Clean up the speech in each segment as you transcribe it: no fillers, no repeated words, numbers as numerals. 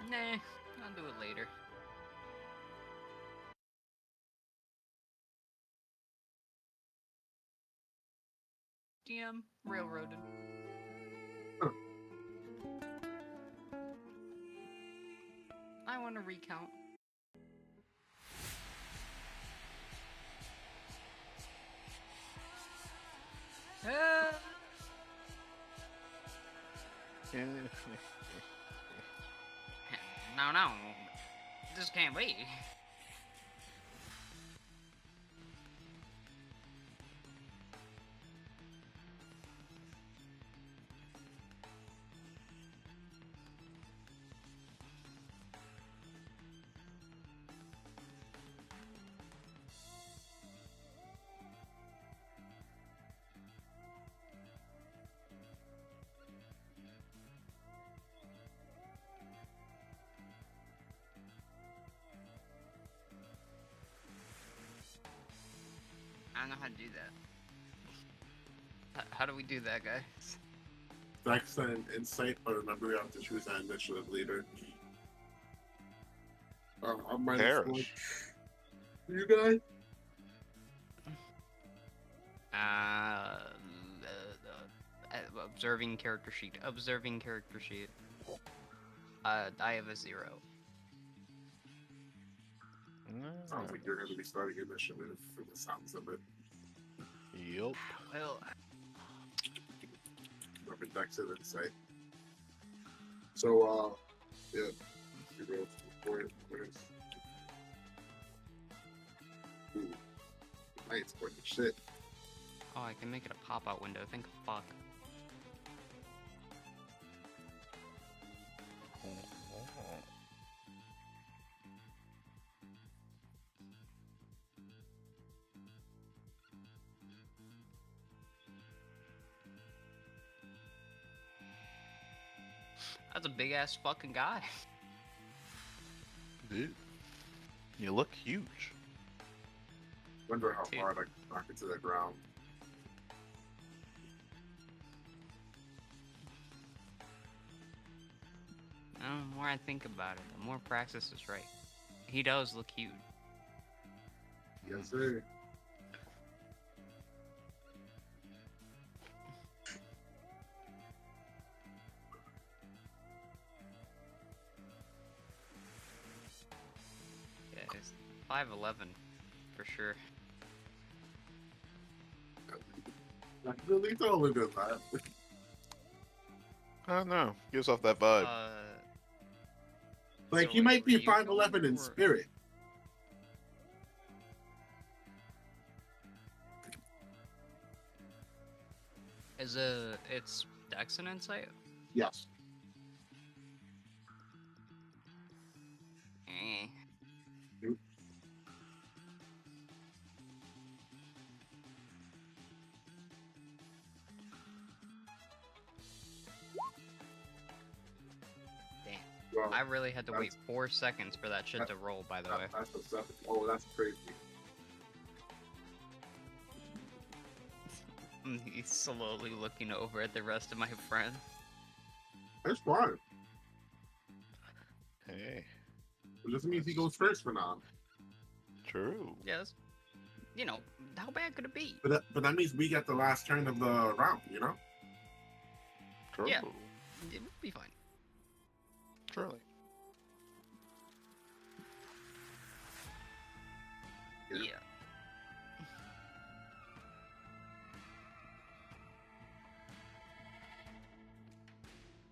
Nah, I'll do it later. DM railroaded. I want to recount. No, this can't be. I don't know how to do that. How do we do that, guys? Dex and Insight, but remember we have to choose an initiative leader. I'm minus one. Perish. You guys? Observing character sheet. Observing character sheet. I have a 0. Sounds like you're going to be starting initiative from the sounds of it. Yup. Well, Remember Dex and Insight. So, yeah. You roll some points. Ooh. Nice point of shit. oh, I can make it a pop-out window. Think fuck. That's a big ass fucking guy. Dude, you look huge. Wonder how Dude. hard I can knock it to the ground. The more I think about it, the more Praxis is right. He does look huge. Yes, sir. Yeah, he's 5'11", for sure. I really don't look at that. I don't know. Gives off that vibe. Like, So he might be were you 5'11" going, in or- spirit. It's Dex and Insight? Yes. Eh. Nope. Damn. Well, I really had to wait that's- 4 seconds for that shit to roll, by the way. that's the stuff. Oh, that's crazy. He's slowly looking over at the rest of my friends. That's fine. Hey, It just means he goes first for now. true. Yes. You know, how bad could it be? But that means we get the last turn of the round, you know? True. Yeah. It would be fine. Truly. Yeah. Yeah.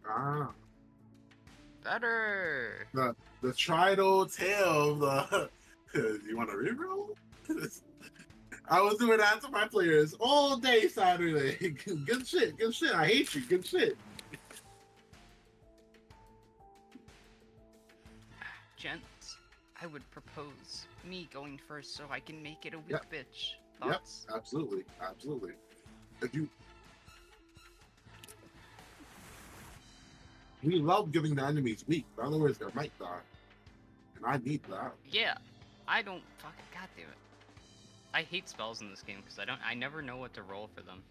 Ah. Better. The Tridal tail of the. You want to reroll? I was doing that to my players all day Saturday. Good shit. I hate you. Good shit. Gents, I would propose me going first so I can make it a weak Yep. bitch. Yep, Thoughts? absolutely. If you, we love giving the enemies weak. In other words, their might die, and I need that. Yeah. I don't fucking goddamn it. I hate spells in this game because I never know what to roll for them.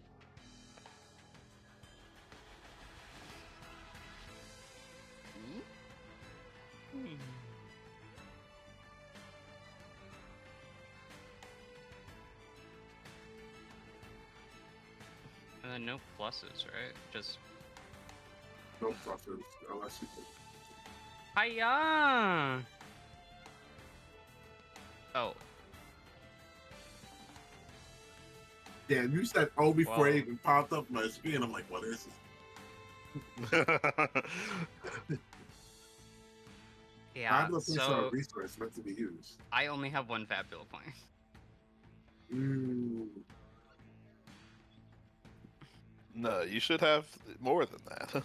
No pluses, right? Just No pluses unless you. hiya. Oh, Damn, you said oh before well, it even popped up my screen. I'm like, what is this? yeah. Fabulous points are a So resource meant to be used. I only have one fabula point. Mm. No, you should have more than that.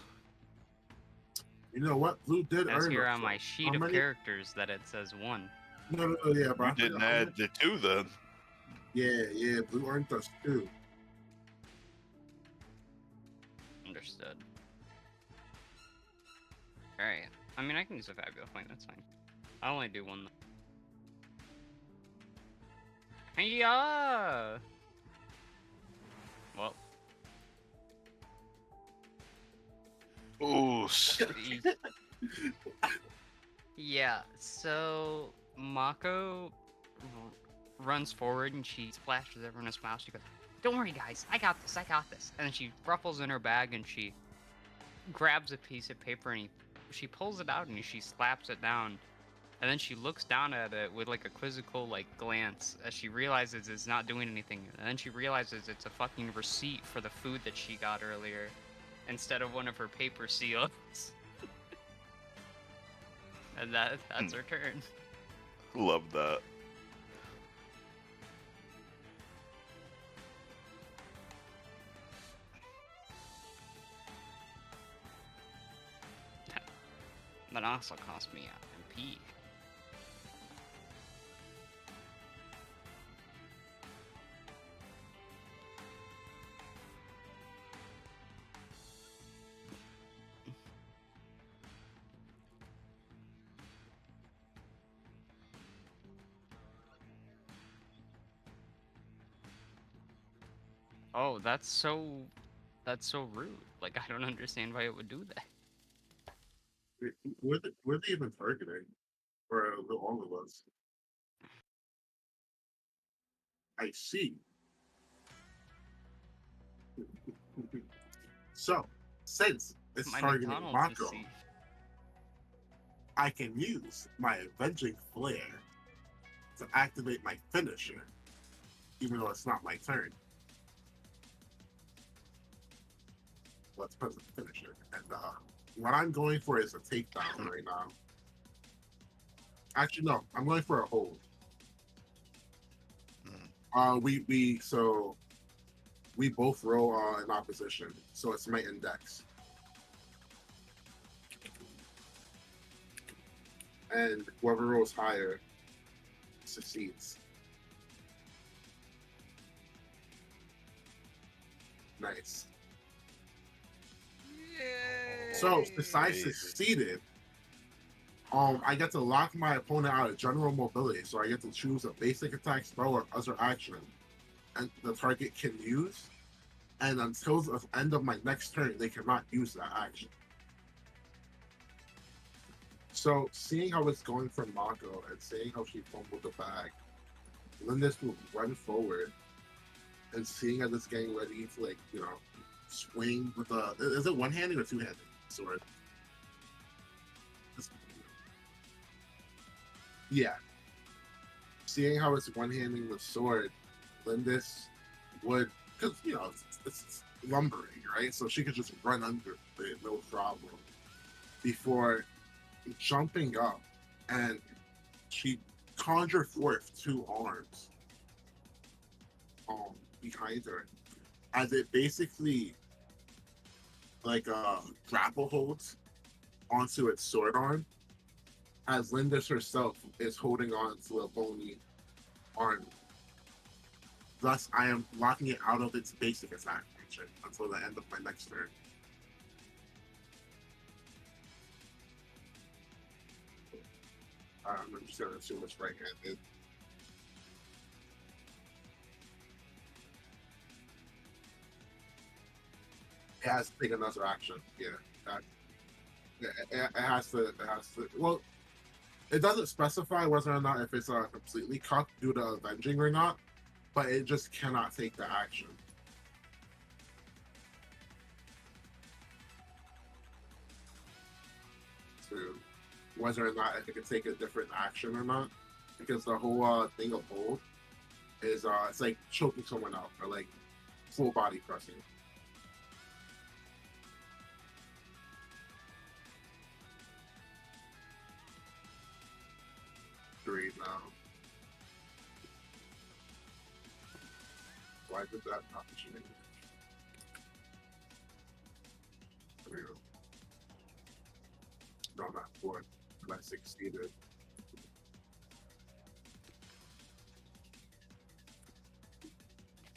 You know what? Blue did As earn here them. on So my how sheet of many? characters that it says 1. No, yeah, bro. You didn't add the 2 then. Yeah, Blue earned us too. Understood. Alright. I mean, I can use a fabula point, that's fine. I'll only do 1 though. Hiya! Well, Ooh, yeah, so Mako runs forward and she splashes everyone a smile. She goes, "Don't worry, guys, I got this, I got this." And then she ruffles in her bag and she grabs a piece of paper and she pulls it out and she slaps it down. And then she looks down at it with like a quizzical like glance as she realizes it's not doing anything. And then she realizes it's a fucking receipt for the food that she got earlier instead of one of her paper seals. And that's her turn. love that. That also cost me a MP. Oh, that's so rude. Like, I don't understand why it would do that. Were they even targeting? Or all of us? I see. So, since it's My targeting McDonald's Mako, receipt. I can use my Avenging Flare to activate my finisher, even though it's not my turn. Let's put the finisher. And what I'm going for is a takedown right now. Actually, no, I'm going for a hold. We both roll in opposition, so it's my index. And whoever rolls higher succeeds. Nice. Yay! So since I Amazing. succeeded, I get to lock my opponent out of general mobility. So I get to choose a basic attack, spell, or other action, and the target can use. And until the end of my next turn, they cannot use that action. So seeing how it's going for Mako and seeing how she fumbled the bag, Lindis will run forward and seeing as it's getting ready to swing with a is it one-handed or two-handed sword? Yeah. Seeing how it's one-handing the sword, Lindis would, because it's lumbering, right? So she could just run under it, no problem. Before jumping up, and she conjured forth 2 arms behind her, as it basically grapple holds onto its sword arm, as Lindis herself is holding on to a bony arm. Thus, I am locking it out of its basic attack function until the end of my next turn. I'm just going to assume it's right-handed. It has to take another action. Yeah, it has to. It has to. Well, it doesn't specify whether or not if it's completely cucked due to avenging or not, but it just cannot take the action. to whether or not it can take a different action or not. Because the whole thing of hold is it's like choking someone out or like full body pressing. Three now. Why did that not change? There we go. No, not four. I succeeded.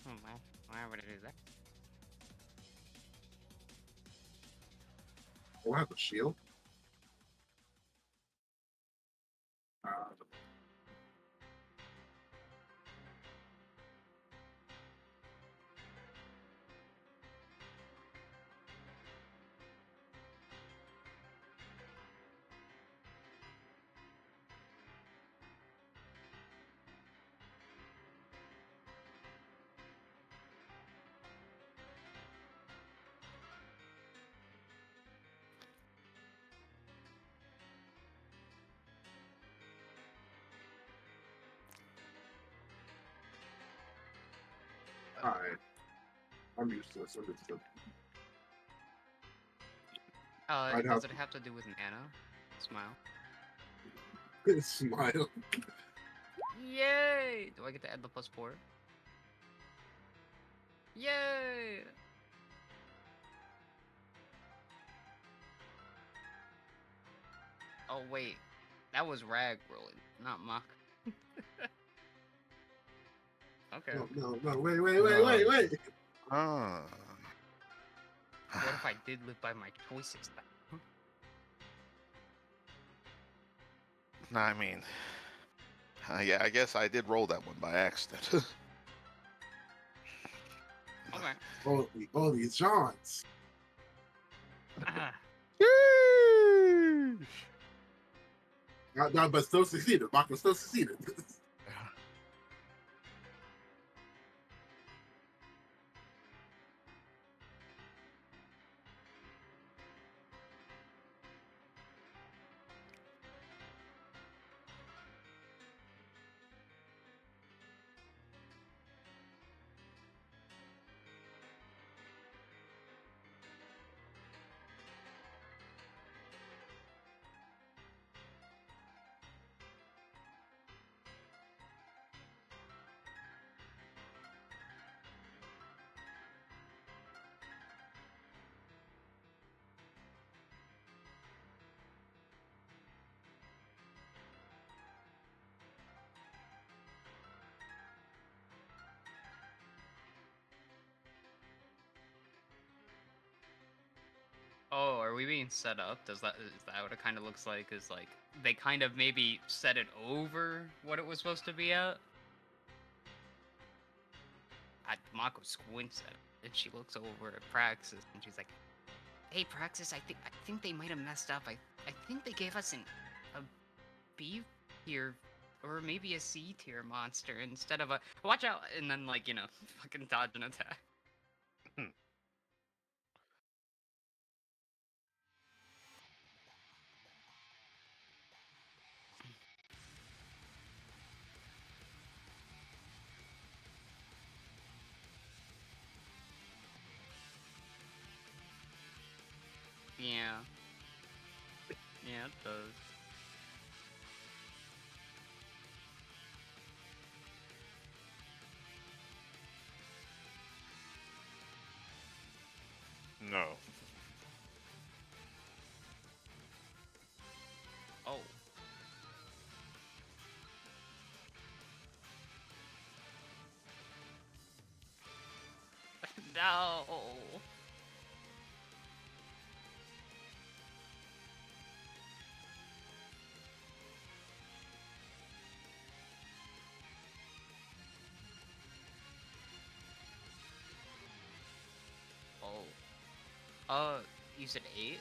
Oh, why would I do that? Oh, I have a shield. Uh, Alright. I'm useless. Understood. I'd Does have it have to do with mana? Smile. to smile. Yay! Do I get to add the +4? Yay! Oh wait, that was Rag rolling, not Mock. Okay. No, wait. Ah. What if I did live by my choices then? No, I mean, yeah, I guess I did roll that one by accident. Okay. All these Johns. Ah, Yeesh. No, but still succeeded. Mako still succeeded. oh, are we being set up? Is that what it kind of looks like? Is like they kind of maybe set it over what it was supposed to be at? Mako squints at it, and she looks over at Praxis, and she's like, "Hey, Praxis, I think they might have messed up. I think they gave us a B tier or maybe a C tier monster instead of a watch out," and then like fucking dodge an attack. Yeah. Yeah, it does. No. Oh. No. Oh. You said 8?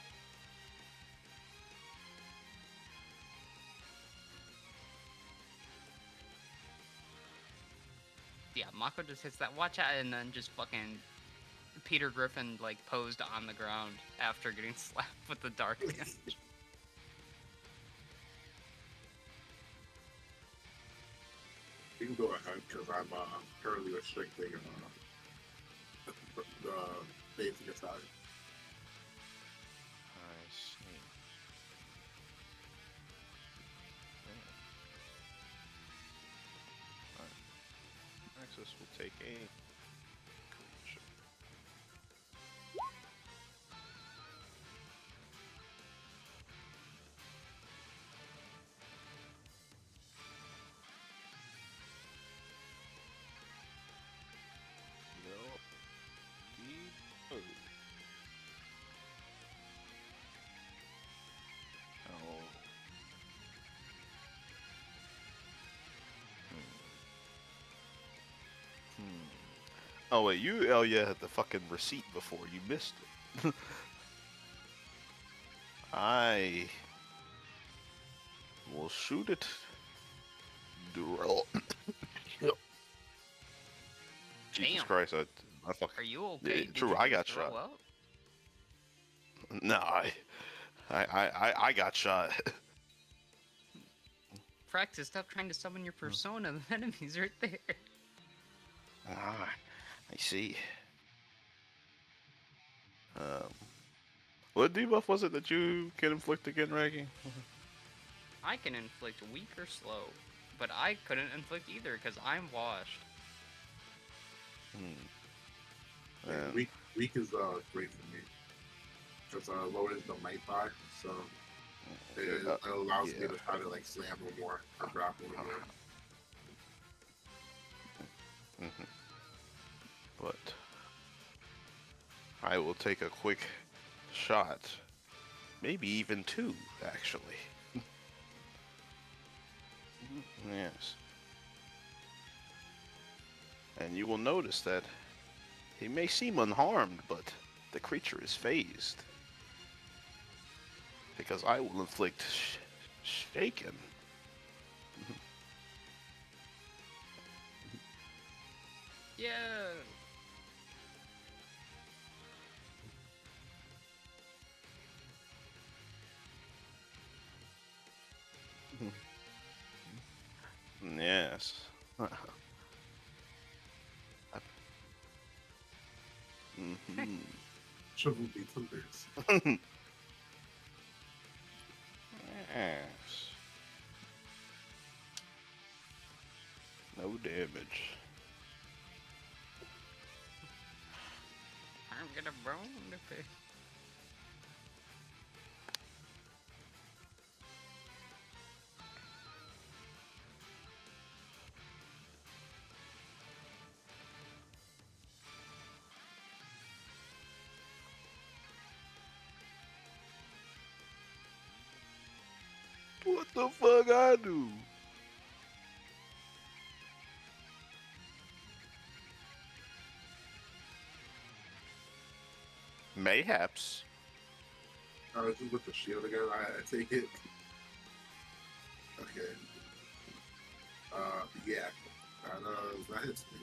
Yeah, Mako just hits that watch out and then just fucking Peter Griffin like posed on the ground after getting slapped with the dark damage. because I'm currently restricting the basic attack. I see. Alright. Access will take a creature. No. Oh. Oh. Hmm. Oh wait, you had the fucking receipt before. You missed it. I will shoot it. Dural. Jesus Damn. Christ! I fucking. Are you Yeah, okay? Did true, you I just got throw shot. up? No, I got shot. Practice, stop trying to summon your persona. The enemy's right there. Ah, I see. Um, what debuff was it that you can inflict again, Raggy? I can inflict weak or slow, but I couldn't inflict either because I'm washed. And Weak is great for me because lowers the might bar, so it allows me yeah. to try to like slam or more or grapple or more. But I will take a quick shot, maybe even two, actually. Yes. And you will notice that he may seem unharmed, but the creature is phased. Because I will inflict shaken. Yeah. Yes. Triple B Thunders. Yes. No damage. I'm gonna bone the fish. What the fuck I do? Mayhaps. This is with the shield again. I take it. Okay. Yeah. That hits me.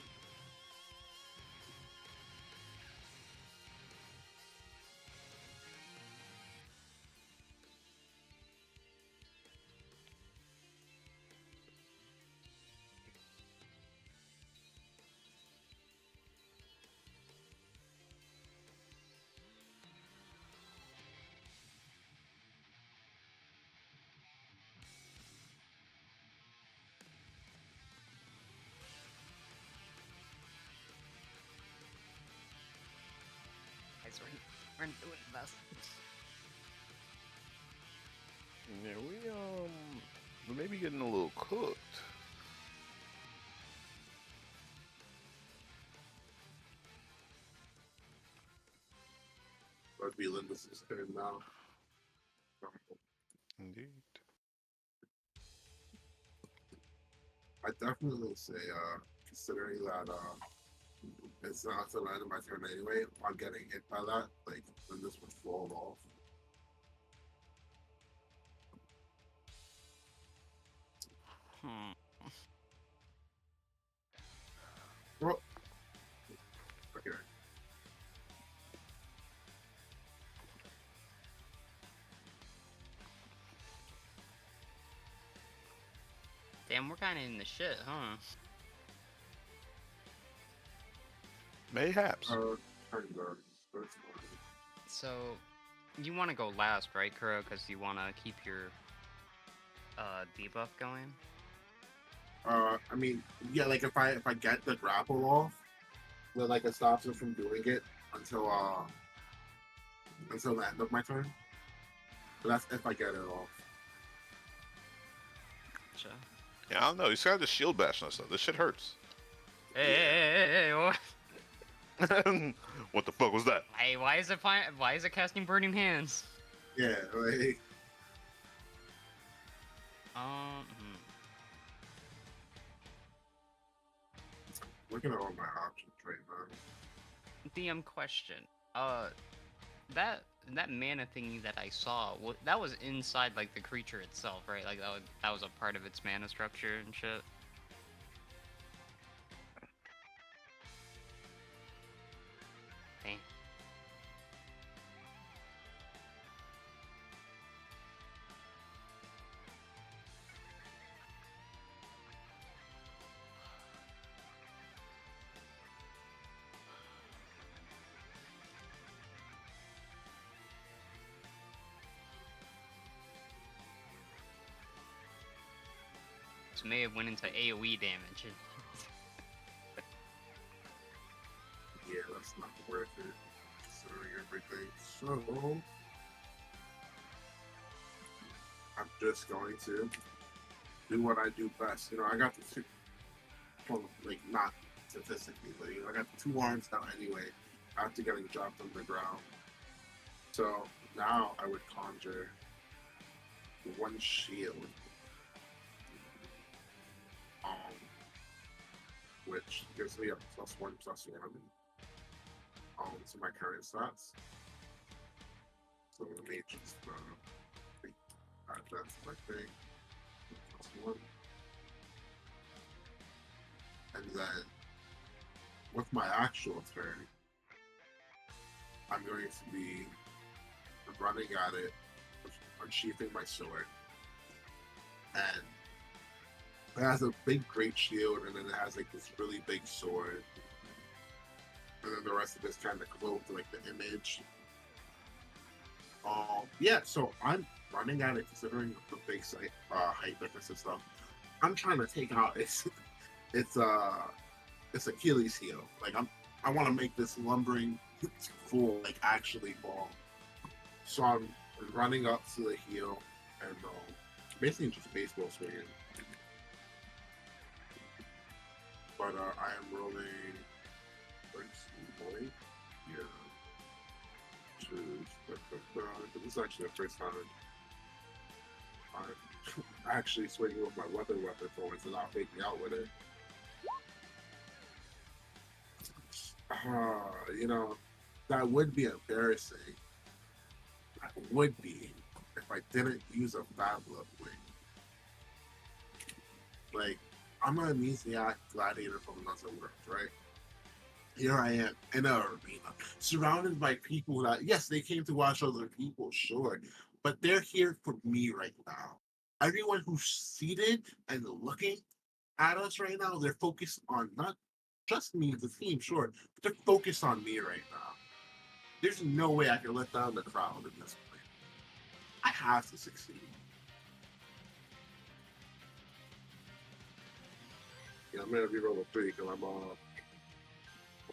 Guys, we're doing this. Yeah, we may be getting a little cooked. That'd be Linda's turn now. Indeed. I definitely say, considering that it's not till the end of my turn anyway, I'm getting hit by that, like, then this would fall off. Well, okay. Damn, we're kind of in the shit, huh? Mayhaps. Kind of. That's So, you want to go last, right, Kuro? Because you want to keep your debuff going. I mean, yeah, like if I get the grapple off, then like it stops him from doing it until the end of my turn. But that's if I get it off. Gotcha. Yeah, I don't know. He's got the shield bash and stuff. This shit hurts. Hey, what? What the fuck was that? Hey, why is it casting burning hands? Yeah, like Hmm. looking at all my options right now. DM question. That that mana thingy that I saw, that was inside like the creature itself, right? Like that was a part of its mana structure and shit. Dang. This may have went into AoE damage. Yeah, that's not worth it. Considering everything. So I'm just going to do what I do best. You know, I got the two, well, like not statistically, but you know, I got the two arms down anyway after getting dropped on the ground. So now I would conjure one shield, which gives me a +1/+1 to my current stats. So let me just that's my thing. +1. And then with my actual turn, I'm going to be running at it, unsheathing my sword. And it has a big great shield, and then it has like this really big sword. And then the rest of it's kind of cloaked like the image. Yeah, so I'm running at it considering the big height difference and stuff. I'm trying to take out it's Achilles heel. Like I want to make this lumbering fool like actually fall. So I'm running up to the heel and basically just baseball swinging. But I am rolling. Yeah. This is actually the first time I'm actually swinging with my weapon for once and not faking out with it. You know, that would be embarrassing. That would be if I didn't use a Fabula wing. Like, I'm an amnesiac gladiator from another world, right? Here I am in an arena, surrounded by people that, yes, they came to watch other people, sure, but they're here for me right now. Everyone who's seated and looking at us right now, they're focused on not just me, the team, sure, but they're focused on me right now. There's no way I can let down the crowd at this point. I have to succeed. Yeah, I'm gonna reroll a 3 because I'm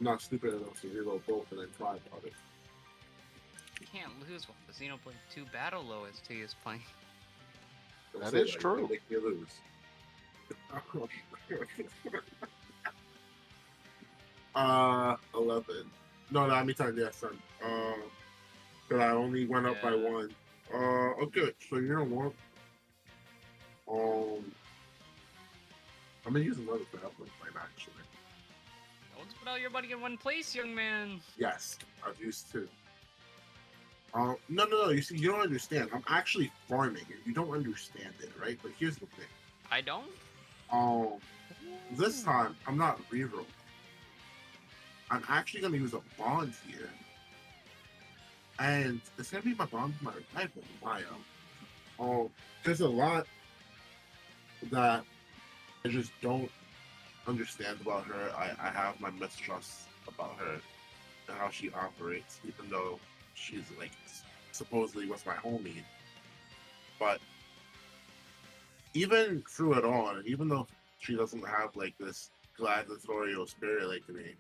not stupid enough to reroll both and then cry about it. You can't lose while the Xenoblade 2 Battle OST is playing. That is true. Make me lose. 11. No, let me tell you that, son. But I only went up by 1. Okay, so you know what? I'm gonna use another Fabula plan actually. Don't put all your money in one place, young man. Yes, I've used 2. No. You see, you don't understand. I'm actually farming, and you don't understand it, right? But here's the thing. I don't? This time I'm not rerolling. I'm actually gonna use a bond here, and it's gonna be my bond, my rival, Maya. There's a lot that I just don't understand about her. I have my mistrust about her and how she operates, even though she's like supposedly was my homie. But even through it all, and even though she doesn't have like this gladiatorial spirit like me,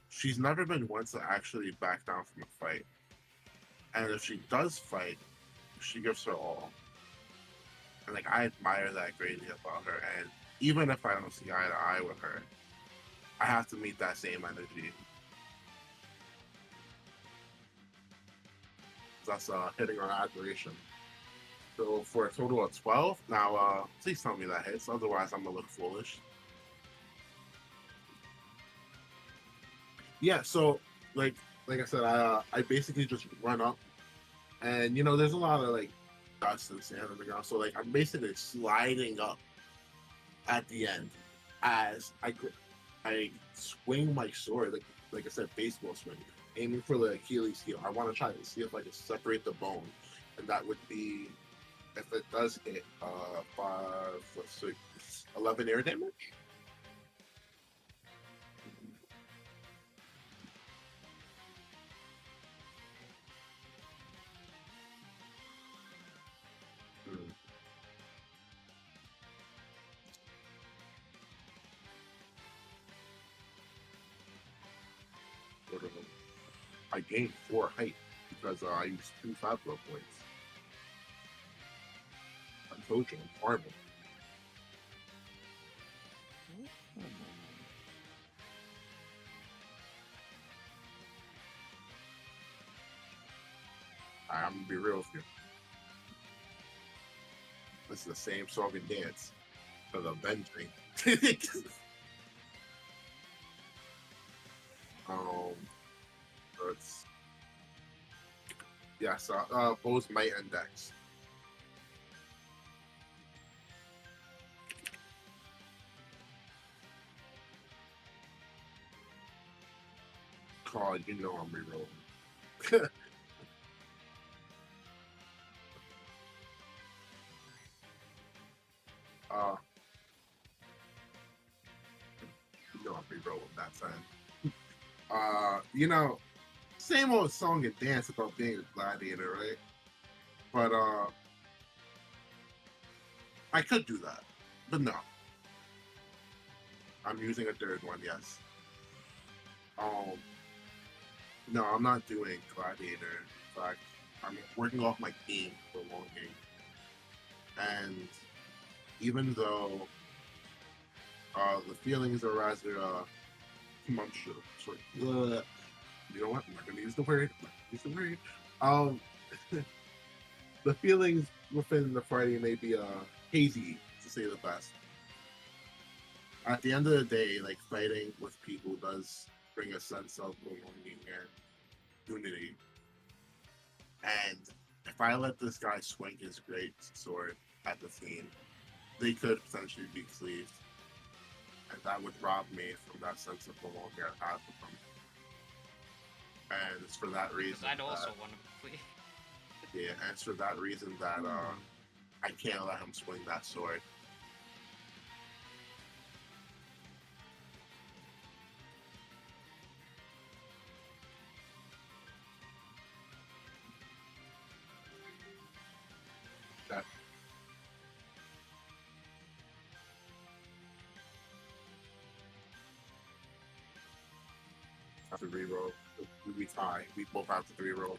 she's never been one to actually back down from a fight. And if she does fight, she gives her all. And like I admire that greatly about her. And even if I don't see eye to eye with her, I have to meet that same energy. That's hitting on admiration. So for a total of 12, now please tell me that hits, otherwise I'm gonna look foolish. Yeah, so like I said, I basically just run up, and you know there's a lot of like dust and sand on the ground, so like I'm basically sliding up at the end as I swing my sword, like I said, baseball swing, aiming for the Achilles heel. I want to try to see if I can separate the bone, and that would be, if it does hit, 5, 6, 11 air damage. Hmm. I gained 4 height because I used 2 Fablo points. I told you I'm farming. I'm gonna be real with you. This is the same song and dance for the avenging. um, it's yeah. So Bo's Might Index. God, you know I'm rerolling. uh, you know I'm rerolling that time. You know, same old song and dance about being a gladiator, right? But I could do that, but no. I'm using a third one, yes. Um, no, I'm not doing gladiator. In fact, I'm working off my theme for long game, and even though the feelings are rather tumultuous, sorry, you know what? I'm not gonna use the word. I'm not gonna use the word. Um, the feelings within the party may be hazy, to say the best. At the end of the day, like fighting with people does bring a sense of belonging and unity. And if I let this guy swing his great sword at the theme, they could potentially be cleaved, and that would rob me from that sense of belonging I have with them. And it's for that reason I'd also that, want to play. yeah, and it's for that reason that I can't let him swing that sword. That have to reroll. We tie. We both have to reroll.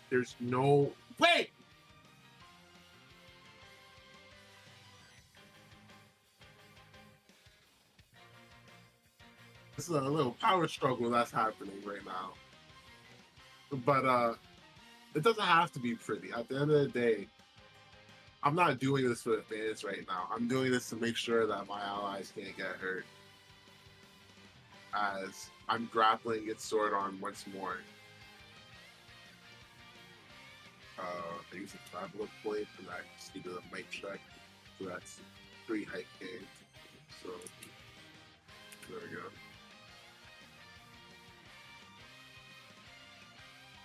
There's no wait. This is a little power struggle that's happening right now. But it doesn't have to be pretty. At the end of the day, I'm not doing this for the fans right now. I'm doing this to make sure that my allies can't get hurt. As I'm grappling its sword arm once more. I use a traveler point and I just need a mic check. So that's 3 height gained. So there we go.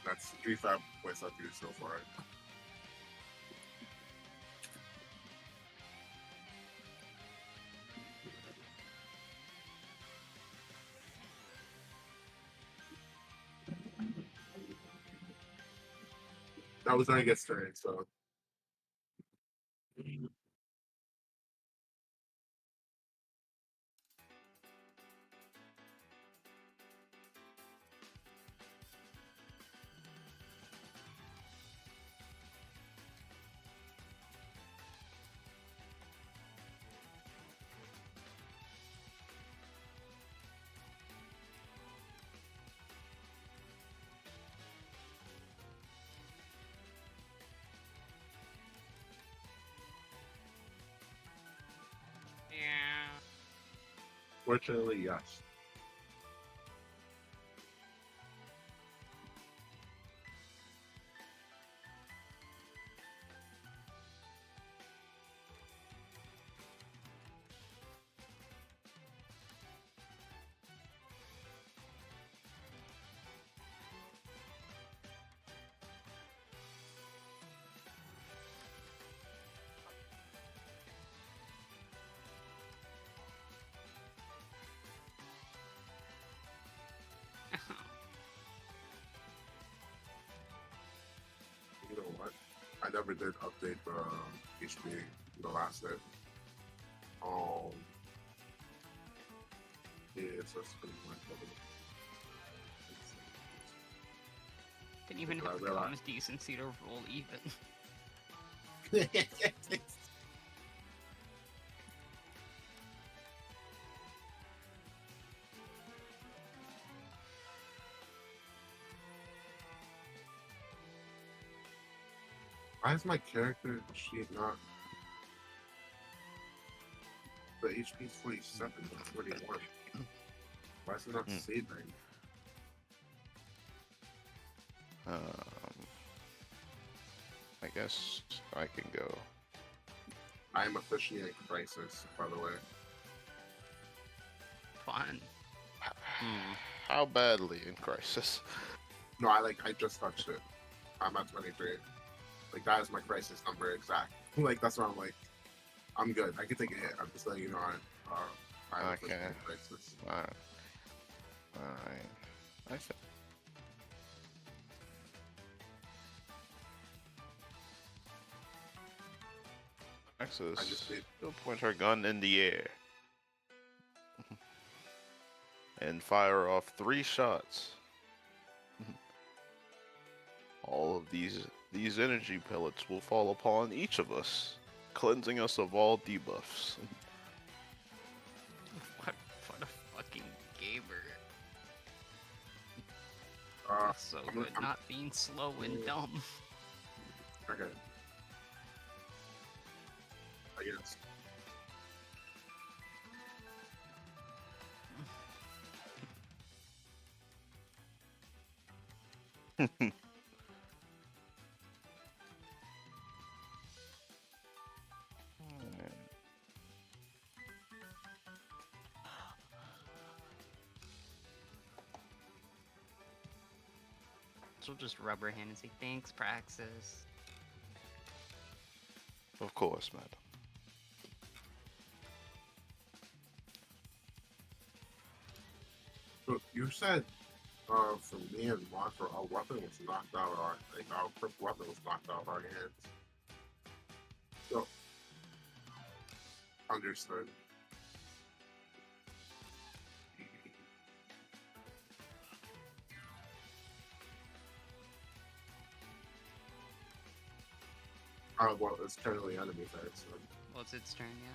That's 3 5 points I've used so far. That was during its turn, so. Yeah. Fortunately, yes. You know what? I never did update the HP the last day. Um, yeah, so it's pretty much Didn't even But I have the realized- common decency to roll even. Why is my character sheet not? The HP is 47, not 41. Why is it not saving? I guess I can go. I am officially in crisis, by the way. Fun. How badly in crisis? No, I just touched it. I'm at 23. Like that is my crisis number exact. Like that's why I'm like, I'm good. I can take a hit. I'm just letting you know I'm officially Okay. in crisis. Alright. Alright. I feel. I Axis. just did. She'll point her gun in the air and fire off 3 shots. All of these energy pellets will fall upon each of us, cleansing us of all debuffs. What a fucking gamer. That's So good, not being slow and dumb. Okay. I guess. She'll just rub her hand and say, thanks, Praxis. Of course, madam. So you said, for me and Monster, our weapon was knocked out. Our quick weapon was knocked out of our hands. So, understood. Well, it's currently enemy side, so. Well, it's its turn, yeah.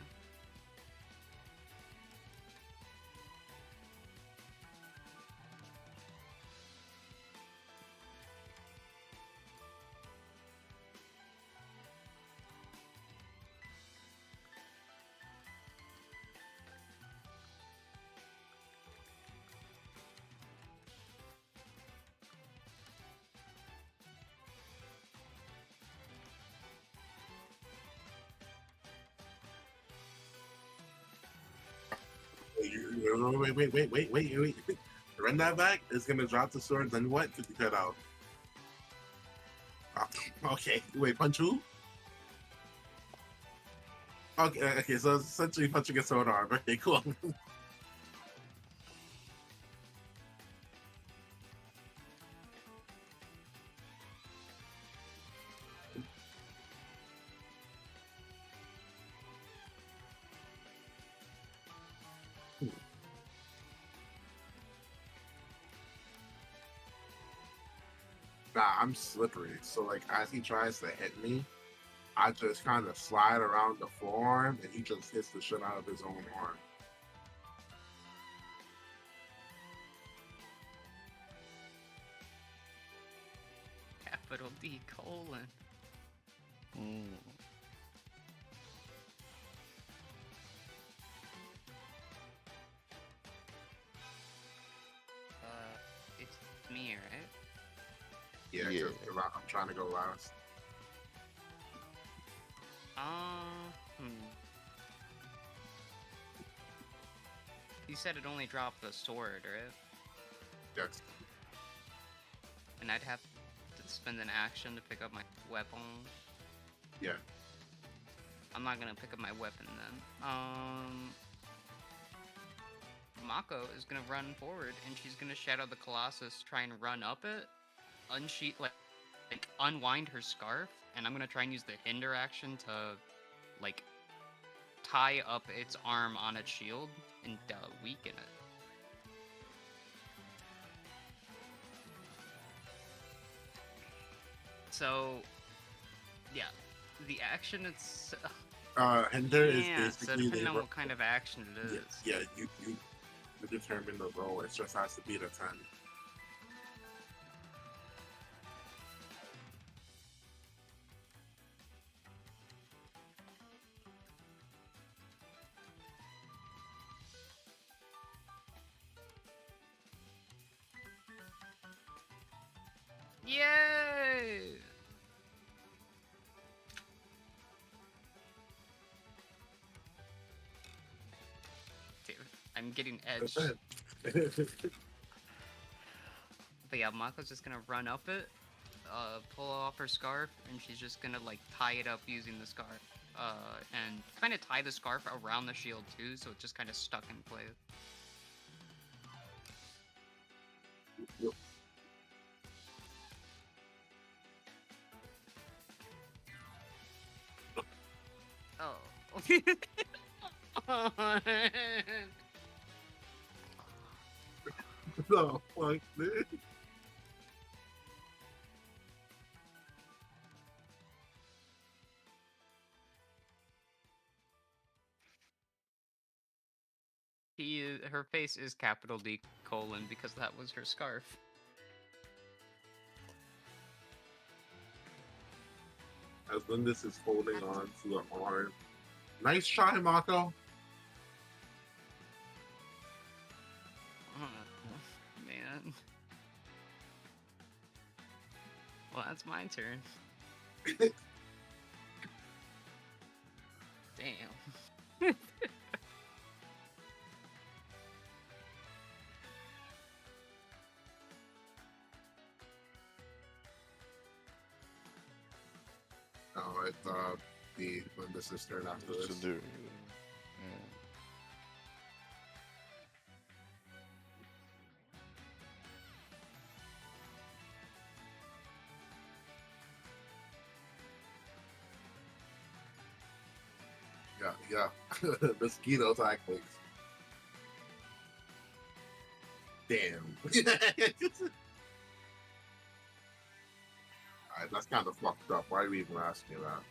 Wait. Run that back. It's gonna drop the sword. Then what? Could you cut out? Okay. Wait, punch who? Okay. So it's essentially punching a sword arm. Okay, cool. Nah, I'm slippery. So like as he tries to hit me, I just kind of slide around the forearm, and he just hits the shit out of his own arm. Capital D colon. Mm. It's me, right? Yeah, Yeah. because I'm trying to go last. Hmm. You said it only dropped the sword, right? Yes. And I'd have to spend an action to pick up my weapon. Yeah. I'm not gonna pick up my weapon then. Mako is gonna run forward and she's gonna Shadow the Colossus, try and run up it, unsheath like unwind her scarf, and I'm gonna try and use the hinder action to like tie up its arm on its shield and weaken it. So, yeah, the action it's Hinder is yeah. So basically depending on what kind of action it is. yeah, you determine the roll. It just has to be the 10. Yay! Dude, I'm getting edged. But yeah, Mako's just gonna run up it, pull off her scarf, and she's just gonna like tie it up using the scarf. And kind of tie the scarf around the shield too, so it's just kind of stuck in place. Oh. No, fuck, dude. Her face is capital D colon because that was her scarf. As Lindis is holding on to the arm. Nice try, Mako. Oh, man. Well, that's my turn. Damn. Oh, it's the Lindis' turn after this. Cinder. Yeah. Mosquito tactics. Damn. Alright, that's kind of fucked up. Why are we even asking that?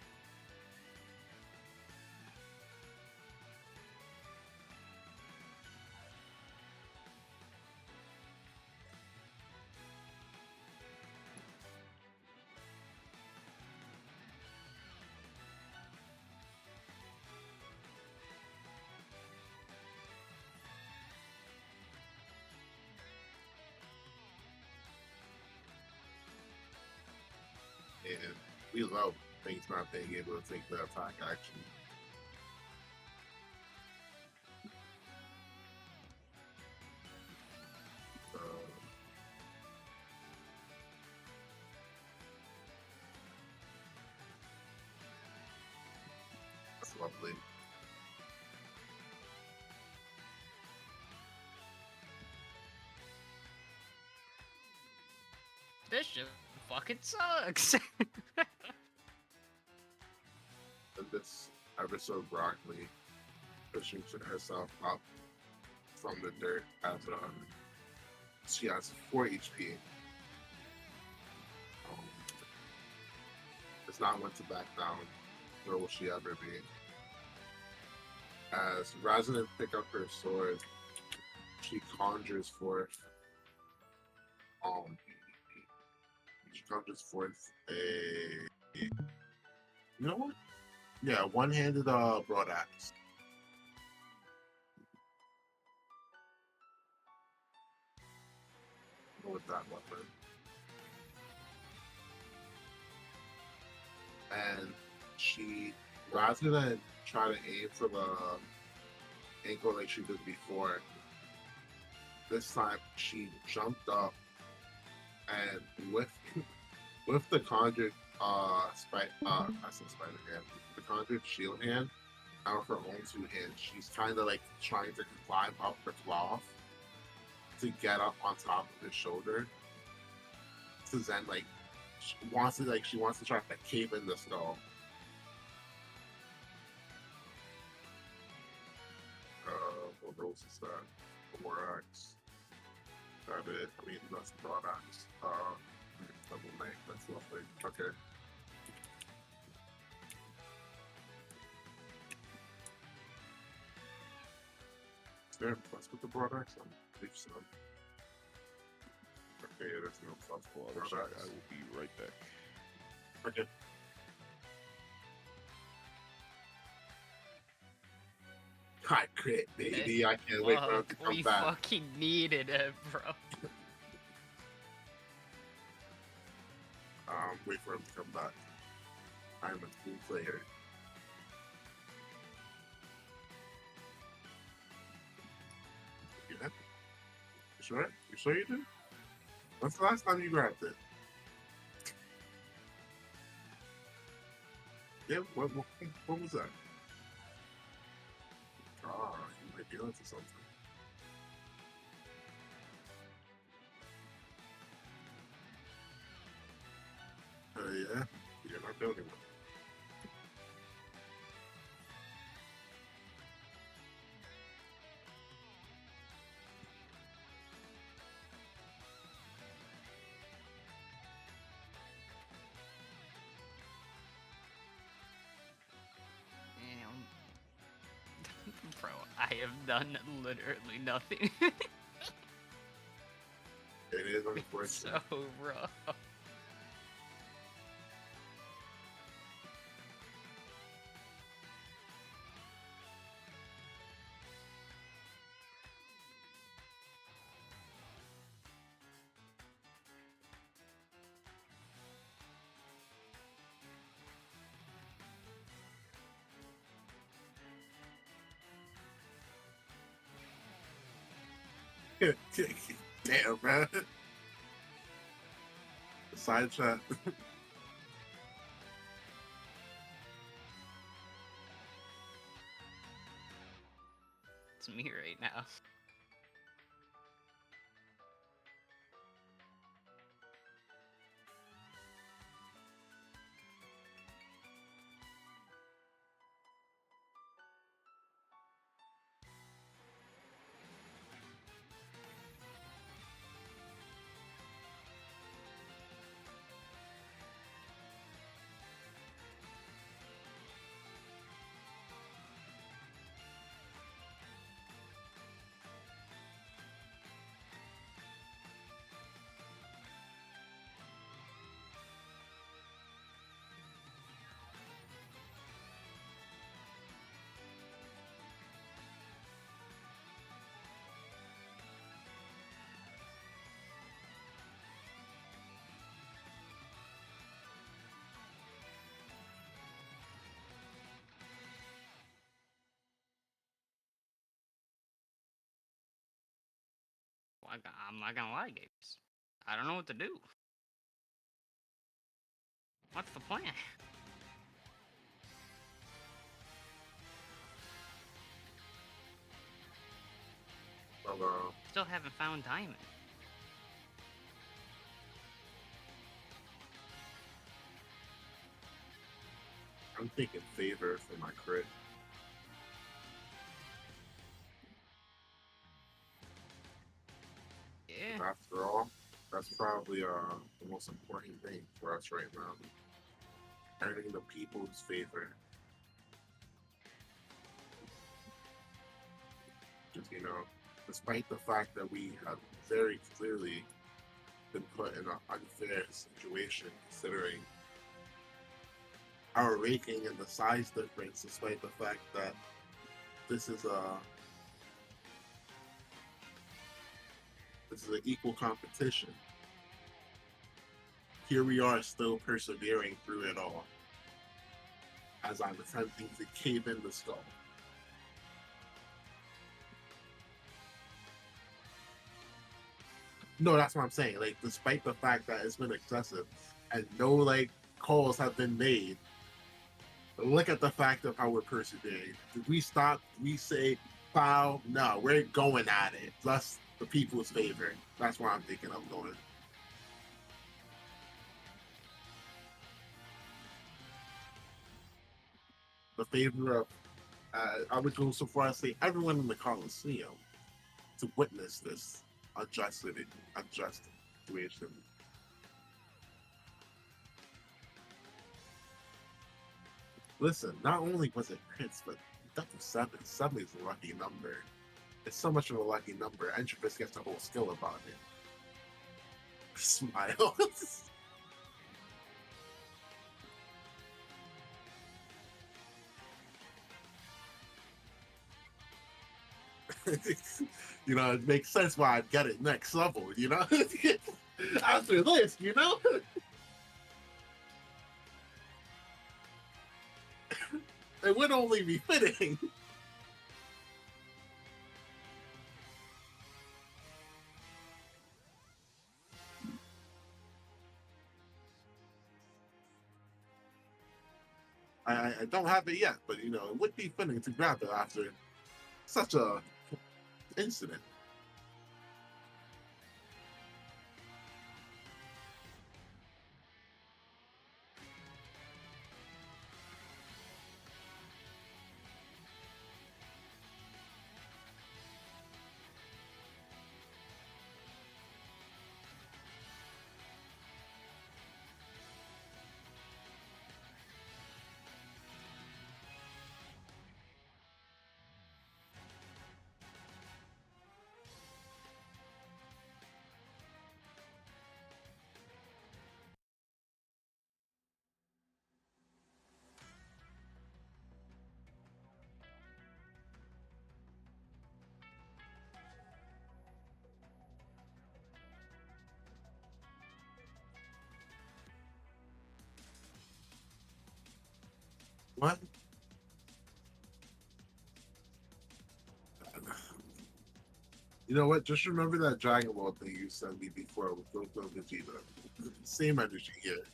And we love things not being able to take the attack action. That's lovely. This shit fucking sucks. And this ever so broccoli pushing herself up from the dirt as she has 4 HP. is not one to back down, nor will she ever be. As rather than pick up her sword, she conjures forth um she conjures forth a you know what? Yeah, one-handed broad axe. Go with that weapon. And she, rather than try to aim for the ankle like she did before, this time she jumped up and with the conjured I said spider hand, the conjured shield hand out of her own two hands, she's kind of like trying to climb up the cloth to get up on top of his shoulder. To then like she wants to try to cave in the skull. What else is that? The war axe. That it. I mean, that's the broad axe. Double knife. That's lovely. Okay. There, let's put the broad axe on. Leave some. Okay, yeah, there's no plus Well, broad axe. I will be right back. Okay. Hot crit, baby. I can't wait for him to come we back. fucking needed it, bro. Wait for him to come back. I'm a cool player. You have? You sure? You sure you do? When's the last time you grabbed it? Yeah, what was that? Ah, you might be onto something. Yeah, you're not the only one. Bro, I have done literally nothing. It is unfortunate. So rough. Damn, man. Side chat. It's me right now. I'm not gonna lie, Gabe. I don't know what to do. What's the plan? Well, Still haven't found Diamond. I'm taking favor for my crit. Yeah. After all, that's probably the most important thing for us right now. earning the people's favor. Just, despite the fact that we have very clearly been put in an unfair situation, considering our ranking and the size difference, despite the fact that this is an equal competition. Here we are still persevering through it all as I'm attempting to cave in the skull. No, that's what I'm saying. Like, despite the fact that it's been excessive and no, like, calls have been made, look at the fact of how we're persevering. Did we stop? Did we say foul? No, we're going at it. Thus, the people's favor. That's where I'm thinking of going. The favor of, I would go so far as to say everyone in the Coliseum to witness this unjust situation. Listen, not only was it Prince, but Death of Seven. Seven is a lucky number. It's so much of a lucky number. Entropus gets the whole skill about it. Smile. It makes sense why I'd get it next level, After this, It would only be fitting. I don't have it yet, but it would be fitting to grab it after such a incident. What? You know what? Just remember that Dragon Ball thing you sent me before with Goku and Vegeta. Same energy here.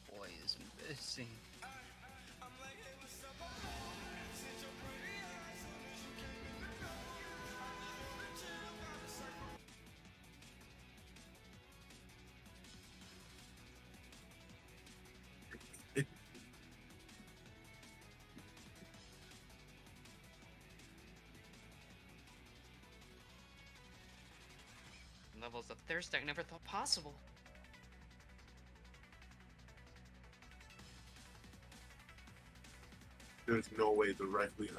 Boy is missing. Levels of thirst I never thought possible. There's no way directly.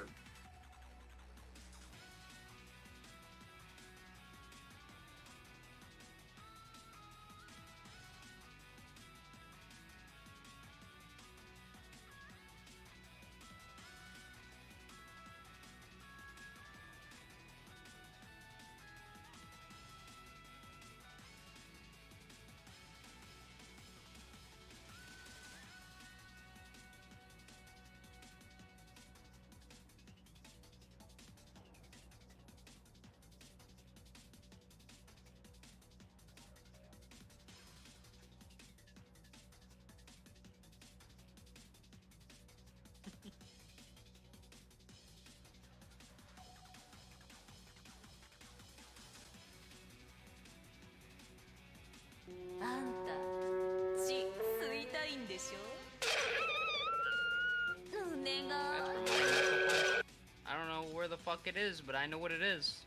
I don't know where the fuck it is, but I know what it is.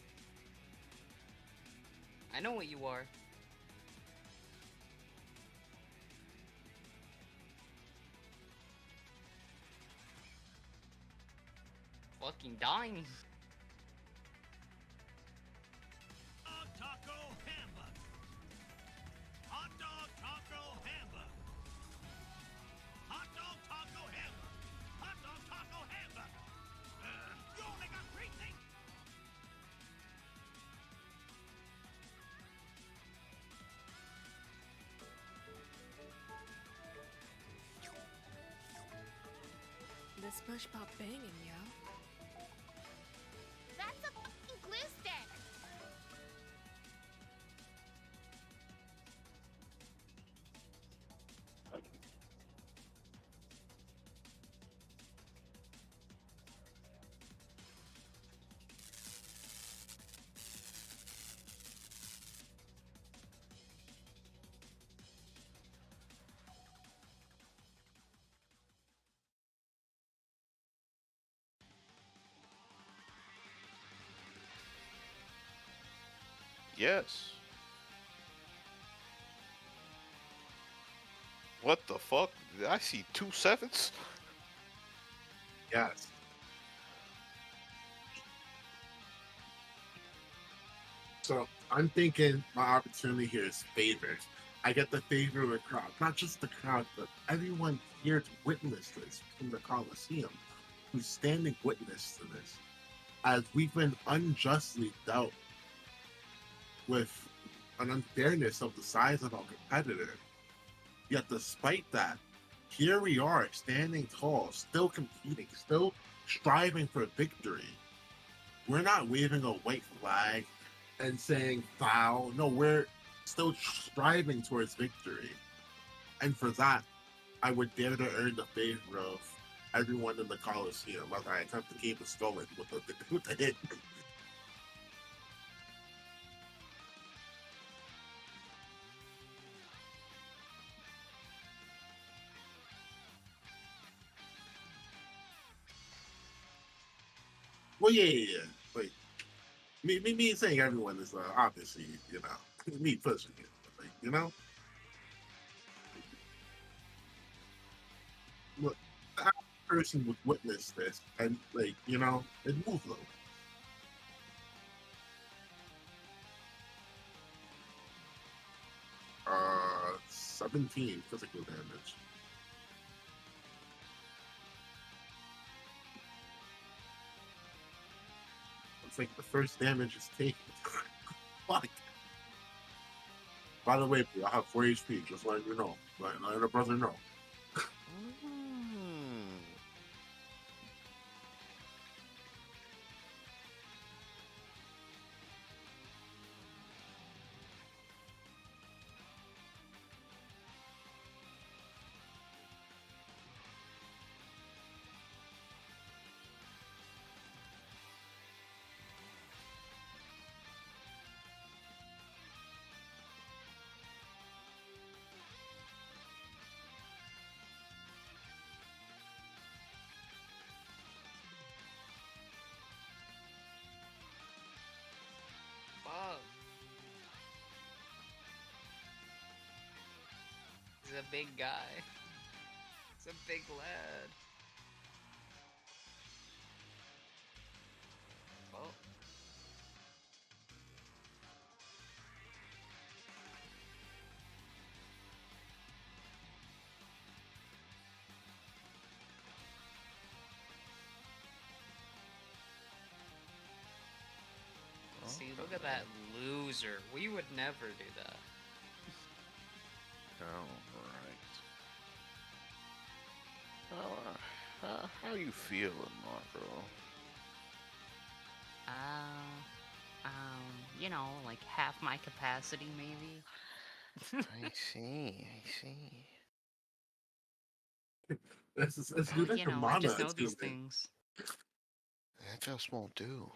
I know what you are. Fucking dying. Hot taco hamburger. Hot dog taco hamburger. Hot dog taco hamburger. Hot dog taco hamburger. You only got 3 things. This push pop banging, yo. That's a fucking glue stick. Yes. What the fuck? Did I see 2 sevens? Yes. So I'm thinking my opportunity here is favored. I get the favor of the crowd, not just the crowd, but everyone here to witness this from the Coliseum, who's standing witness to this, as we've been unjustly dealt with an unfairness of the size of our competitor. Yet despite that, here we are standing tall, still competing, still striving for victory. We're not waving a white flag and saying foul. No, we're still striving towards victory. And for that, I would dare to earn the favor of everyone in the Coliseum as I attempt to keep a skull in with the hit. Well, yeah. Like, me saying everyone is obviously, me pushing it. Like, look, the average person would witness this and, like, it move them. 17 physical damage. It's like the first damage is taken. Fuck. By the way, I have 4 HP, just letting you know. Letting a brother know. Fuck. He's a big guy. He's a big lad. Well. See, look at that loser. We would never do that. Alright. How you feeling, Marco? Like half my capacity, maybe. I see. Let's do that to I Mama. just know It's these good, man. things. That just won't do.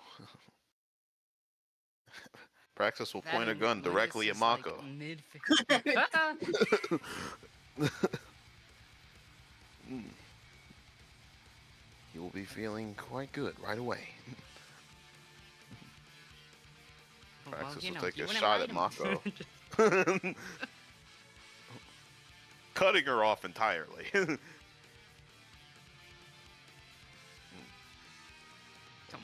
Praxis will That point a and gun Windus directly at is, like, Mako. You will be feeling quite good right away. Well, Praxis you will know, take you a wouldn't shot ride at 'em. Mako. Cutting her off entirely. Don't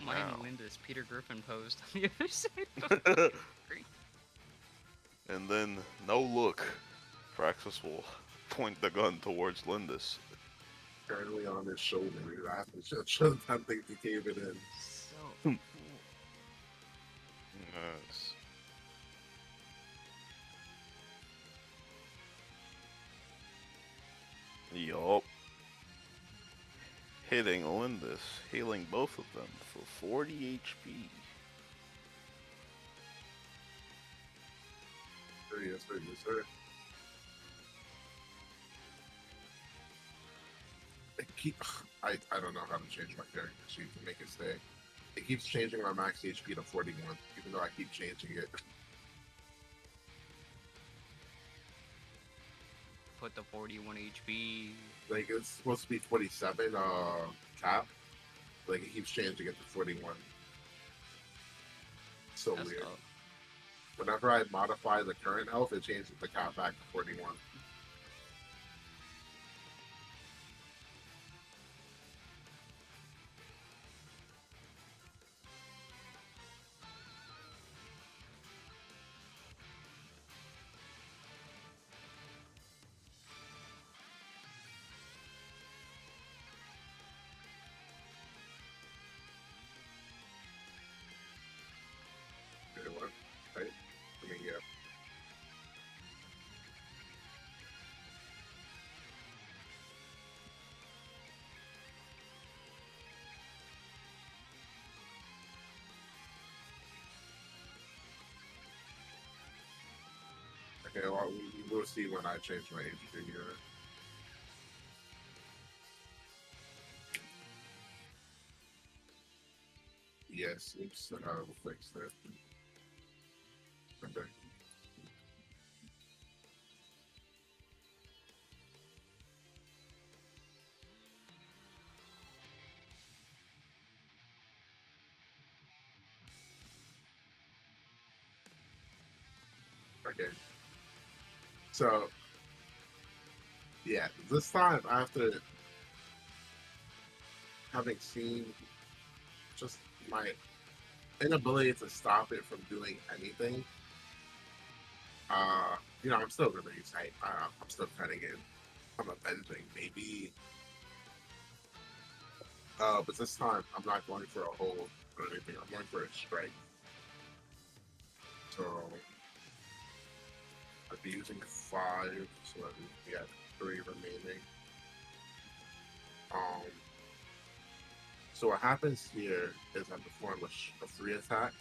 mind Now. Linda's Peter Griffin posed on the other side of the screen. And then, no look. Praxis will point the gun towards Lindis. Currently on his shoulder. I have to show that thing to cave it in. So Hmm. cool. Yes. Yup. Hitting Lindis, healing both of them for 40 HP. Yes, sir, yes, sir. I don't know how to change my character sheet to make it stay. It keeps changing my max HP to 41, even though I keep changing it. Put the 41 HP. Like it's supposed to be 47 cap. Like it keeps changing it to 41. So That's weird. up. Whenever I modify the current health, it changes the cap back to 41. Okay, what? Right? I mean, yeah. Okay, well, we will see when I change my HP here. Yes, it's fixed it. Okay. Okay. So, yeah, this time after having seen just my inability to stop it from doing anything, I'm still really excited. I'm still cutting it. I'm avenging, maybe. But this time I'm not going for a hold or anything. I'm going for a strike. So I'd be using 5, so that we have 3 remaining. Um, so what happens here is I perform a free attack,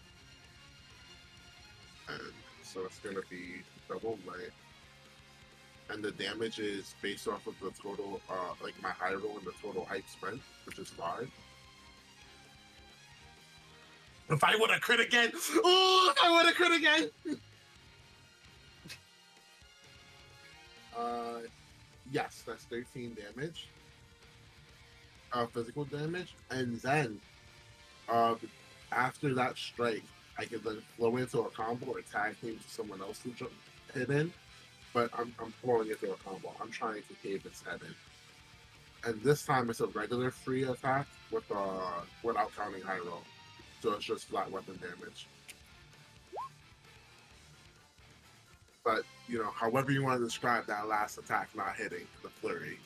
and so it's gonna be double light, and the damage is based off of the total, like my high roll and the total height spent, which is 5. If I would have crit again, oh, if I would have crit again. Yes, that's 13 damage, physical damage, and then uh, after that strike, I can then flow into a combo or tag team to someone else to hit in. But I'm flowing into a combo. I'm trying to cave its head in. And this time it's a regular free attack without counting high roll. So it's just flat weapon damage. But however you want to describe that last attack not hitting the flurry.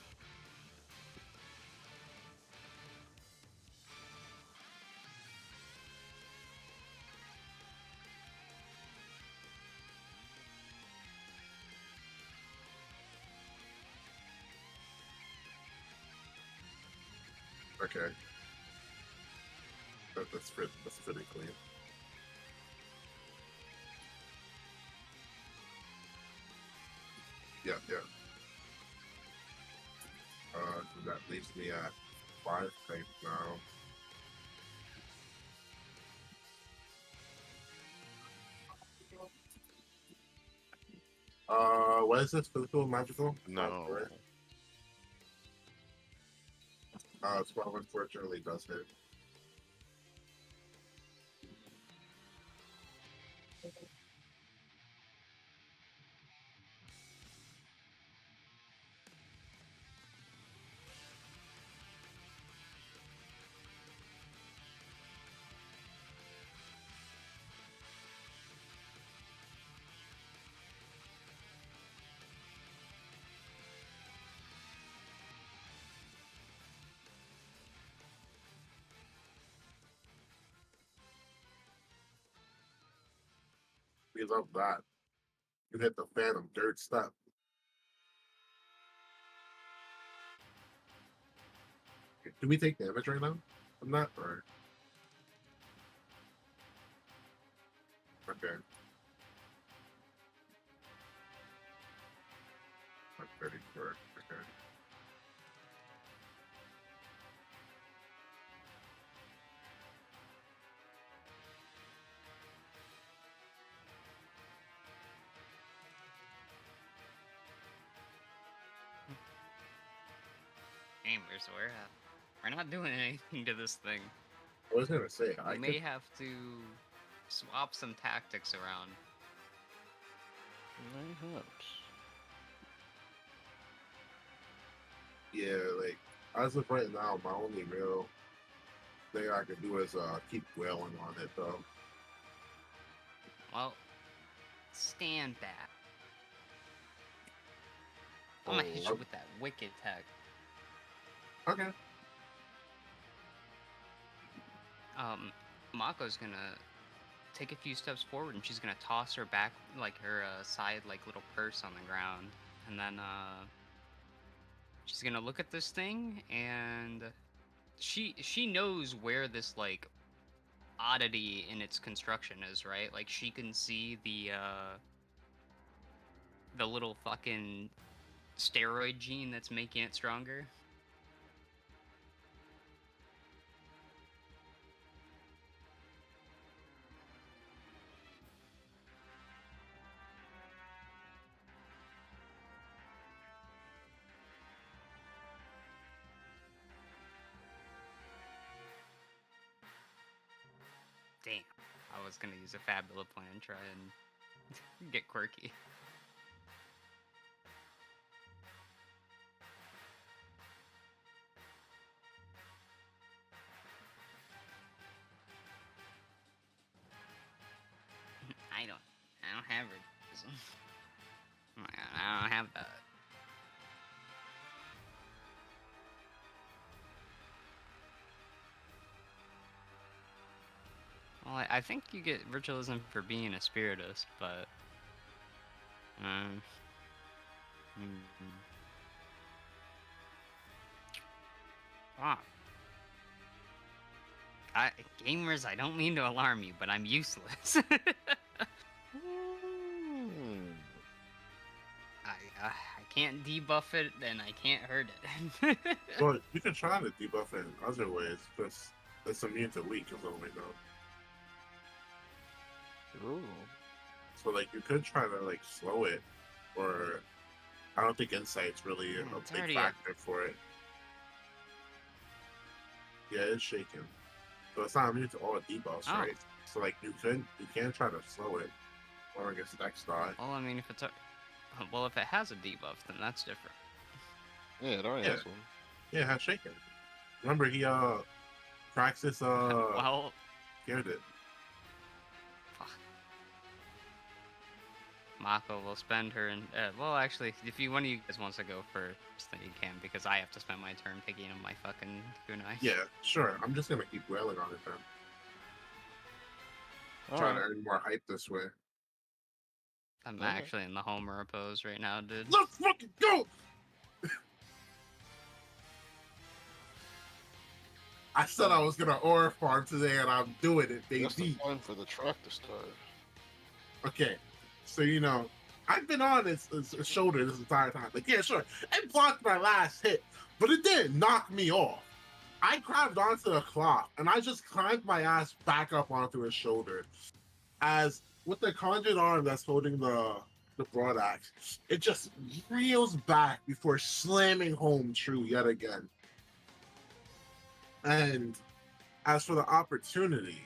Okay. That's pretty clean. Yeah, yeah. That leaves me at 5 type now. What is this? Physical, magical? No. Right? 12 unfortunately does hit. Because of that, you hit the Phantom third step. Do we take damage right now? I'm not, or okay. I'm 34. Okay. Gamers, we're not doing anything to this thing. I was gonna say I We may could. have to swap some tactics around. Perhaps. Yeah, like as of right now, my only real thing I can do is keep wailing on it though. Well, stand back. I'm gonna hit you with that wicked tech. Okay. Mako's gonna take a few steps forward and she's gonna toss her back, like her side, like little purse on the ground, and then she's gonna look at this thing, and she knows where this like oddity in its construction is, right? Like she can see the little fucking steroid gene that's making it stronger. Damn. I was gonna use a fabula plan and try and get quirky. I don't have rhythm. Oh my god, I don't have that. Well, I think you get ritualism for being a spiritist, but mm, fuck. Gamers, I don't mean to alarm you, but I'm useless. I can't debuff it and I can't hurt it. Well, you can try to debuff it in other ways. Just it's immune to weak is only though. Ooh. So like you could try to like slow it, or I don't think insight's really a It's big already factor for it. Yeah, it's shaking. So it's not immune to all debuffs, Oh. right? So like you can try to slow it, or I guess next die. Well, I mean, if it's well, if it has a debuff, then that's different. Yeah, it already Yeah. has one. Yeah, it has shaken. Remember he Praxis Well, scared it. fuck. Mako will spend her and well, actually, if one of you guys wants to go first, then you can, because I have to spend my turn picking up my fucking kunai. Yeah, sure. I'm just gonna keep wailing on it then. Trying to earn more hype this way. I'm Okay. actually in the Homer pose right now, dude. Let's fucking go! I said I was gonna aura farm today, and I'm doing it, That's the baby. time for the track to start. Okay, so I've been on its shoulder this entire time. Like, yeah, sure, it blocked my last hit, but it didn't knock me off. I grabbed onto the cloth, and I just climbed my ass back up onto his shoulder. As with the conjured arm that's holding the broad axe, it just reels back before slamming home true yet again. And as for the opportunity,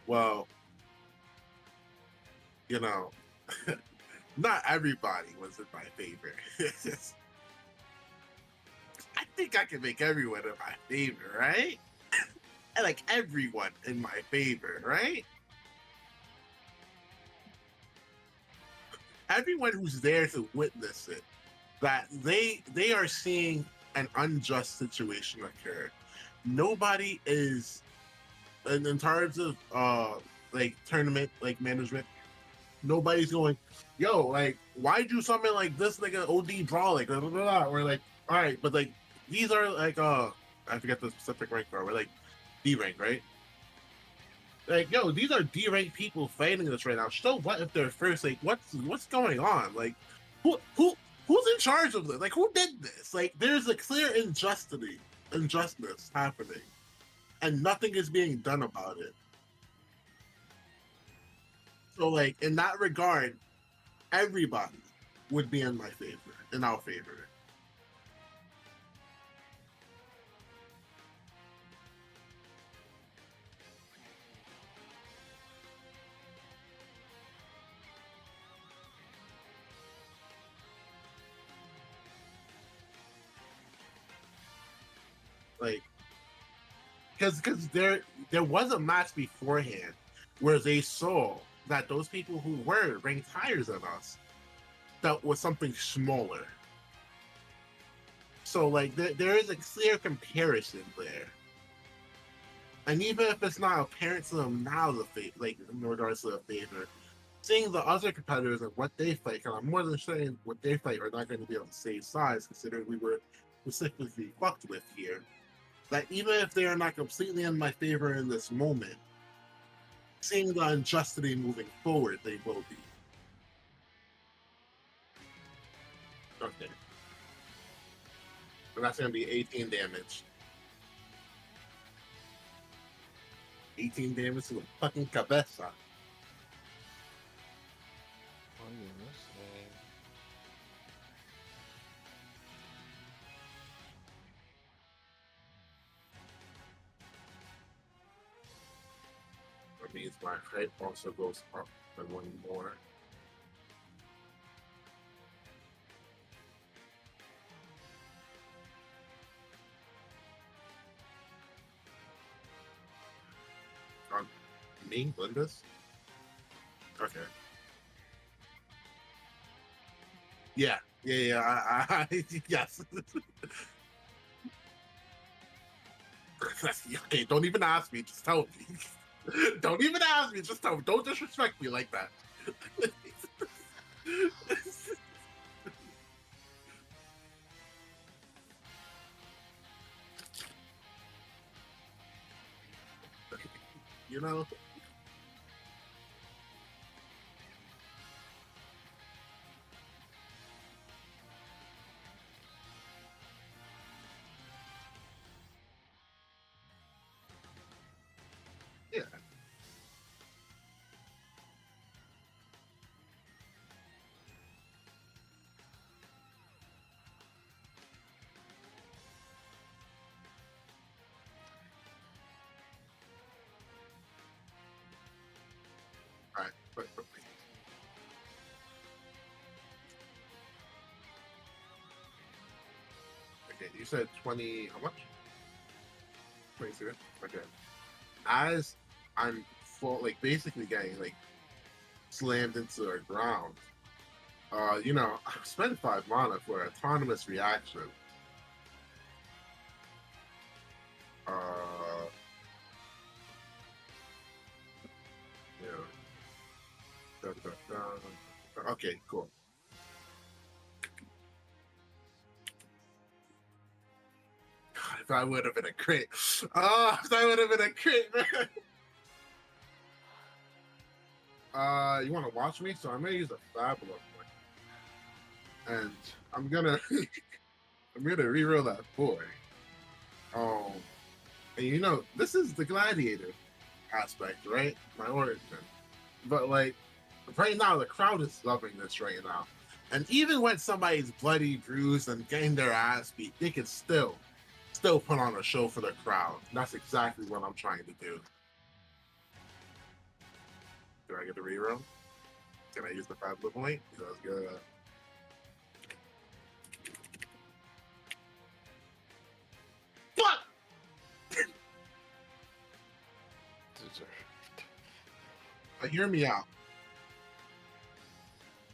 well, not everybody was in my favor. I think I can make everyone in my favor, right? And like everyone in my favor, right? Everyone who's there to witness it, that they are seeing an unjust situation occur. Nobody is in terms of like tournament like management, Nobody's going, yo, like, why'd you summon like this nigga OD draw like blah, blah, blah, or like, all right, but like these are like I forget the specific rank for, we're like D rank, right? Like, yo, these are D rank people fighting this right now. So what if they're first? Like, what's going on? Like, who's in charge of this? Like, who did this? Like, there's a clear injustice happening, and nothing is being done about it. So, like, in that regard, everybody would be in my favor, in our favor. Like, because there was a match beforehand where they saw that those people who were ranked higher than us dealt with something smaller. So like there is a clear comparison there. And even if it's not apparent to them now, like in regards to the favor, seeing the other competitors and what they fight, because I'm more than saying what they fight are not going to be on the same size, considering we were specifically fucked with here. That even if they are not completely in my favor in this moment, seeing the injustice moving forward, they will be. Okay. And that's going to be 18 damage. 18 damage to the fucking cabeza. That means my height also goes up by one more. Me, Linda's? Okay. Yeah. Yes. Okay, don't even ask me, just tell me. Don't even ask me, just tell me. Don't disrespect me like that. You know? Yeah. All right. Wait. Okay, you said 20, how much? 22? Okay. As I'm full, like, basically getting, like, slammed into the ground, you know, I spent 5 mana for autonomous reaction. Yeah. Okay, cool. God, if I would have been a crit. Oh, if that would have been a crit, man. You want to watch me? So I'm gonna use a fabulous one, and I'm gonna reroll that boy. And you know, this is the gladiator aspect, right? My origin, but like right now, the crowd is loving this right now, and even when somebody's bloody, bruised, and getting their ass beat, they can still put on a show for the crowd. That's exactly what I'm trying to do. Do I get the reroll? Can I use the 5 level point? That's good. Fuck! But hear me out.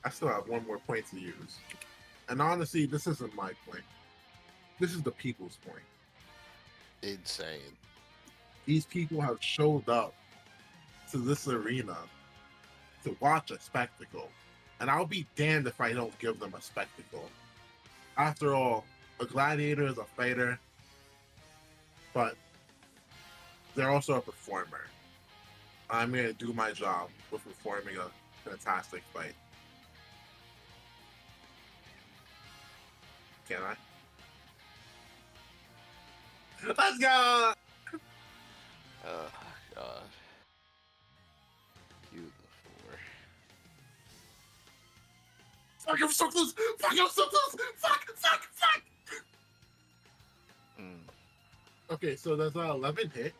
I still have one more point to use. And honestly, this isn't my point. This is the people's point. Insane. These people have showed up to this arena to watch a spectacle. And I'll be damned if I don't give them a spectacle. After all, a gladiator is a fighter, but they're also a performer. I'm going to do my job with performing a fantastic fight. Can I? Let's go! Oh, God. You the four. Fuck, I'm so close! Fuck, I'm so close! Fuck! Mm. Okay, so there's 11 hit.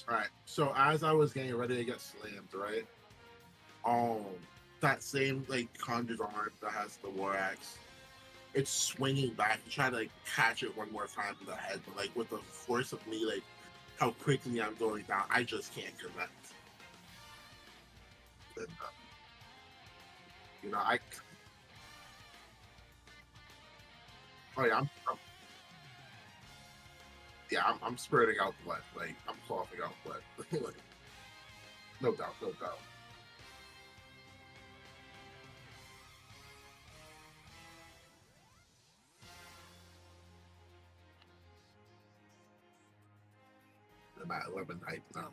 Alright, so as I was getting ready to get slammed, right? That same, like, conjured arm that has the war axe, it's swinging back to try to, like, catch it one more time in the head, but, like, with the force of me, like, how quickly I'm going down, I just can't connect. And, you know, I'm spurting out blood. Like, I'm coughing out blood. Like, no doubt. I'm at 11 height now.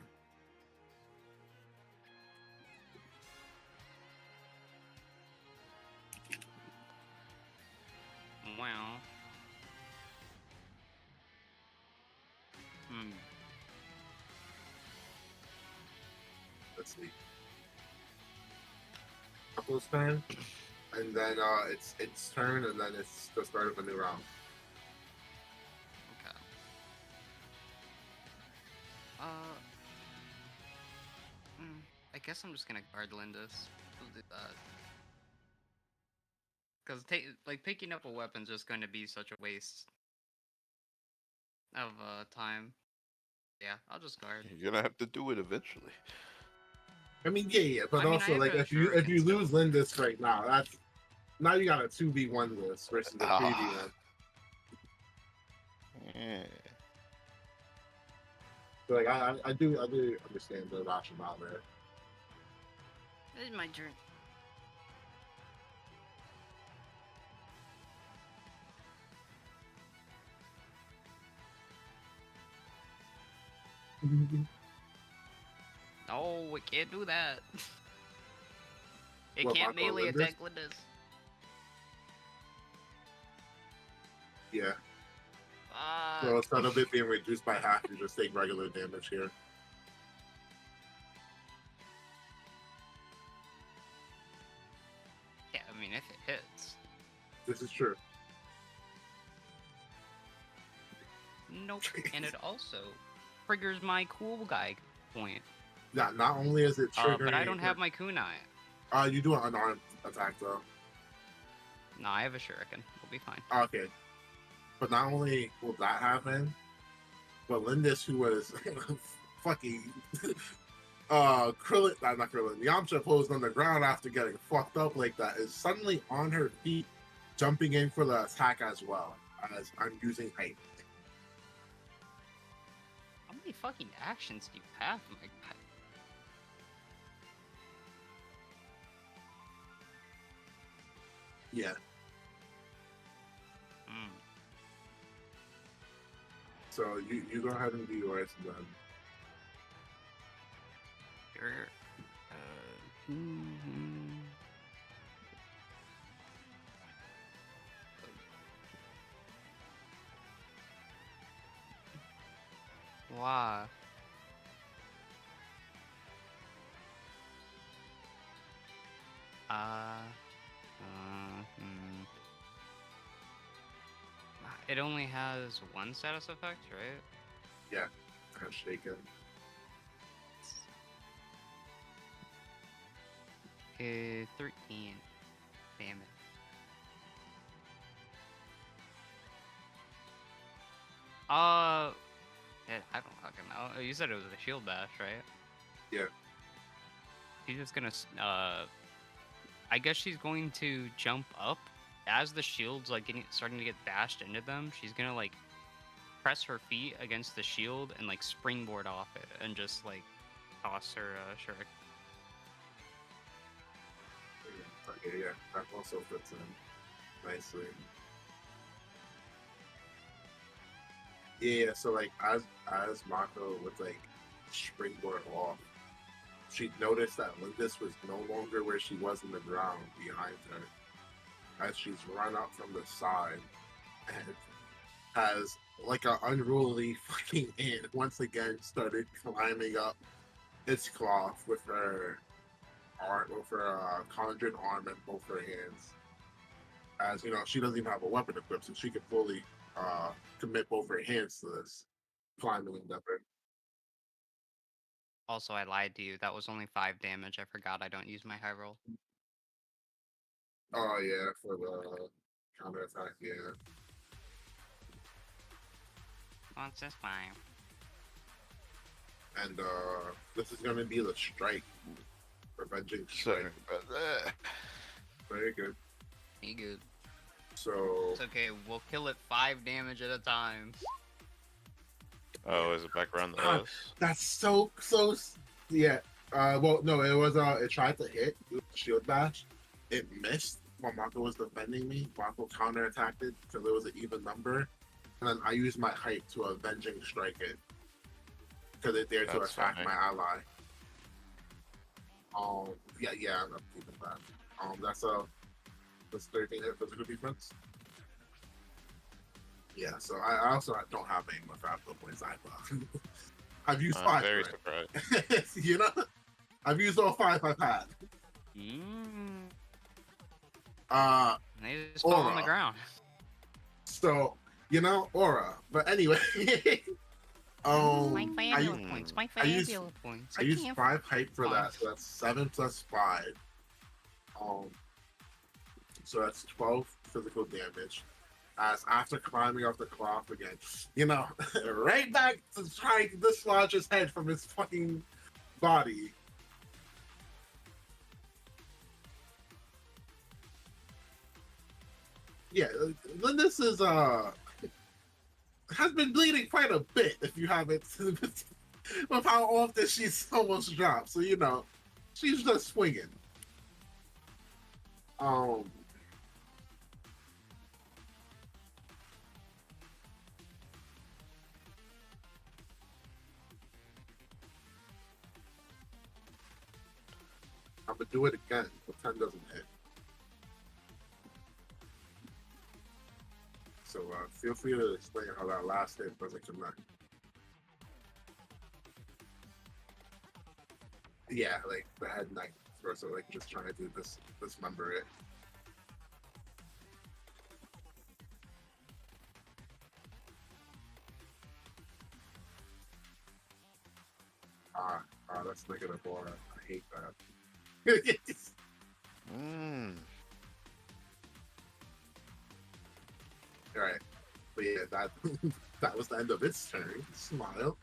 Wow. Hmm. Let's see. Couple's turn, and then it's turn, and then it's the start of a new round. Okay. I guess I'm just gonna guard Lindis. We'll do that. Because picking up a weapon's just going to be such a waste of time. Yeah, I'll just guard. You're gonna have to do it eventually. I mean, yeah, but I mean, I also have like a if you shuriken lose still. Lindis right now, that's now you got a 2v1 list versus a 3v1. Yeah. So, like I do understand the rationale there. This is my turn. No, we can't do that. It What, can't Marco melee Lindis? attack Lindis. Yeah. Fuck. So instead of it being reduced by half, you just take regular damage here. Yeah, I mean, if it hits. This is true. Nope. And it also triggers my cool guy point. Yeah, not only is it triggering, But I don't have my kunai. You do an unarmed attack though. No, I have a shuriken. We'll be fine. Okay. But not only will that happen, but Lindis, who was fucking Krillin, not Krillin, Yamcha posed on the ground after getting fucked up like that, is suddenly on her feet, jumping in for the attack as well, as I'm using height. How many fucking actions do you have, my guy? Yeah. Hmm. So you go ahead and do yours, and then Sure. Why? It only has one status effect, right? yeah, kind of shaken. 13. Damn it. Yeah, I don't fucking know. You said it was a shield bash, right? Yeah. She's just gonna, I guess she's going to jump up as the shield's like starting to get bashed into them. She's gonna like press her feet against the shield and like springboard off it and just like toss her shuriken. Okay, yeah, that also fits in nicely. Yeah, so like as Mako would like springboard off, she noticed that Lindis was no longer where she was in the ground behind her, as she's run up from the side and has like an unruly fucking ant once again started climbing up its cloth with her art with her conjured arm and both her hands. As you know, she doesn't even have a weapon equipped, so she can fully commit both her hands to this climbing endeavor. Also, I lied to you. That was only 5 damage. I forgot I don't use my high roll. Oh yeah, for the counter attack, yeah. What's this 5? And this is gonna be the strike. Revenging Sorry strike. about that. Very good. You good. So It's okay. We'll kill it 5 damage at a time. Oh, is it back around the Ah, house? that's so yeah. Well no, it was it tried to hit shield bash. It missed while Mako was defending me. Mako counterattacked it because it was an even number. And then I used my height to avenging strike it. Because it dared to That's attack funny. my ally. Yeah, I'm keeping that. That's 13 hit physical defense. Yeah, so I also don't have aim with 5 points either. I've used I'm 5 very for surprised. it. You know? I've used all 5 I've had. Mm. Uh They just fall on the Aura. ground. so you know, aura. But anyway. My I, fabulous points. My I used- fabulous points. I used can't 5 hype for that, find- so that's 7 plus 5. So that's 12 physical damage. As after climbing off the cloth again, you know, right back to trying to dislodge his head from his fucking body. Yeah, Lindis is has been bleeding quite a bit. If you haven't, with how often she's almost dropped, so you know, she's just swinging. Um, I'm gonna do it again, but 10 doesn't hit. So feel free to explain how that last hit doesn't connect. Yeah, like the head knife first, so like just trying to do dismember it. That's negative 4. I hate that. Mm. All right, but yeah, that that was the end of its turn. Smile.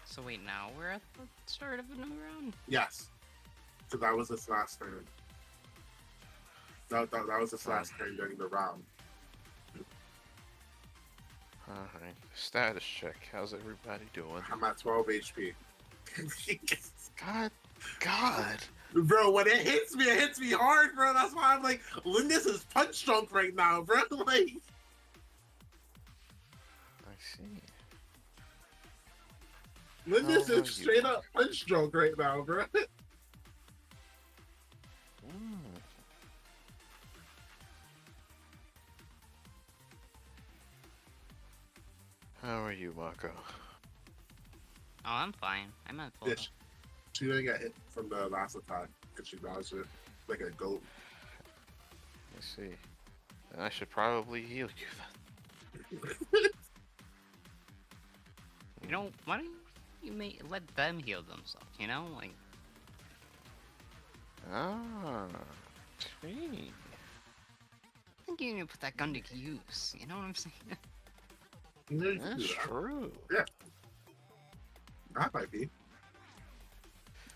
So wait, now we're at the start of a new round? Yes, so that was its last turn. That was its last turn during the round. Alright. Status check. How's everybody doing? I'm at 12 HP. God. Bro, when it hits me hard, bro. That's why I'm like, Lindis is punch drunk right now, bro. Like, I see. Lindis How are is you? straight up punch drunk right now, bro. Mm. How are you, Mako? Oh, I'm fine. I'm at full. Yeah, she didn't get hit from the last attack because she dodged it like a goat. I see. And I should probably heal you then. You know, why don't you let them heal themselves? You know, like Ah. See. I think you need to put that gun to use. You know what I'm saying? You know, you can That's do that. true. That might be.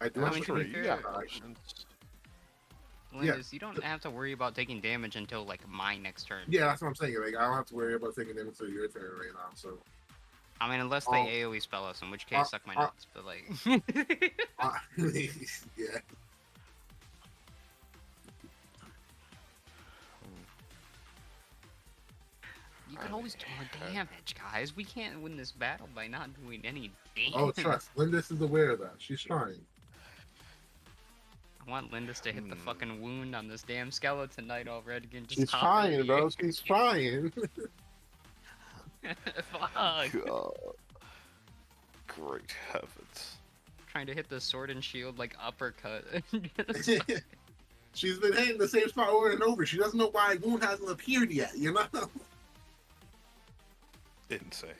I do I have mean, to to be you fair, got I- options. Lindis, you don't have to worry about taking damage until like my next turn. Yeah, that's what I'm saying. Like, I don't have to worry about taking damage until your turn right now. So, I mean, unless they AoE spell us, in which uh, case, suck my uh, nuts. But like, yeah. you can always do more damage, guys. We can't win this battle by not doing any damage. Oh, trust. Lindis is aware of that. She's trying. I want Lindis to hit the fucking wound on this damn skeleton knight already and just She's hop trying, into the bro. air. She's trying. Fuck. God. Great heavens. Trying to hit the sword and shield like uppercut. She's been hitting the same spot over and over. She doesn't know why a wound hasn't appeared yet, you know? Insane.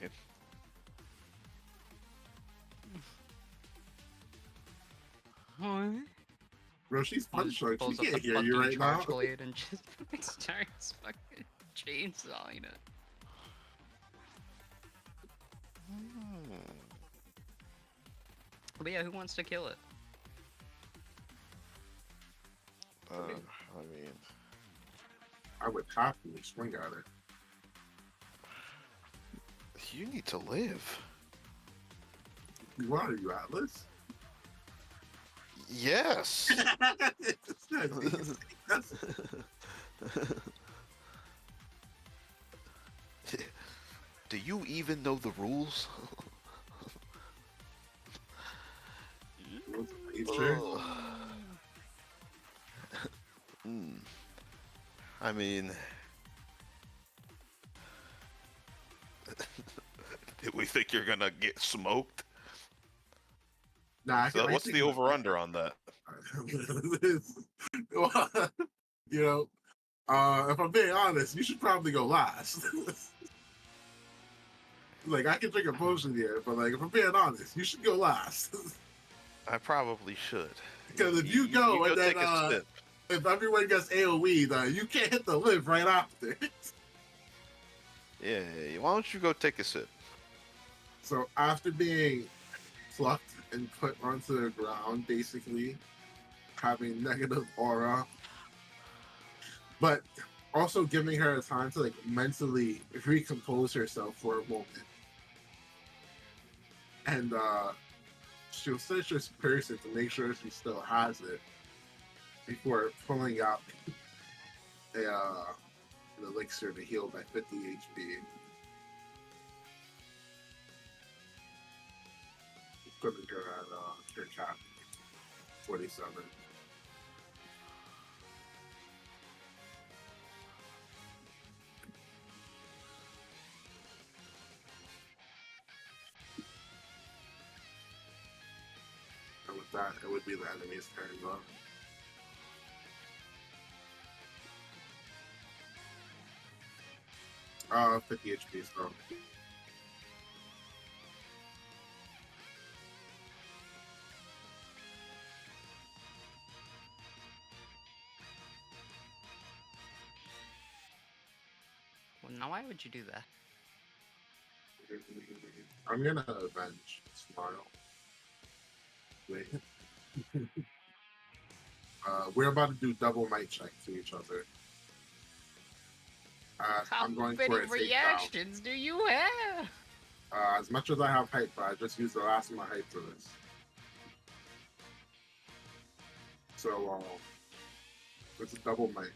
What? Bro, she's punch drunk. She Pulls up can't the hear you fucking right now. charge blade and just starts fucking chainsawing it. But yeah, who wants to kill it? I mean, I would happily swing at her. you need to live. What are you, Atlas? Yes. It's not easy. Do you even know the rules? Sure. I mean, did we think you're gonna get smoked? Nah, So what's the over/under on that? You know, if I'm being honest, you should probably go last. Like, I can drink a potion here, but like, if I'm being honest, you should go last. I probably should. Because if you go and then take a sip. if everyone gets AoE, you can't hit the live right after. Yeah, why don't you go take a sip? So after being plucked and put onto the ground, basically having negative aura, but also giving her a time to like mentally recompose herself for a moment, and she'll search this person to make sure she still has it before pulling out an elixir to heal by 50 HP. Putting her at her cap 47. And with that, it would be the enemy's turn though. Uh, 50 HP still. Well, now why would you do that? I'm gonna avenge Smile. Wait. We're about to do double might check to each other. How I'm going many for a takedown. reactions do you have? As much as I have hype, but I just used the last of my hype for this. So, it's a double might.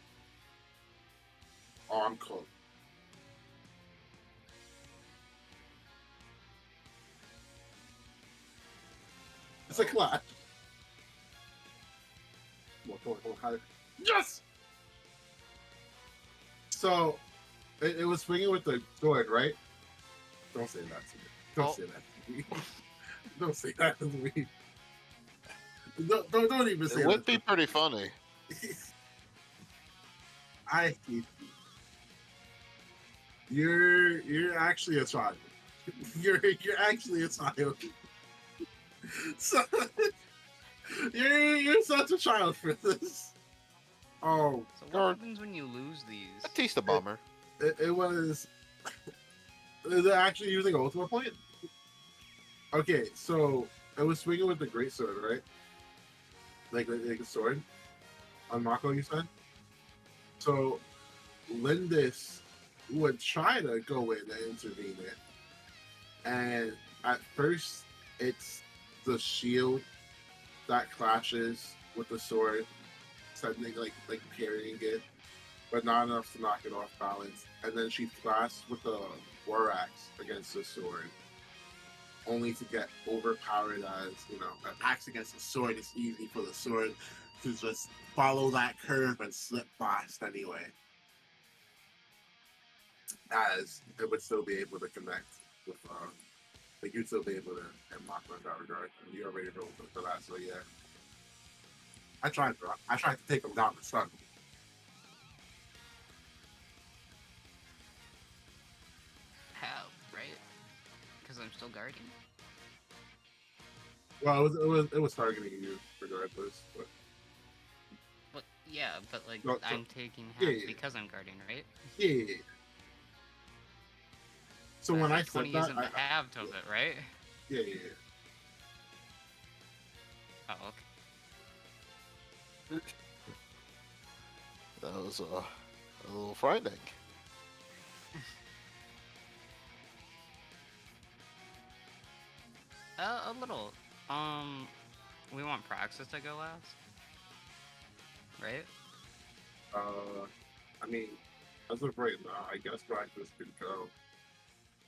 Oh, I'm cooked. It's a clash. Come on. Yes! So, it was swinging with the sword, right? Don't say that to me. Don't say that to me. Don't say that to me. Don't even say It that. would be pretty funny. I hate you. You're actually a child. You're actually a child. So, you're such a child for this. Oh, So what happens when you lose these? Batista bomber. it was. Is it actually using ultimate point? Okay, so it was swinging with the great sword, right? Like a sword on Mako, you said. So Lindis would try to go in and intervene it, and at first it's the shield that clashes with the sword, suddenly like parrying it, but not enough to knock it off balance. And then she clashed with the war axe against the sword, only to get overpowered as, an axe against a sword is easy for the sword to just follow that curve and slip past anyway. As it would still be able to connect with, like you'd still be able to hit Mako in that regard. And you already rolled for that, so yeah. I tried, bro. I tried to take him down the sun. How, right? Because I'm still guarding. Well, it was targeting you regardless, but But yeah, but like No, so- I'm taking half yeah, yeah. because I'm guarding, right? yeah. So when I said 20 that, isn't the halved of it, right? yeah. Oh, okay. That was a little frightening. A little. We want Praxis to go last, right? I mean, as of right now, I guess practice could go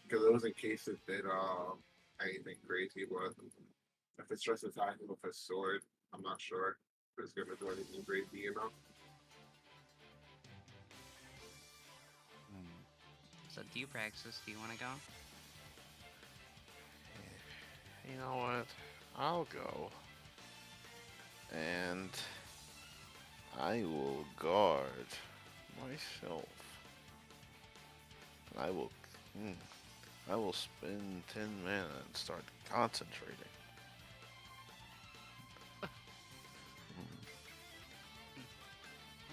because it was in case it did anything crazy, but if it's just attacking with a sword, I'm not sure if it's gonna do anything crazy. So do you Praxis? Do you want to go? You know what? I'll go. And I will guard myself. I will I will spend 10 mana and start concentrating. What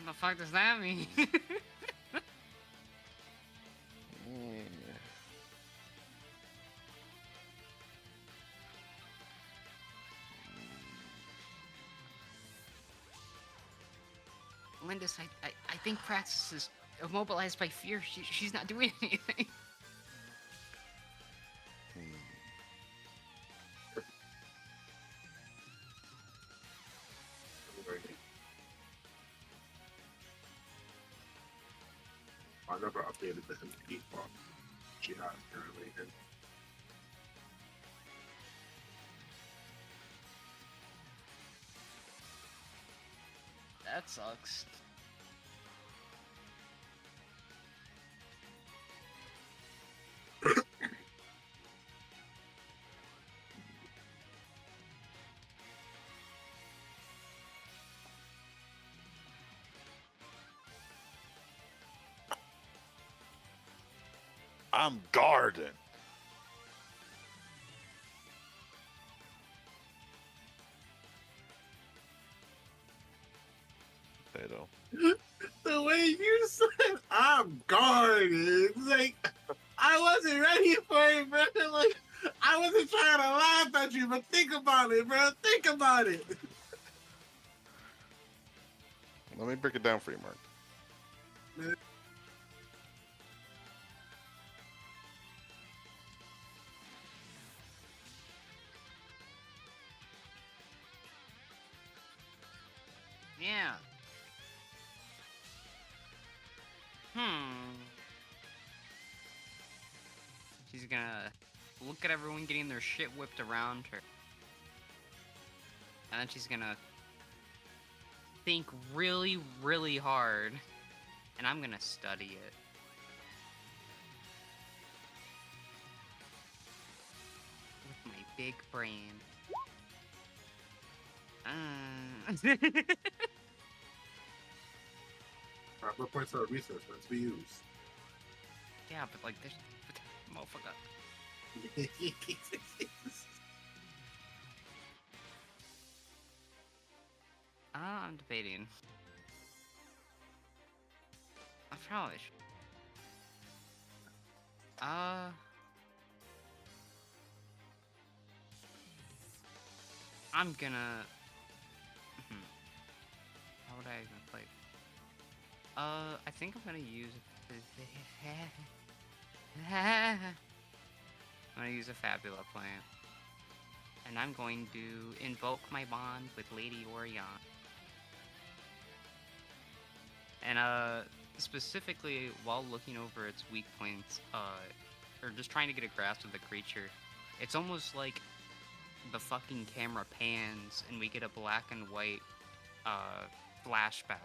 the fuck does that mean? Yeah. Lindis, I think Praxis is immobilized by fear. She's not doing anything. I never updated the MP font she has currently. And That sucks. I'm guarding. Potato. the way you said I'm guarded, like I wasn't ready for it, bro. Like I wasn't trying to laugh at you, but think about it, bro. Think about it. Let me break it down for you, Mark. Yeah. She's gonna look at everyone getting their shit whipped around her. And then she's gonna think really, really hard. And I'm gonna study it. With my big brain. Proper points are a resource that's be used. Yeah, but like this motherfucker. I'm debating. I probably should. I'm gonna. How would I even play? I think I'm gonna use. I'm I'm gonna use a Fabula plant. And I'm going to invoke my bond with Lady Orion. And specifically while looking over its weak points, or just trying to get a grasp of the creature, it's almost like the fucking camera pans and we get a black and white flashback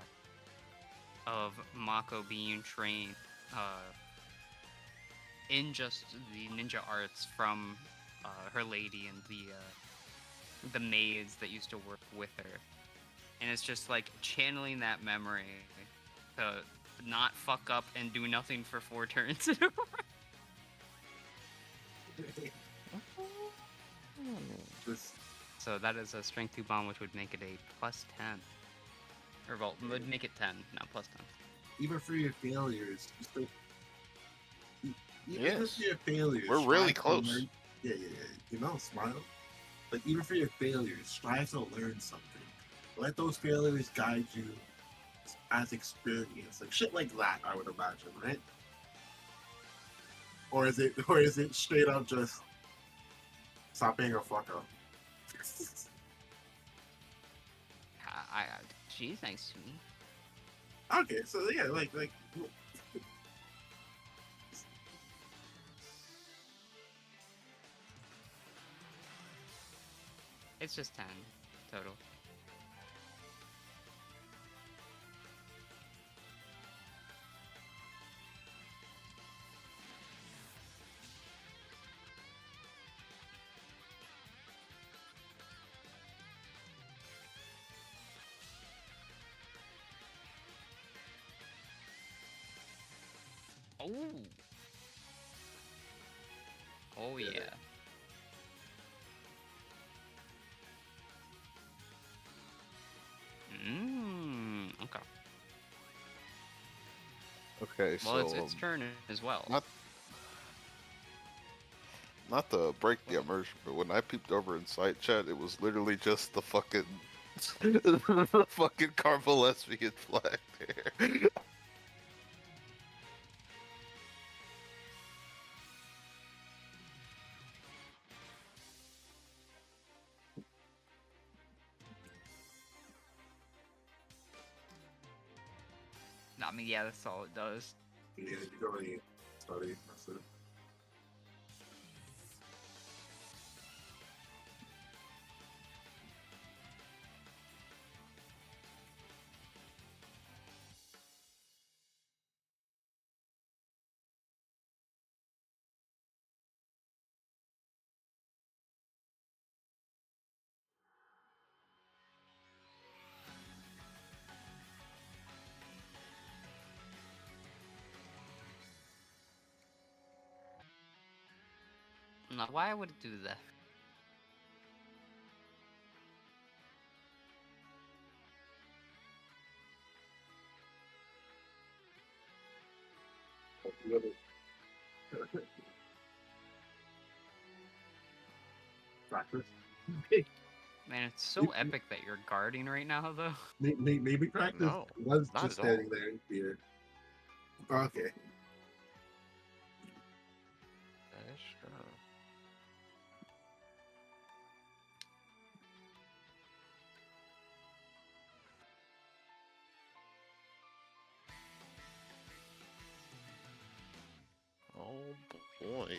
of Mako being trained in just the ninja arts from her lady and the maids that used to work with her. And it's just like channeling that memory to not fuck up and do nothing for 4 turns in a row. Just So that is a strength 2 bomb, which would make it a plus 10. Or, well, would make it 10, not plus 10. even for your failures, just like, even Yes. for your failures, We're really strive to close. learn- Yeah. You know, smile. Like even for your failures, strive to learn something. Let those failures guide you as experience, like shit like that. I would imagine, right? Or is it straight up just stop being a fuck up? She's nice to me. Okay, so yeah, like It's just 10 total. Oh. Oh Yeah. yeah. Okay. Okay, Well, so it's turn as well. not to break the immersion, but when I peeped over in side chat, it was literally just the fucking the fucking Carmel lesbian flag there. I mean, yeah, that's all it does. you don't need study. That's it. No, why would it do that? Practice. Man, it's so epic that you're guarding right now, though. Maybe practice No, was not just at all. standing there in fear. Okay. Sure. Oh boy.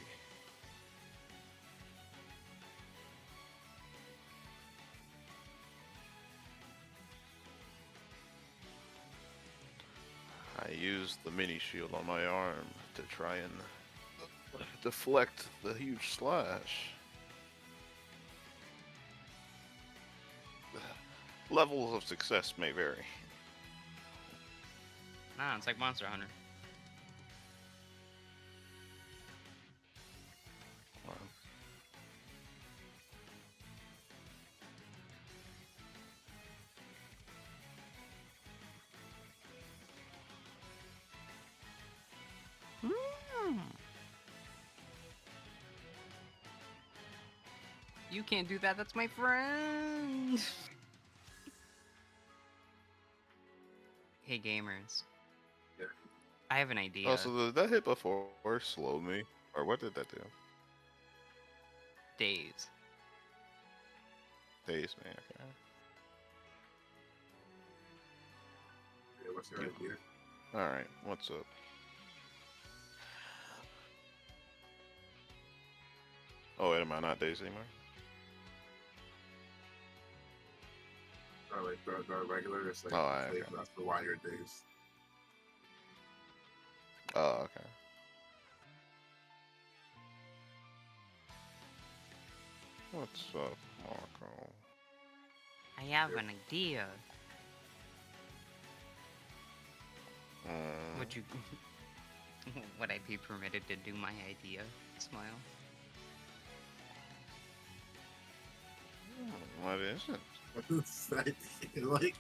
I used the mini shield on my arm to try and deflect the huge slash. Levels of success may vary. Nah, it's like Monster Hunter. Wow. You can't do that. That's my friend. Hey, gamers. Yeah. I have an idea. Oh, so did that hit before slow me? Or what did that do? days. Days, man. Okay. Yeah, what's your idea? All right. What's up? Oh, wait, am I not days anymore? Or like the regular, it's like Oh, alright, like, okay. that's the wired days. Oh, okay. What's up, Marco? I have an idea. Would you? Would I be permitted to do my idea? Smile. What is it? What's the idea? Like,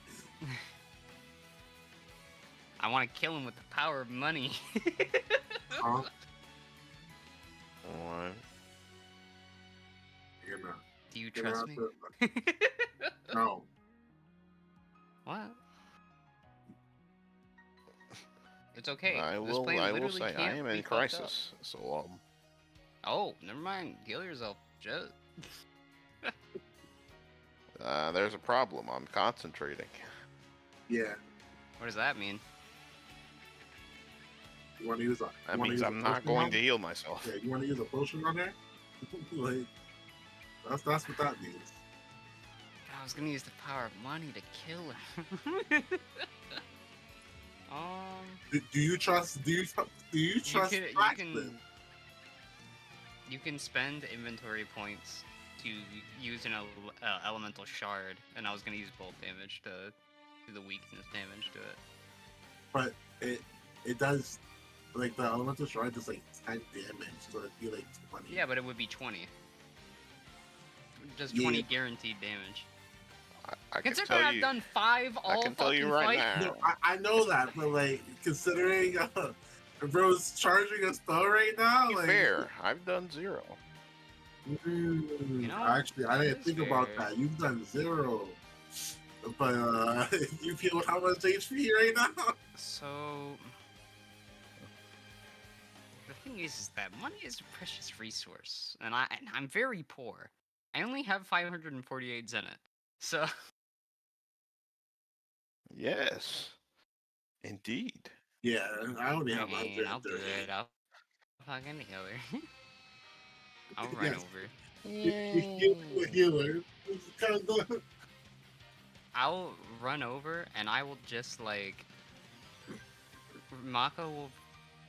I want to kill him with the power of money. huh? What? You're not. Do you You're trust not me? No. What? It's okay. I This will. plane I will literally say I can't am be in fucked up. crisis. So Oh, never mind. Heal yourself. Just. there's a problem. I'm concentrating. Yeah. What does that mean? You want to use a. That means I'm not going to heal myself. Yeah, you want to use a potion on there? Like, that's what that means. I was gonna use the power of money to kill him. Do you trust? Do you trust? You Braxton? can spend inventory points to use an elemental shard, and I was gonna use bolt damage to do the weakness damage to it. But it does, like, the elemental shard does like 10 damage, so it'd be like 20. Yeah, but it would be 20. Just Yeah. 20 guaranteed damage. I can Consider tell I've you. done 5 all I can tell you fucking right fight. now. No, I know that, but like considering bro's charging a spell right now, Be like fair. I've done 0. You know, actually, I that didn't is think about fair. that. You've done 0, but you feel how much HP right now? So the thing is that money is a precious resource, and I'm very poor. I only have 548 Zenith. So Yes. Indeed. Yeah, I only have Fine, I'll do 138. it. I'll fucking heal her. I'll run Yes, over. you a healer. It's kind of I'll run over and I will just like Mako will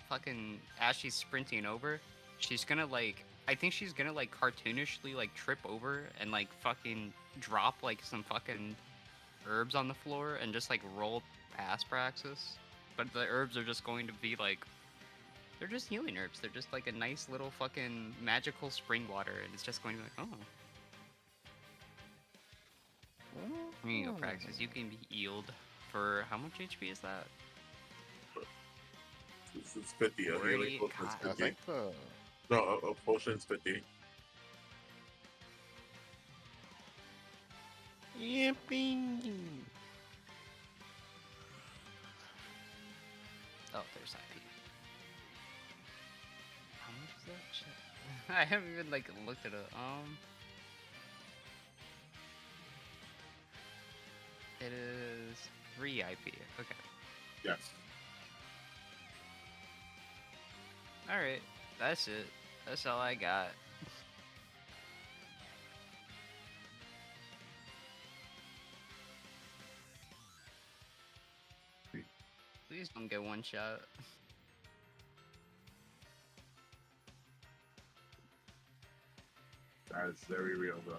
fucking as she's sprinting over, she's gonna like I think she's gonna like cartoonishly like trip over and like fucking drop like some fucking herbs on the floor and just like roll past Praxis. But the herbs are just going to be like they're just healing herbs. They're just like a nice little fucking magical spring water and it's just going to be like, oh. Here you go, Praxis. You can be healed for how much HP is that? it's 50. A healing 40. potion's I 50. think the. No, a potion's 50. Yippee! Oh, there's IP. How much is that shit? I haven't even like looked at it. It is 3 IP. Okay. Yes. Alright. That's it. That's all I got. Please don't get one shot. That is very real, though.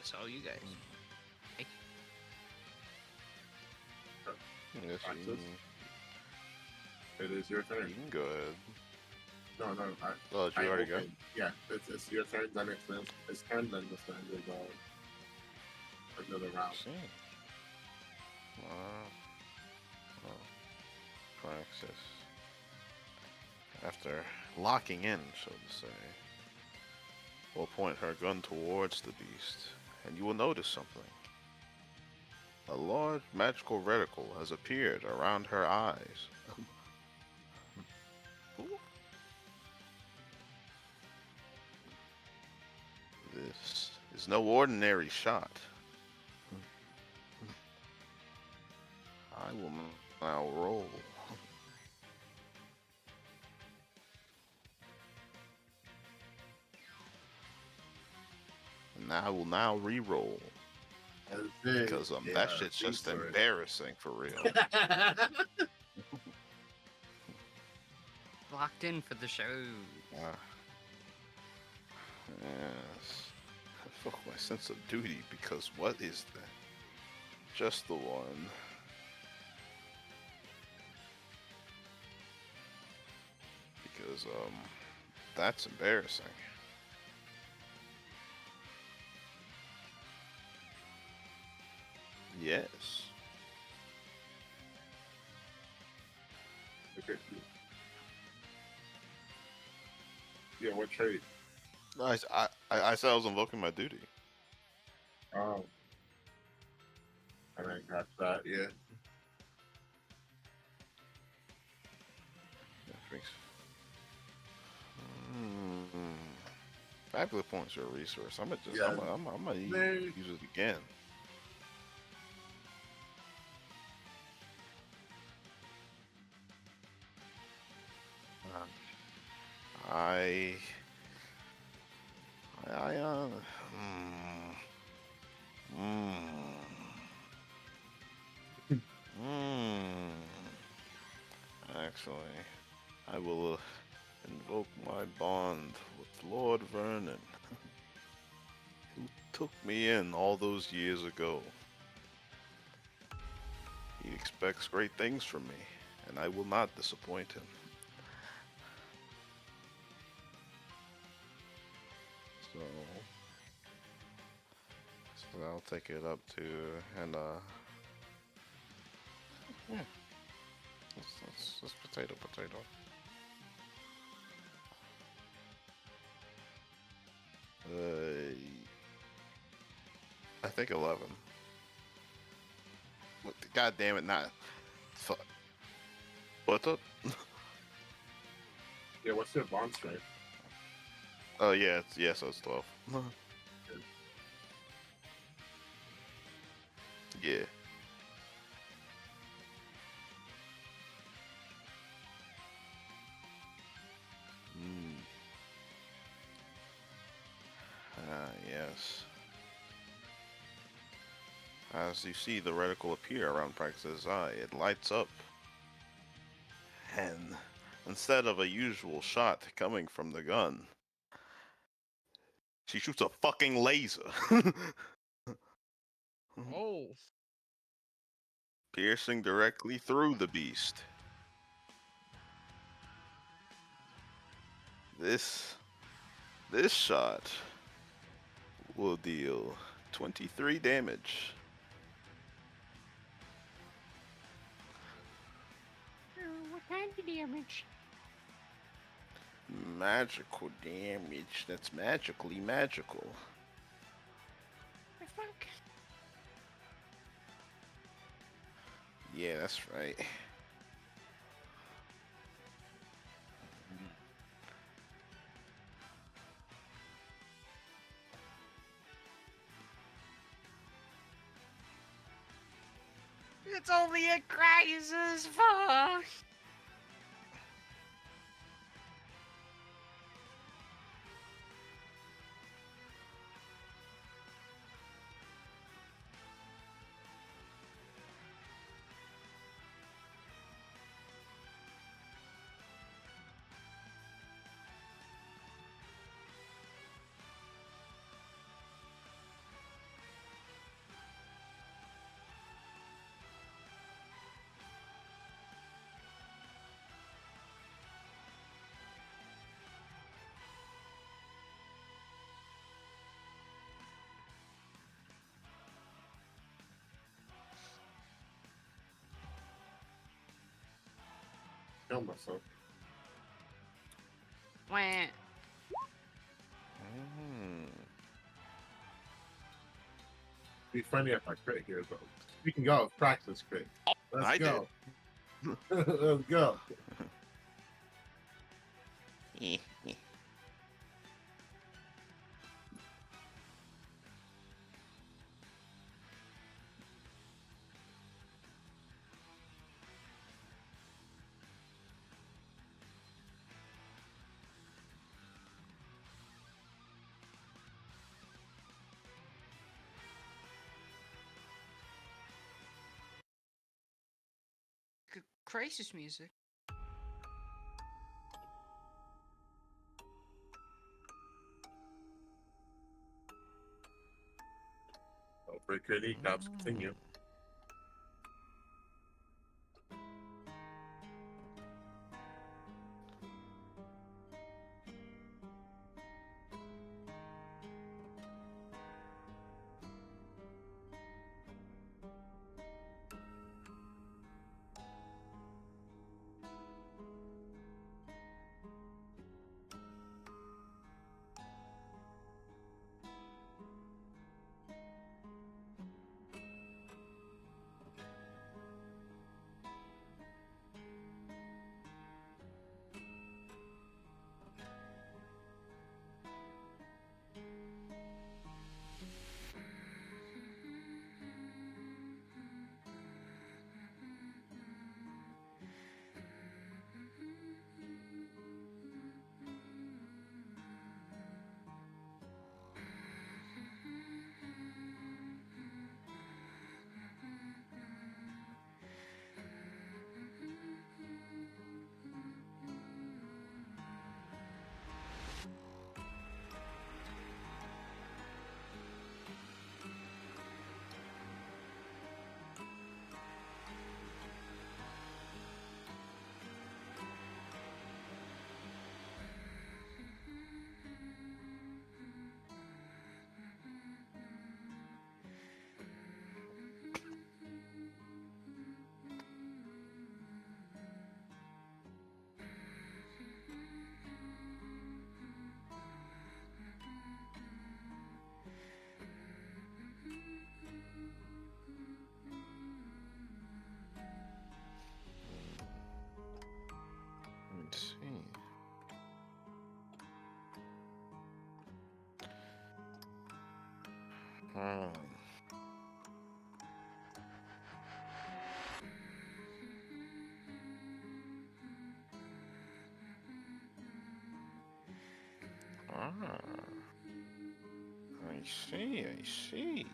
So you guys. Hey, Yes, Practice. It is your you turn. can go ahead. No, Oh, did you already go? opened. Yeah, it's your turn. Then it's turn. Then the turn is another round. See. Well, Praxis. After locking in, so to say, will point her gun towards the beast, and you will notice something. A large magical reticle has appeared around her eyes. This is no ordinary shot. I will now roll. And I will now re-roll. Because that shit's just embarrassing for real. locked in for the show. Yes. Fuck my sense of duty, because what is that? Just the one. Because, that's embarrassing. Yes. Okay. Yeah, what trait? Nice. I said I was invoking my duty. Oh, I didn't catch that. Yeah. Thanks. Fabulous points are a resource. I'm gonna use it again. I Actually, I will invoke my bond with Lord Vernon, who took me in all those years ago. He expects great things from me, and I will not disappoint him. So I'll take it up to, and yeah, let's potato. I think 11. God damn it, not. Fuck. What's up? Yeah, what's your bond strength? Oh yeah, so it's 12. Yeah. Yes. As you see the reticle appear around Praxis' eye, it lights up. And instead of a usual shot coming from the gun, she shoots a fucking laser. Oh. Piercing directly through the beast. This shot will deal 23 damage. What kind of damage? Magical damage. That's magically magical. The fuck? Yeah, that's right. It's only a crisis, fuck. kill myself. Wah. Be funny if I crit here, though. Speaking of practice crit, let's I go. Let's go. Crisis music. Don't break your kneecaps. Continue. Let's see. Ah, I see, I see.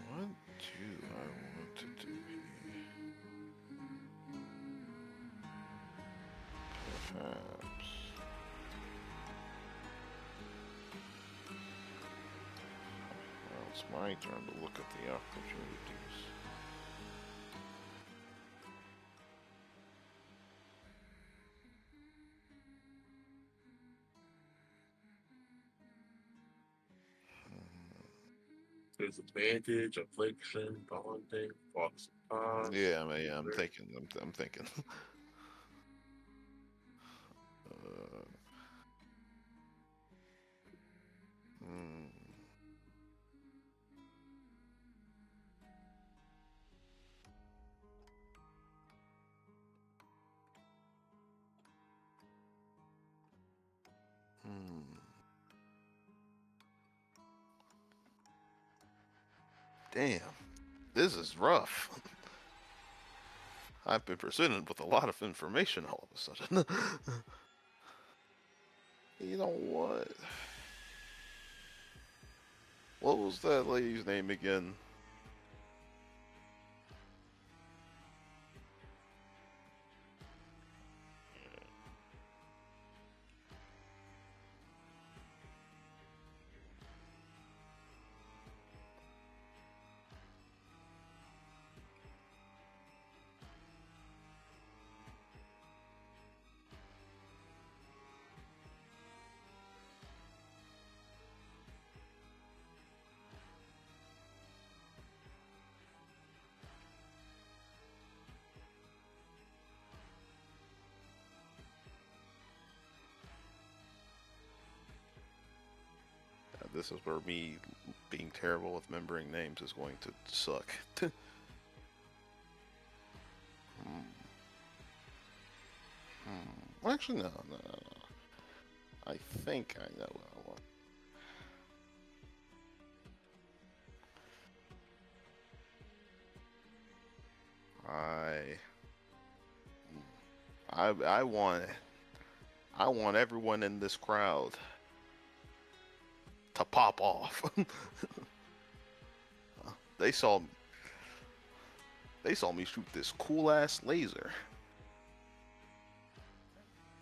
What do I want to do here? Perhaps. Well, it's my turn to look at the opportunities. There's advantage, affliction, daunting, false pause. Yeah, I'm thinking. I'm thinking. Hmm. Hmm. Damn, this is rough. I've been presented with a lot of information all of a sudden. You know what? What was that lady's name again? this is where me being terrible with remembering names is going to suck. Hmm. Actually, no, no, no, no. I think I know what I want. I I want everyone in this crowd to pop off. they saw they saw me shoot this cool ass laser,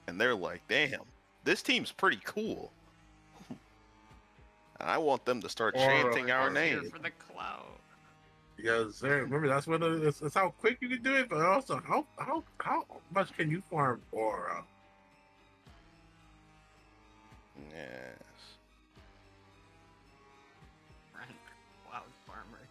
and they're like, "Damn, this team's pretty cool." And I want them to start Or chanting our We're here name. for the clout. yes, sir. Remember that's what it's how quick you can do it, but also how much can you farm aura? Yes. Run, cloud farmer.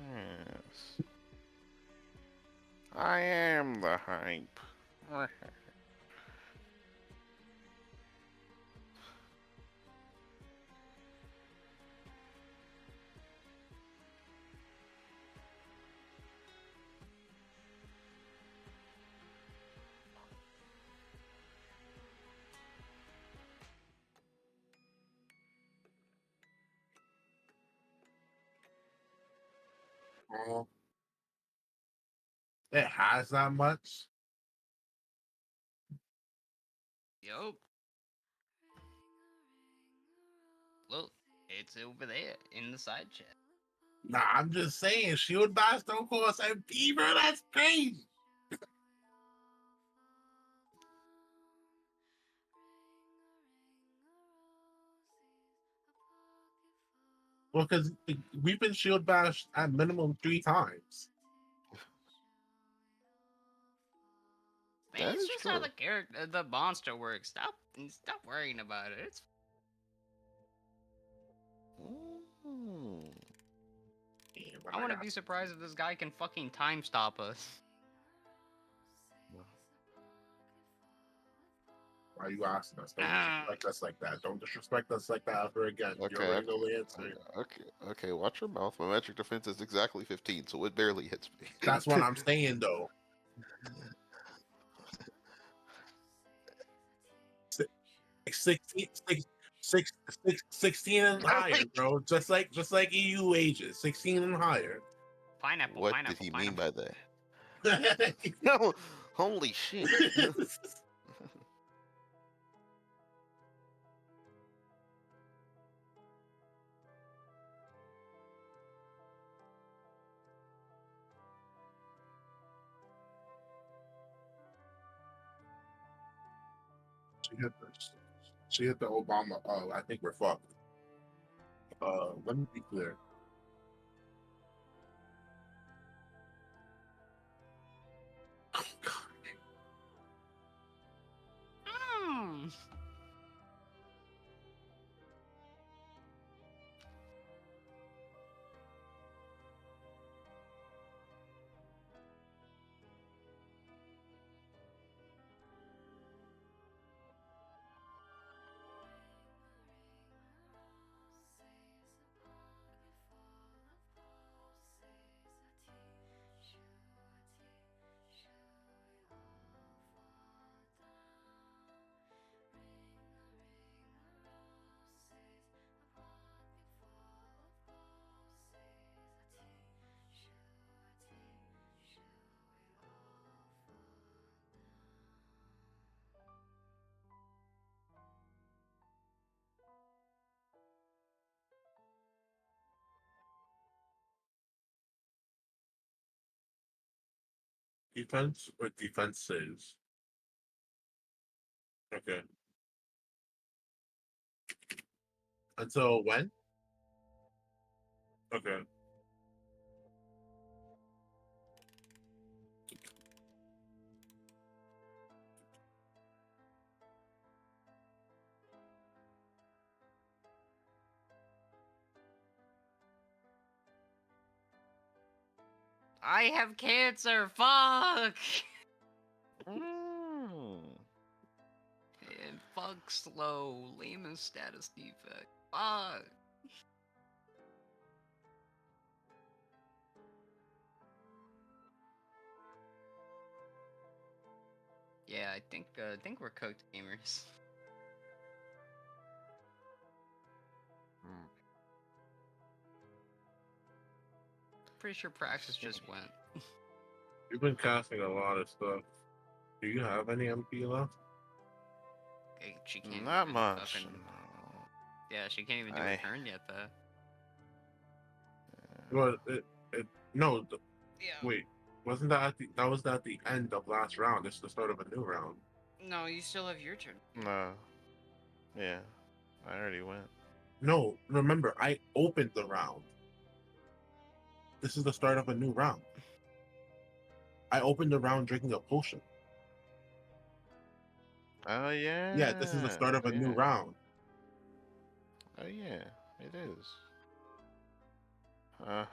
Yes. I am the hype. Oh, it has that much. Yup. Look, it's over there in the side chat. Nah, I'm just saying, shield bash don't cost MP, bro. That's crazy. Well, because we've been shield bashed at minimum 3 times. Man, That it's is just how true. the character, the monster works. Stop worrying about it. It's Mm. Yeah, but I I wouldn't got be surprised if this guy can fucking time stop us. why you asking us? Don't Ah, disrespect us like that. Don't disrespect us like that ever again. You Okay, already know okay, the answer. okay. Watch your mouth. My magic defense is exactly 15, so it barely hits me. That's what I'm saying, though. 16, 16 and higher, bro. Just like EU wages, 16 and higher. pineapple, What did pineapple, he mean pineapple. by that? No, holy shit. she hit the she hit the Obama. Oh, I think we're fucked. Let me be clear. Oh, God. Mm. Defense or defenses? Okay. Until when? Okay. I have cancer. Fuck. Mm. And fuck slow. Lamest status defect. Fuck. Yeah, I think we're cooked gamers. Mm. Pretty sure Praxis just went. You've been casting a lot of stuff. Do you have any MP left? She can't Not even much. fucking. No. Yeah, she can't even do a turn yet though. Well, no. Yeah. Wait, wasn't that that was at the end of last round? This is the start of a new round. No, you still have your turn. No. Yeah. I already went. No, remember, I opened the round. This is the start of a new round. I opened the round drinking a potion. Oh yeah. Yeah, this is the start of a new Yeah. round. Oh yeah, it is. I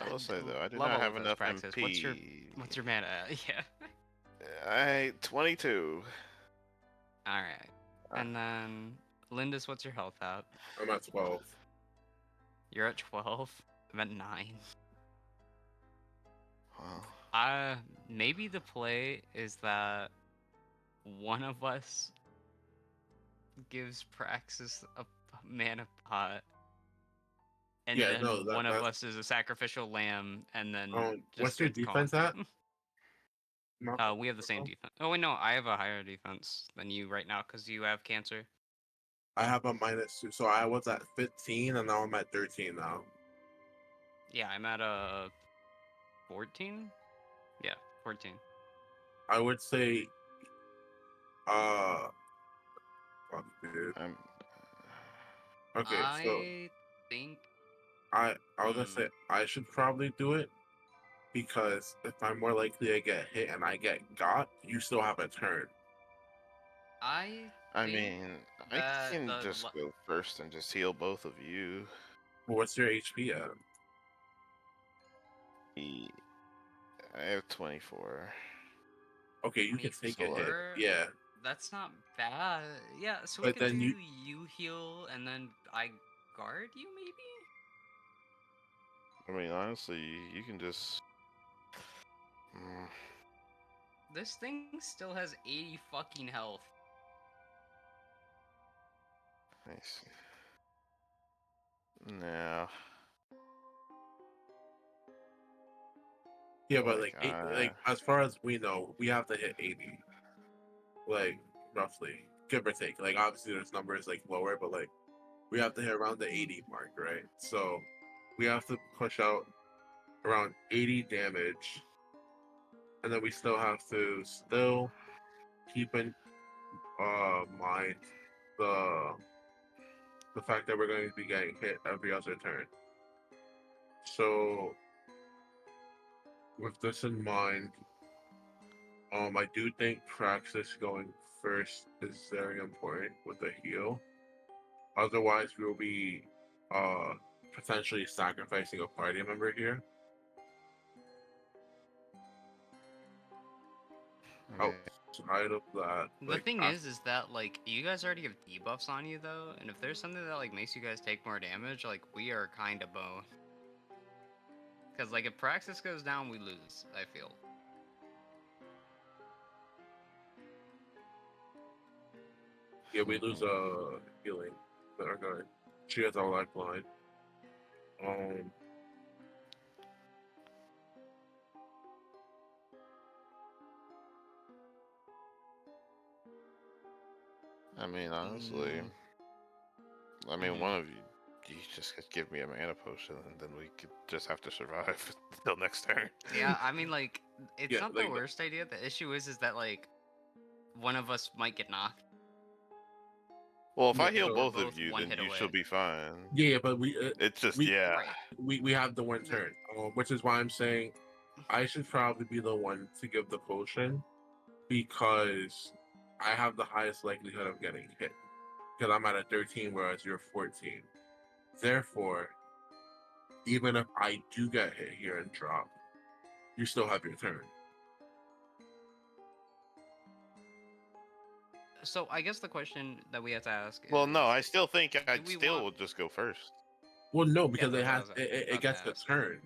will say though, I do not Level have with us, enough Praxis. MP. What's your mana? Yeah. I 22. All right. And then Lindis, what's your health at? I'm at 12. You're at 12. I'm at 9. Wow. Maybe the play is that one of us gives Praxis a mana pot, and Yeah, then no, one of that's us is a sacrificial lamb, and then what's just your gets defense conked. at? We have the same defense. Oh wait, no, I have a higher defense than you right now because you have cancer. I have a -2, so I was at 15 and now I'm at 13 now. Yeah, I'm at a 14. Yeah, 14. I would say, uh, fuck, dude. I'm. Okay, so I think. I was gonna say I should probably do it because if I'm more likely to get hit and I get got, you still have a turn. I I think mean, I that can just go first and just heal both of you. Well, what's your HP at? I have 24. Okay, you can take a hit. 24. Yeah, That's not bad. Yeah, so we but could then do you heal and then I guard you maybe? I mean, honestly, you can just. This thing still has 80 fucking health. Nice. No. yeah, but like as far as we know, we have to hit 80, like roughly, give or take. Like obviously, there's numbers like lower, but like we have to hit around the 80 mark, right? So we have to push out around 80 damage, and then we still have to keep in mind the fact that we're going to be getting hit every other turn. So with this in mind, I do think Praxis going first is very important with the heal. Otherwise, we'll be potentially sacrificing a party member here. Outside of that, The thing is that like you guys already have debuffs on you though, and if there's something that like makes you guys take more damage, like we are kind of boned. Because like if Praxis goes down, we lose. I feel. yeah, we lose healing. But okay, she has our lifeline. I mean, honestly, I mean, one of you just could give me a mana potion, and then we could just have to survive until next turn. Yeah, I mean like it's Yeah, not like the worst idea. The issue is that like one of us might get knocked. Well, if Yeah, I heal so- both Both of you, one then hit you away. should be fine. yeah, but It's just we yeah. Right. we have the one turn, which is why I'm saying I should probably be the one to give the potion because I have the highest likelihood of getting hit because I'm at a 13, whereas you're 14. Therefore, even if I do get hit here and drop, you still have your turn. So I guess the question that we have to ask Well, no, is, I still think I do we still want- will just go first. Well, no, Yeah, because that's what I was it about to gets the ask. turn.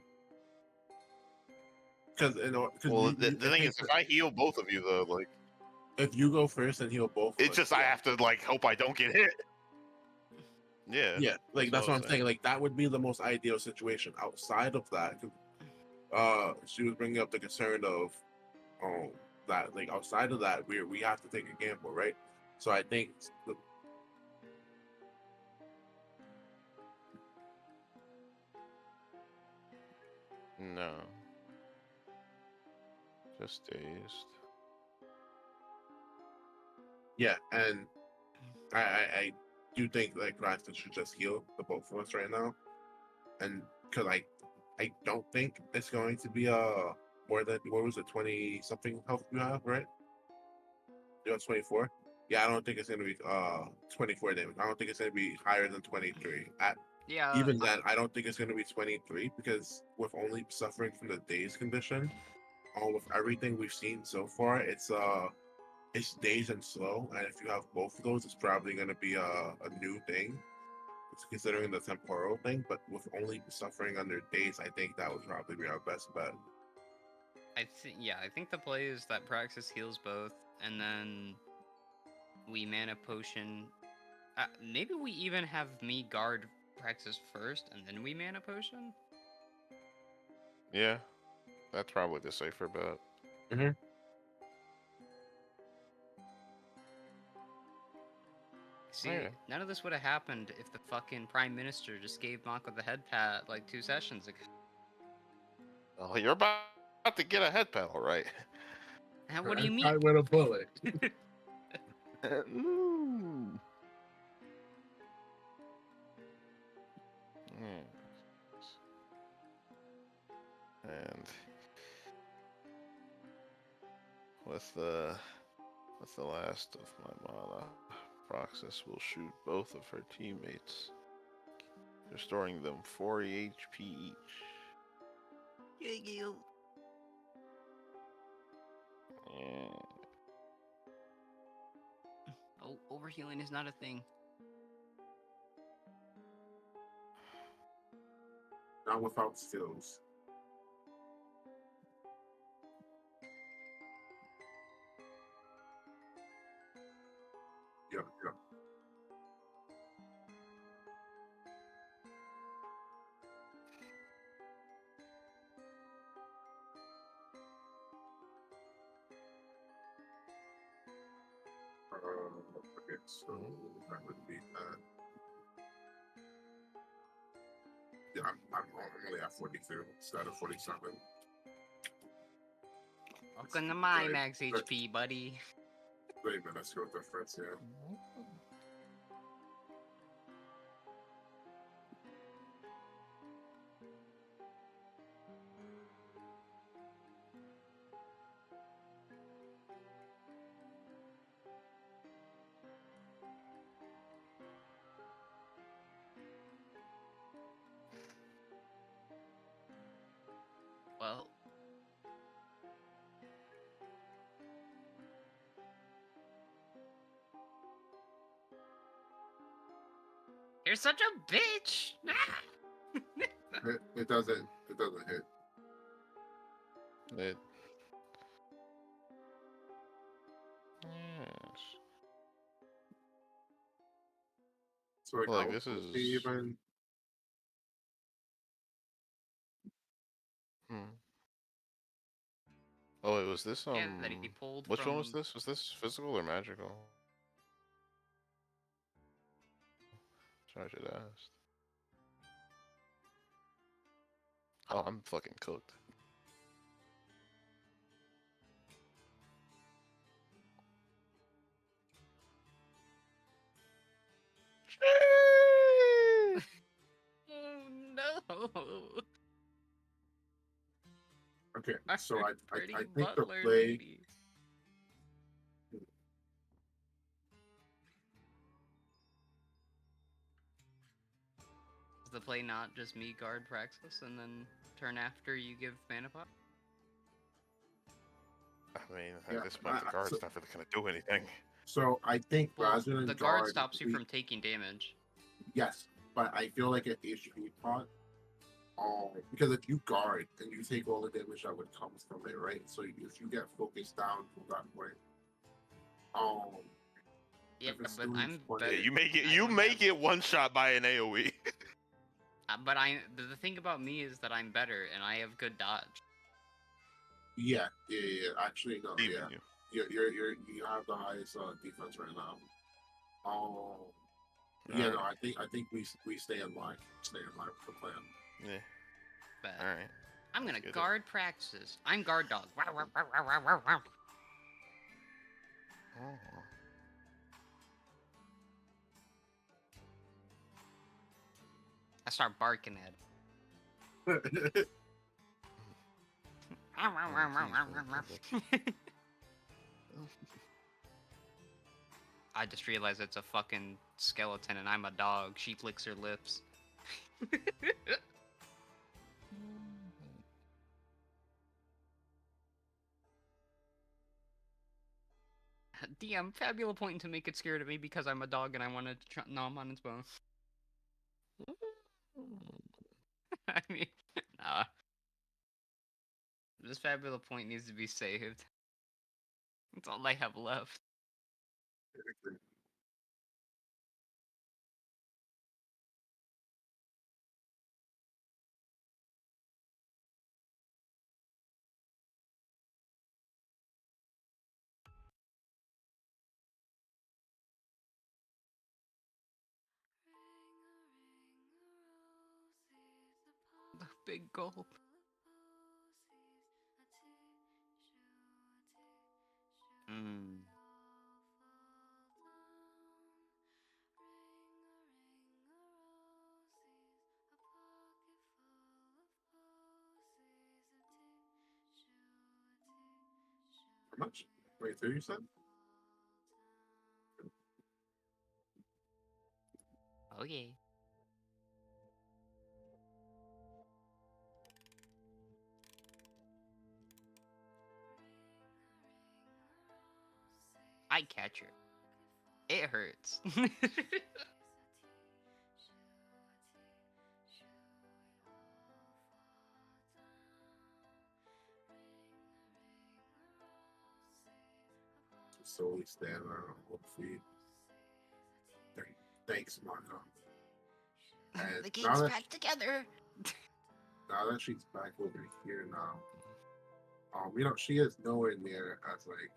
Because Well, the thing is, if I heal both of you, though, like if you go first and heal both of it's us, just I have to like hope I don't get hit. Yeah. yeah, like that's I what was I'm saying. Like that would be the most ideal situation. Outside of that, 'cause, she was bringing up the concern of, um, that like outside of that, we have to take a gamble, right? So I think No. Just dazed. yeah, and I do think like Grafton should just heal the both of us right now, and because I don't think it's going to be more than what was it 20 something health you have, right? You have 24. Yeah, I don't think it's gonna be 24 damage. I don't think it's gonna be higher than 23. Yeah, Even then, I don't think it's gonna be 23 because with only suffering from the daze condition, all with everything we've seen so far, it's daze and slow, and if you have both of those, it's probably gonna be a new thing. It's considering the temporal thing, but with only suffering under daze, I think that would probably be our best bet. I think the play is that Praxis heals both, and then we mana potion. Maybe we even have me guard Praxis first, and then we mana potion. Yeah. That's probably the safer bet. See, Okay. none of this would have happened if the fucking Prime Minister just gave Mako the head pat like 2 sessions ago. Oh, you're about to get a head pal, right? And what do you I mean? with a bullet. Ooh. Hmm. And with the last of my mana, Proxys will shoot both of her teammates, restoring them 40 HP each. Yeah. Oh, overhealing is not a thing. Not without skills. Yeah. Okay, so that would be that. Yeah, I'm only at 42 instead of 47. Welcome to my Right. max HP, buddy. Wait a minute, let's go difference, yeah. Well, you're such a bitch. It doesn't hit. It. Yes. So like, Well, like how this would is. they even? Hmm. Oh, it was this. Yeah, that he pulled Which from. one was this? Was this physical or magical? I should ask. Oh, I'm fucking cooked. Okay, Our so I pretty think the butler play. lady. Is the play not just me guard Praxis and then turn after you give mana pot? I mean, Yeah, at this point, the guard's not really gonna do anything. So I think Well, rather than the guard guard, stops you from taking damage. yes, but I feel like an HP pot. Because if you guard, then you take all the damage that would come from it, right? So if you get focused down from that point, Yeah, if it's but doing I'm 20 Yeah, better. you make it. I You don't make have- it one shot by an AOE. But the thing about me is that I'm better and I have good dodge. Yeah. Actually, no, Even yeah. you. You have the highest defense right now. Yeah, Alright. no, I think we stay in line. Stay in line with the plan. Yeah. But All right. I'm gonna Let's get it. guard Praxis. I'm guard dog. Wow, wow, wow, wow, wow, wow, wow. Oh. I start barking at it. Wow, wow, wow, wow, wow, wow, wow. I just realized it's a fucking skeleton and I'm a dog. She licks her lips. DM, Fabula pointing to make it scared of me because I'm a dog and I want to nom on its bone. I mean, nah. This Fabula point needs to be saved. That's all I have left. The big gulp. Mmm. How much? 22, you said? Oh yeah. I catch her. It hurts. Slowly stand on both feet. Thanks, Marco. And The game's back together. now that she's back over here now, she is nowhere near as like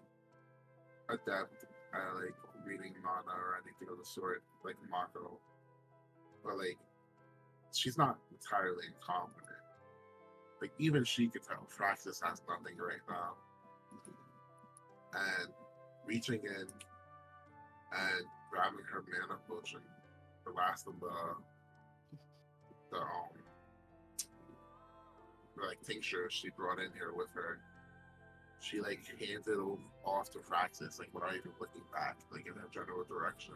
adept at like reading mana or anything of the sort, like Marco. But like, she's not entirely incompetent. Like even she could tell Praxis has nothing right now, and reaching in and grabbing her mana potion, the last of the like tincture she brought in here with her. She like hands it off to Praxis, like without even looking back, like in a general direction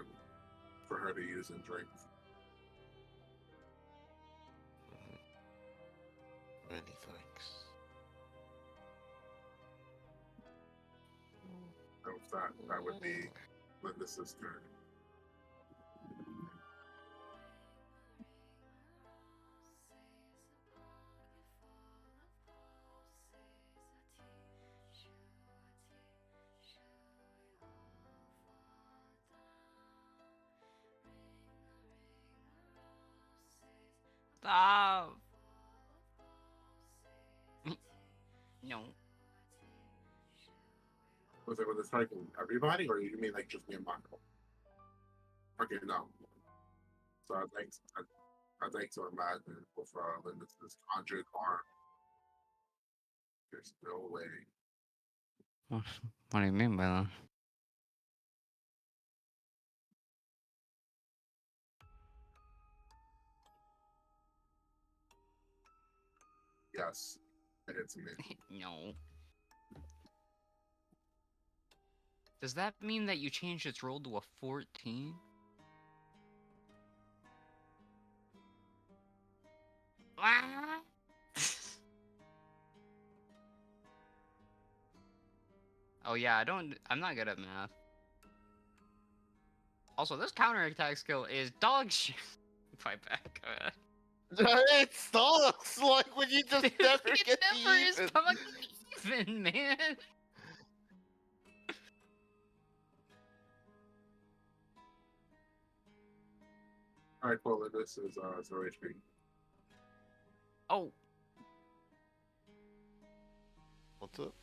for her to use and drink. Many thanks. That would be Linda's turn. Stop. No. Was it with the cycle everybody, or you mean like just me and Marco? Okay, no. So I'd like to imagine with Linda's conjured arm. There's no way. What do you mean by that? Yes, it's me. No. Does that mean that you changed its roll to a 14? What? Oh yeah, I'm not good at math. Also, this counterattack skill is dog shit. Fight back. It sucks! Like when you just never It get never is even. fucking even, man. All right, Paula, this is 0 HP. Oh, What's up?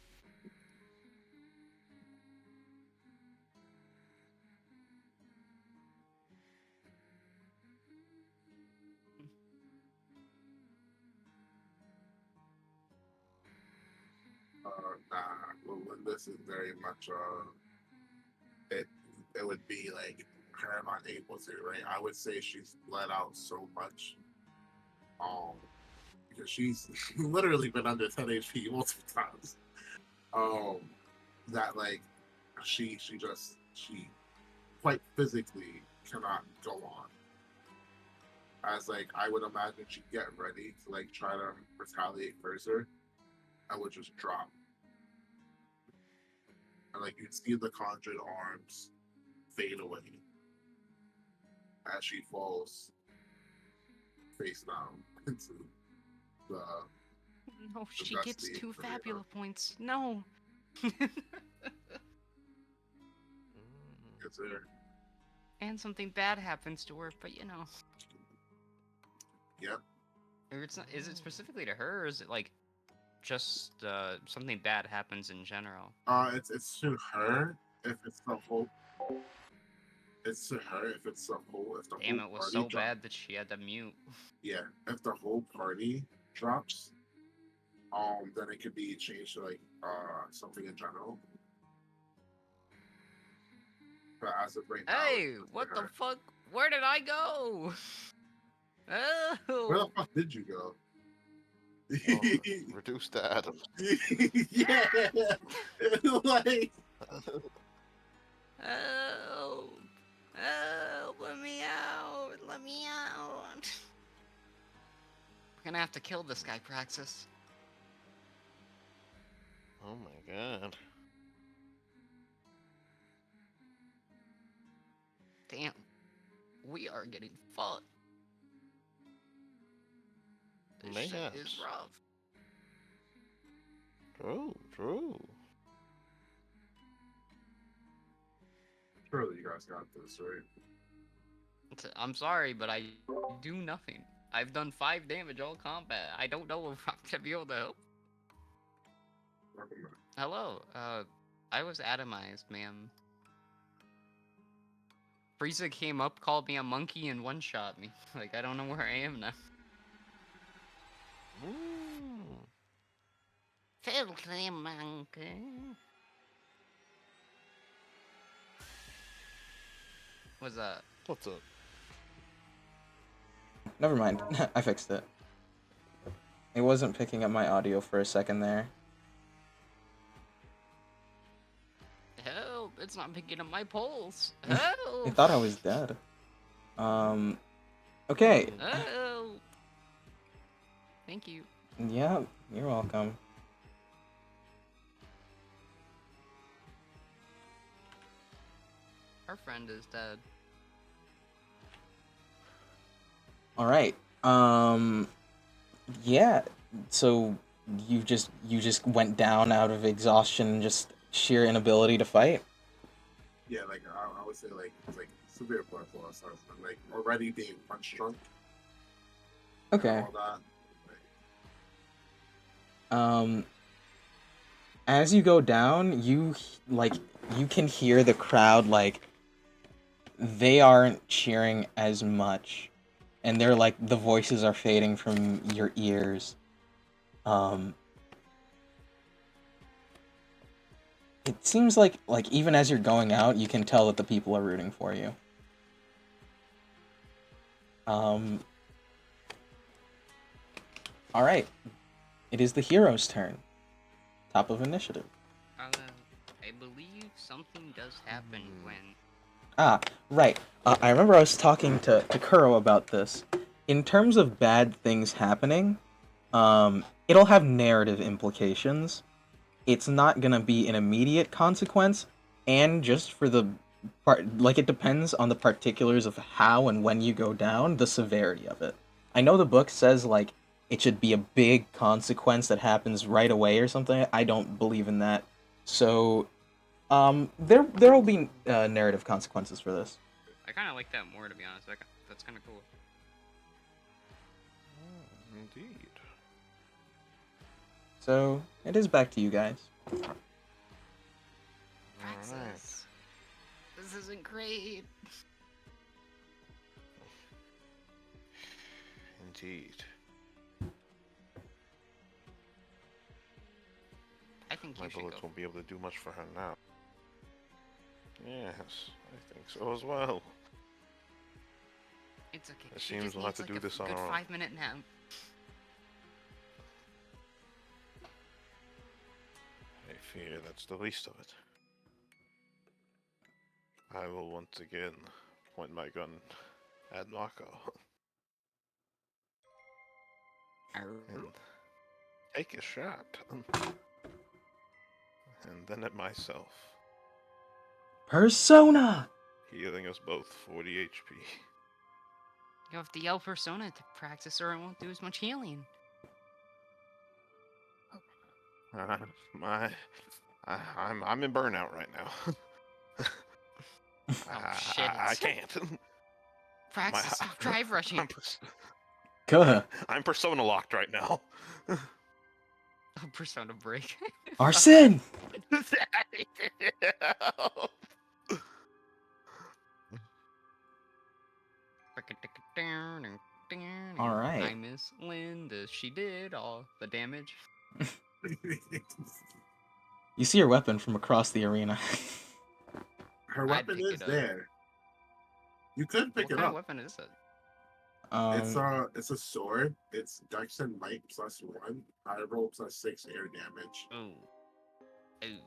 Nah, well, this is very much it. It would be like her not able to, right? I would say she's bled out so much, because she's literally been under 10 HP multiple times. That like she quite physically cannot go on. As like I would imagine she'd get ready to like try to retaliate further, I would just drop. And like you'd see the conjured arms fade away as she falls face down into the no, the she gets dusty 2 arena. fabula points. No. It's there. And something bad happens to her, but you know. Yep. Or it's not, is it specifically to her, or is it like just something bad happens in general? It's to her if it's the whole. It's to her if it's the whole. If the Damn, whole it was party so drops. bad that she had to mute. Yeah, if the whole party drops, then it could be changed to like something in general. But as of right now, Hey, it's just what to the her. fuck? Where did I go? Where the Oh, fuck did you go? Oh, reduce the atoms. Yeah, like oh, oh, let me out! Let me out! We're gonna have to kill this guy, Praxis. Oh my god. Damn, we are getting fucked. This shit is Mayhaps. rough. True. surely you guys got this, right? I'm sorry, but I do nothing. I've done 5 damage all combat. I don't know if I'm gonna be able to help. Welcome back. Hello, I was atomized, ma'am. Frieza came up, called me a monkey, and one-shot me. Like, I don't know where I am now. Ooh. Filthy monkey. What's that? What's up? Never mind. I fixed it. It wasn't picking up my audio for a second there. Help! It's not picking up my pulse. I Help! thought I was dead. Okay. Help! Thank you. Yeah, you're welcome. Our friend is dead. All right. Yeah. So you just went down out of exhaustion and just sheer inability to fight. Yeah, like I would say, like it's like severe blood loss, like already being punch drunk. And Okay. all that. As you go down, you can hear the crowd, like, they aren't cheering as much, and they're like, the voices are fading from your ears. It seems like even as you're going out, you can tell that the people are rooting for you. All right. It is the hero's turn. Top of initiative. I believe something does happen when. Ah, right. I remember I was talking to Kuro about this. In terms of bad things happening, it'll have narrative implications. It's not gonna be an immediate consequence, and just for the part, like it depends on the particulars of how and when you go down, the severity of it. I know the book says like it should be a big consequence that happens right away or something. I don't believe in that. So, there will be narrative consequences for this. I kind of like that more, to be honest. That's kind of cool. Indeed. So it is back to you guys. Praxis. This isn't great. Indeed. I think My you should bullets go. won't be able to do much for her now. Yes, I think so as well. It's okay. It She seems just we'll have needs, to like, do a this on good our own. 5-minute nap. I fear that's the least of it. I will once again point my gun at Mako and take a shot. And then at myself, Persona. healing us both 40 HP. You have to yell Persona to Praxis, or it won't do as much healing. I'm in burnout right now. Oh, shit. I can't. Praxis, stop drive rushing. Good. I'm persona locked right now. Oh, Persona break. Arsene. All right. I miss Linda. She did all the damage. You see your weapon from across the arena. Her I'd weapon pick is it up. there. You could pick What it kind of up. weapon is it? It's a sword. It's Dex and Might +1. I roll +6 air damage. Ooh. Ooh.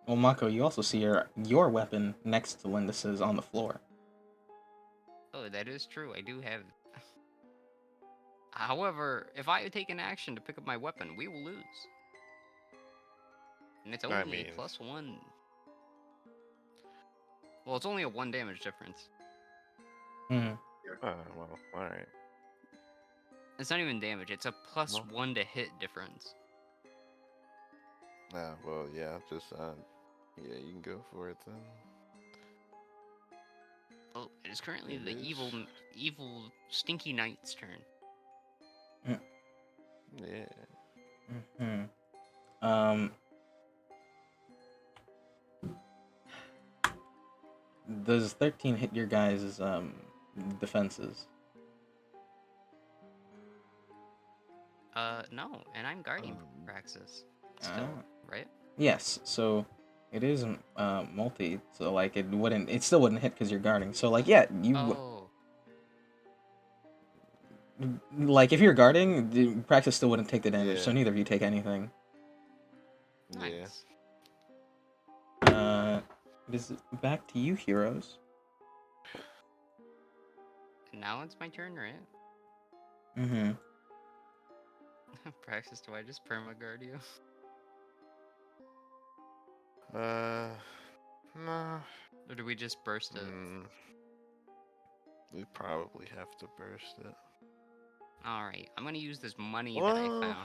Well, Mako, you also see your weapon next to Lindis's on the floor. Oh, that is true. I do have. However, if I take an action to pick up my weapon, we will lose. And it's only I mean- a +1. Well, it's only a 1 damage difference. Hmm. Well, alright. It's not even damage. It's a +1 to hit difference. Well, yeah, just, yeah, you can go for it then. Well, it is currently It the is. evil Stinky Knight's turn. Yeah. Hmm. Does 13 hit your guys' defenses? No, and I'm guarding Praxis. Still, right? Yes. So it is multi. So like it still wouldn't hit because you're guarding. So like yeah, Oh. like if you're guarding, Praxis still wouldn't take the damage. So Yeah. neither of you take anything. Nice. It is back to you, heroes. Now it's my turn, right? Mm-hmm. Praxis, do I just permaguard you? Nah. Or do we just burst it? We probably have to burst it. Alright, I'm gonna use this money that I Well, found.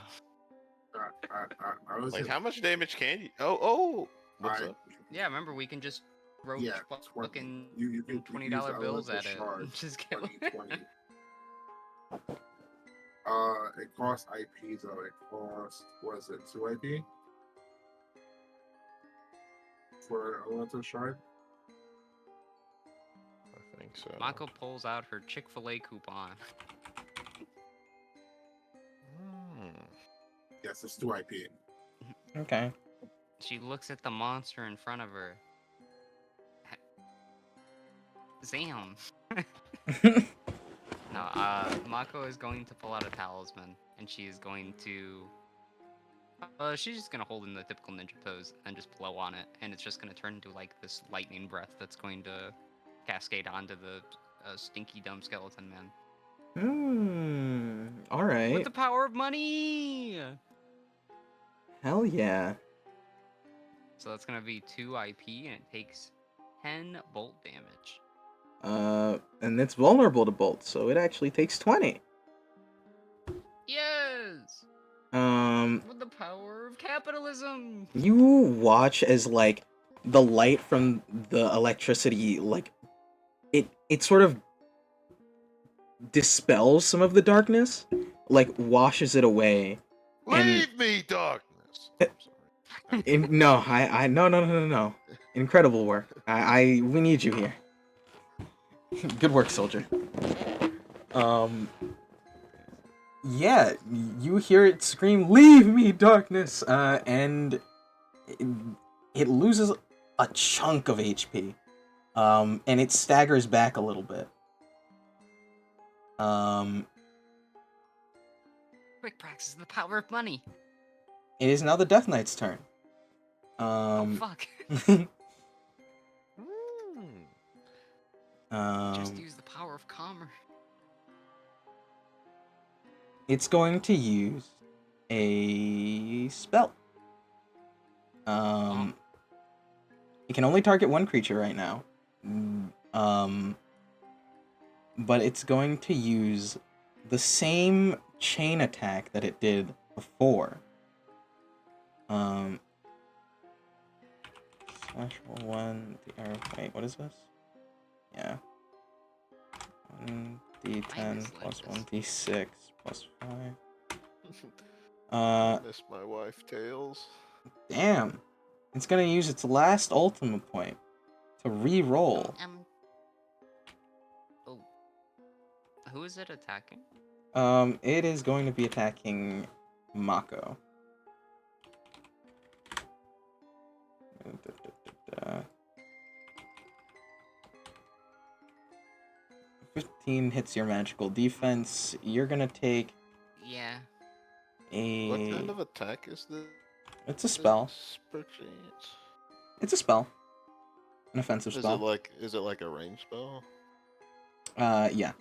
I was Like, just, how much damage can you? Oh! What's I- up? Yeah, remember we can just throw Yeah, fucking you can $20 use bills elemental at it. shard, Just kill 20, it. 20. It costs IP though. It costs, what is it, 2 IP? For elemental shard? I think so. Mako pulls out her Chick-fil-A coupon. Yes, it's 2 IP. Okay. She looks at the monster in front of her. Zam! No, Mako is going to pull out a talisman, and she is going to She's just gonna hold in the typical ninja pose and just blow on it, and it's just gonna turn into like this lightning breath that's going to cascade onto the stinky dumb skeleton man. All With right. the power of money! Hell yeah. So that's gonna be 2 IP, and it takes 10 bolt damage. And it's vulnerable to bolts, so it actually takes 20. Yes! With the power of capitalism! You watch as like the light from the electricity, like it sort of dispels some of the darkness, like washes it away. Leave me, darkness. I'm sorry. No, no. Incredible work. We need you here. Good work, soldier. Yeah, you hear it scream, "Leave me, darkness!" And it loses a chunk of HP. And it staggers back a little bit. Quick practice the power of money. It is now the Death Knight's turn. Oh fuck. Just use the power of commerce. It's going to use a spell. It can only target one creature right now. But it's going to use the same chain attack that it did before. Slash roll 1, the arrow. Wait, what is this? Yeah. 1d10 plus 1d6 plus 5. Miss my wife, Tails. Damn. It's gonna use its last ultimate point to re-roll. Oh. Who is it attacking? It is going to be attacking Mako. 15 hits your magical defense. You're gonna take Yeah. What kind of attack is this? It's a spell. Perchance? It's a spell. An offensive spell. Is it like a range spell? Yeah.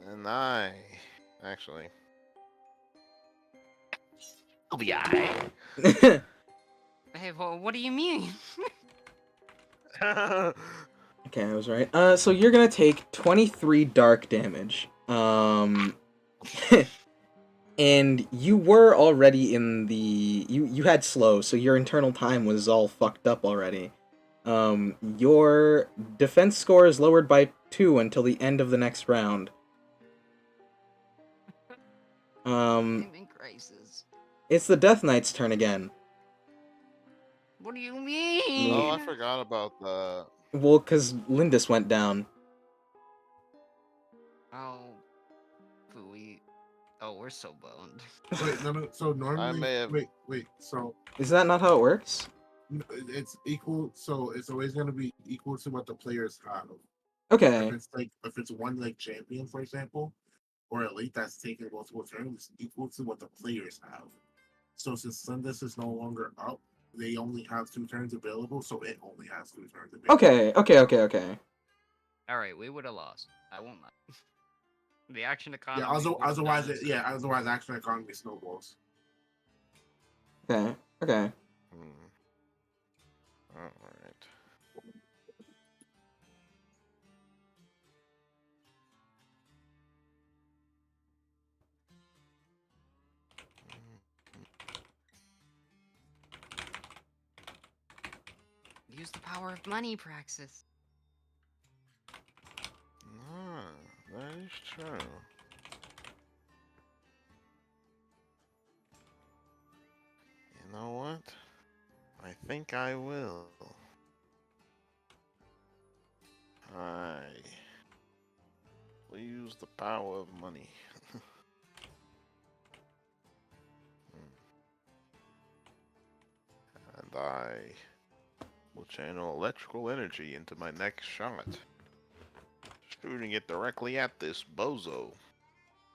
And I actually I'll be alright. Hey, well, what do you mean? Okay, I was right. So you're gonna take 23 dark damage. And you were already in the... You had slow, so your internal time was all fucked up already. Your defense score is lowered by 2 until the end of the next round. Crisis. It's the Death Knight's turn again. What do you mean? Oh, I forgot about that. Well, because Lindis went down. Oh, we're so boned. Wait, no. So normally, I may have- wait. So Is that not how it works? it's equal. So it's always gonna be equal to what the players have. Okay. If it's one like champion, for example, or elite that's taking multiple turns, it's equal to what the players have. So since Lindis is no longer up, they only have 2 turns available. So it only has 2 turns available. Okay. Alright, we would have lost. I won't lie. The action economy. Yeah. Otherwise, action economy snowballs. Okay. Alright. Use the power of money, Praxis. That is true. You know what? I think I will. I will use the power of money. And I will channel electrical energy into my next shot, shooting it directly at this bozo.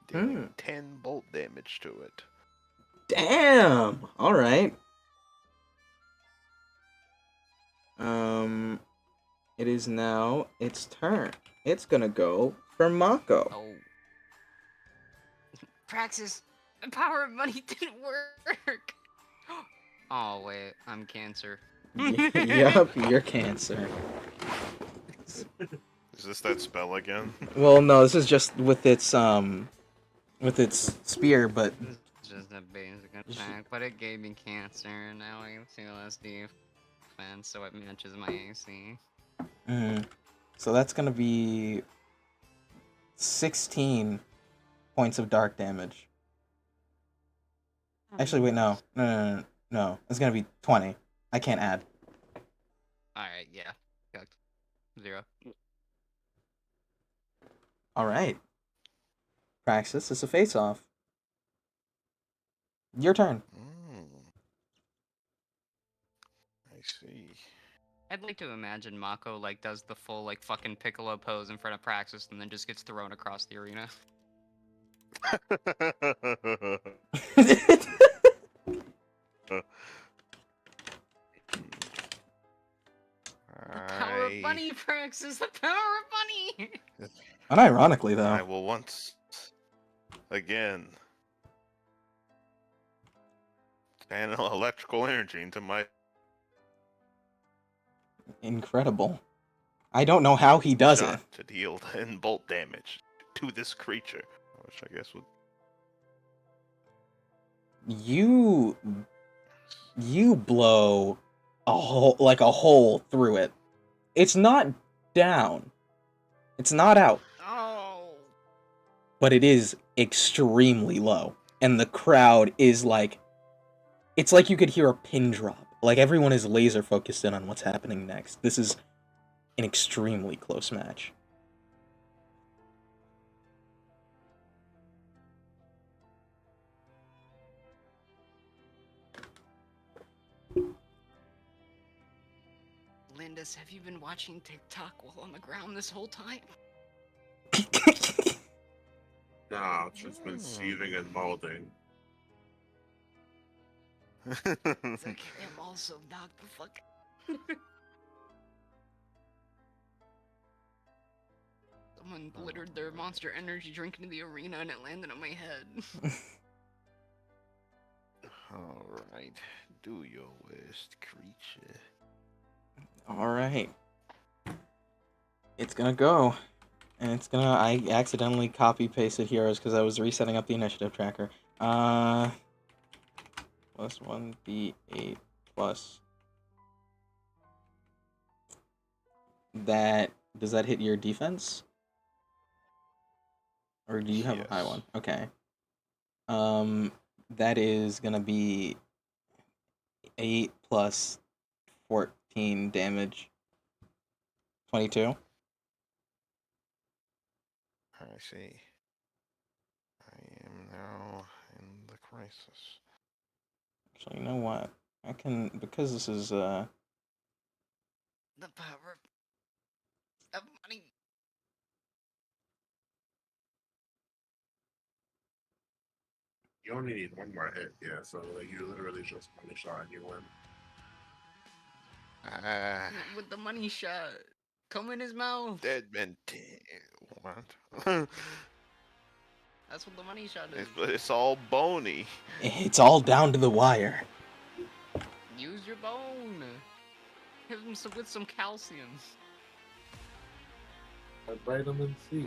dealing 10 bolt damage to it. Damn. All right. It is now its turn. It's gonna go for Mako. Oh. Praxis, the power of money didn't work. Oh wait, I'm Cancer. Yup, you're Cancer. Is this that spell again? Well, no, this is just with its spear, but This is just a basic attack, but it gave me Cancer, and now I have 2 less defense, so it matches my AC. so that's gonna be 16 points of dark damage. Actually, wait, no. It's gonna be 20. I can't add. Alright, yeah. Got 0. All right. Praxis, it's a face-off. Your turn. I see. I'd like to imagine Mako like does the full like fucking Piccolo pose in front of Praxis and then just gets thrown across the arena. The power of money, Praxis! The power of money! Unironically, I though. will once again channel electrical energy into my Incredible. I don't know how he does it. shot to deal 10 bolt damage to this creature, which I guess would. You blow a hole through it. It's not down. It's not out. Oh! But it is extremely low. And the crowd is like... It's like you could hear a pin drop. Like everyone is laser focused in on what's happening next. This is an extremely close match. Lindis, have you been watching TikTok while on the ground this whole time? Nah, I've just been seething and molding. Zach, I am also knocked the fuck. Someone littered their Monster Energy drink into the arena and it landed on my head. Alright, do your worst, creature. Alright. It's gonna go. And it's gonna... I accidentally copy-pasted heroes because I was resetting up the initiative tracker. Plus 1d8 plus... That... Does that hit your defense? Or do you have a high Yes. one? Okay. That is gonna be 8 plus 14 damage. 22. I see. I am now in the crisis. Actually, you know what? I can... Because this is, The power of money. You only need one more hit, yeah, so like, you literally just one shot and you win. Ah, With the money shot. Come in his mouth. dead men. What? That's what the money shot is. It's all bony. It's all down to the wire. Use your bone. Hit him with some calcium. Vitamin C.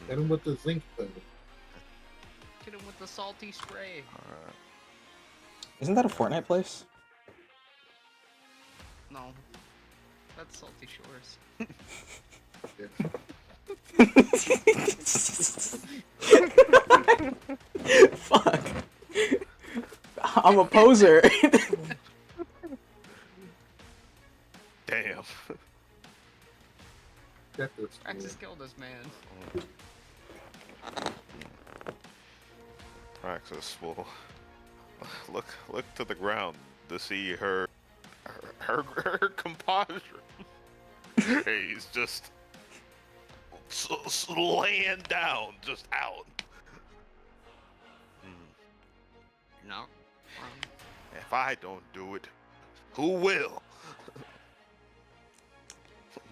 Hit him with the zinc though. Hit him with the salty spray. Alright. Isn't that a Fortnite place? No. That's Salty Shores. Fuck. I'm a poser. Damn. Get this. Praxis killed us, man. Praxis will look to the ground to see her composure. He's just laying down, just out. No. If I don't do it, who will?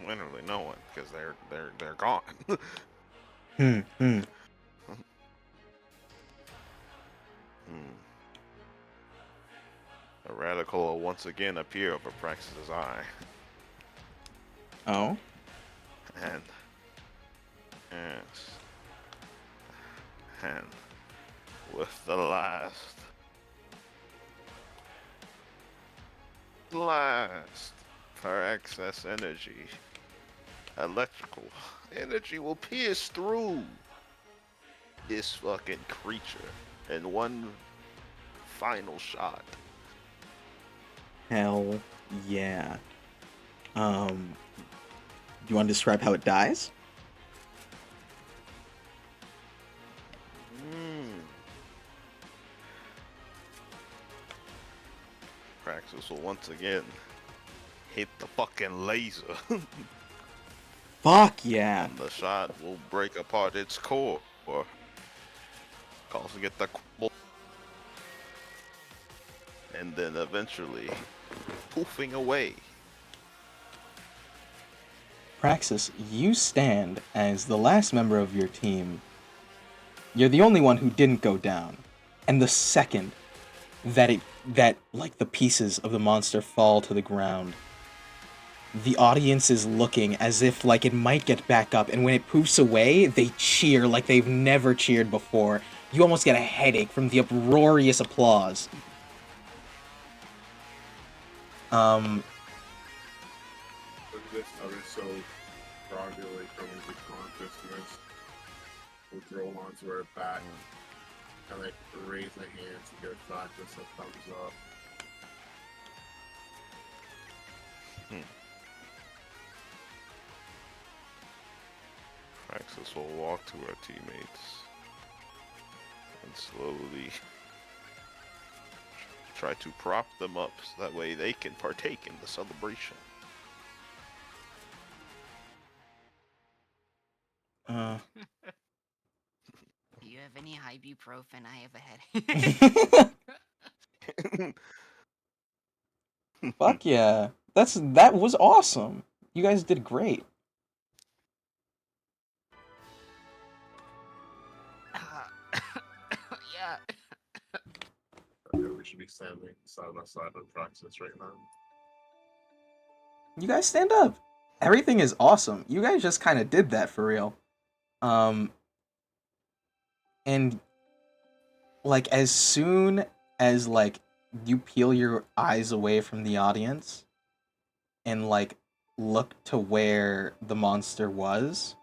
Literally no one, because they're gone. Hmm. Hmm. A radical will once again appear over Praxis's eye, Oh. and yes, and with the last for excess energy, electrical energy will pierce through this fucking creature in one final shot. Hell yeah. Do you want to describe how it dies? Praxis will once again hit the fucking laser. Fuck yeah. And the shot will break apart its core, causing it to crumble, and then eventually poofing away. Praxis, you stand as the last member of your team. You're the only one who didn't go down. And the second that like the pieces of the monster fall to the ground, the audience is looking as if like it might get back up, and when it poofs away, they cheer like they've never cheered before. You almost get a headache from the uproarious applause. Look at this other so gradually coming to consciousness. We'll roll onto her back and like raise the hands to give Praxis a thumbs up. Praxis will walk to her teammates and slowly try to prop them up so that way they can partake in the celebration. Do you have any ibuprofen? I have a headache. Fuck yeah. That was awesome. You guys did great. Yeah. Yeah, we should be standing side by side with Praxis right now. You guys stand up. Everything is awesome. You guys just kind of did that for real. And like as soon as like you peel your eyes away from the audience and like look to where the monster was,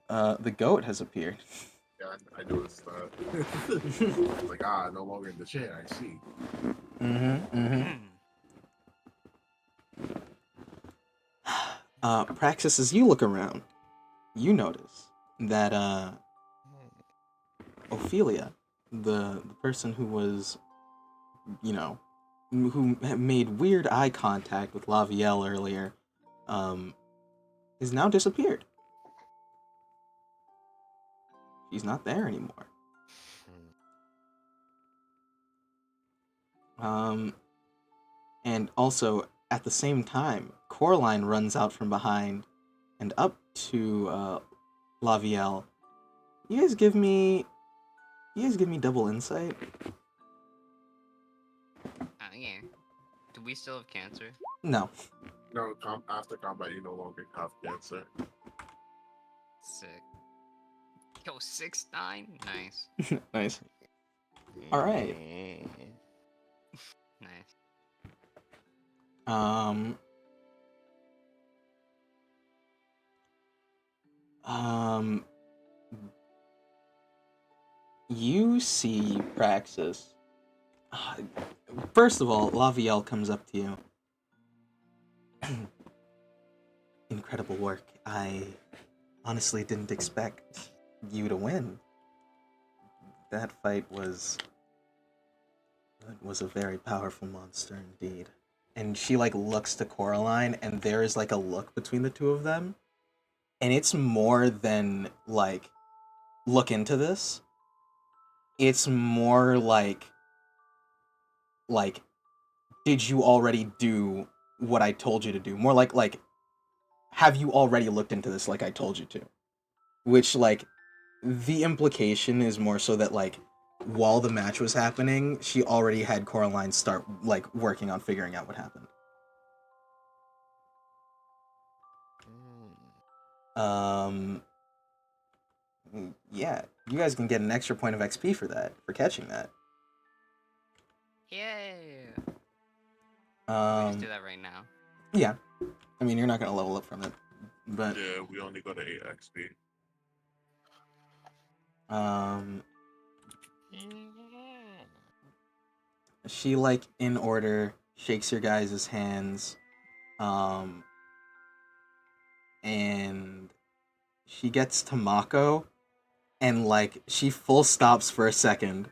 the goat has appeared. Yeah, I noticed that. Like, no longer in the chair, I see. Praxis, as you look around, you notice that Ophelia, the person who was, you know, who made weird eye contact with Lavielle earlier, is now disappeared. She's not there anymore. And also, at the same time, Coraline runs out from behind and up to Lavielle. You guys give me double insight? Yeah. Do we still have cancer? No. No, after combat, you no longer have cancer. Sick. Yo, 6'9"? Nice. Nice. Alright. Nice. You see Praxis. First of all, Lavielle comes up to you. Incredible work. I honestly didn't expect you to win. That fight was a very powerful monster indeed. And she like looks to Coraline, and there is like a look between the two of them. and it's more than like look into this. It's more like did you already do what I told you to do? More like have you already looked into this like I told you to? Which like the implication is more so that like while the match was happening, she already had Coraline start like working on figuring out what happened. Um yeah, you guys can get an extra point of XP for that, for catching that. Yay! We just do Um that right now. yeah. I mean, you're not going to level up from it, but Yeah, we only got to 8 XP. she like in order shakes your guys' hands, um and she gets to Mako, and like she full stops for a second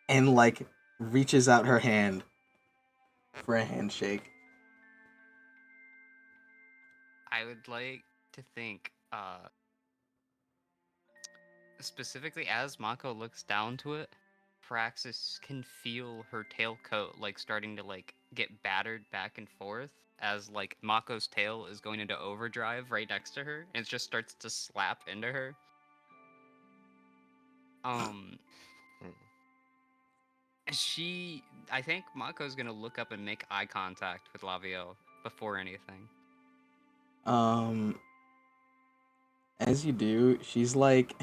and like reaches out her hand for a handshake. I would like to think, specifically as Mako looks down to it, Praxis can feel her tail coat like starting to like get battered back and forth as like Mako's tail is going into overdrive right next to her, and it just starts to slap into her. Um, I think Mako's gonna look up and make eye contact with Lavielle before anything. Um as you do, she's like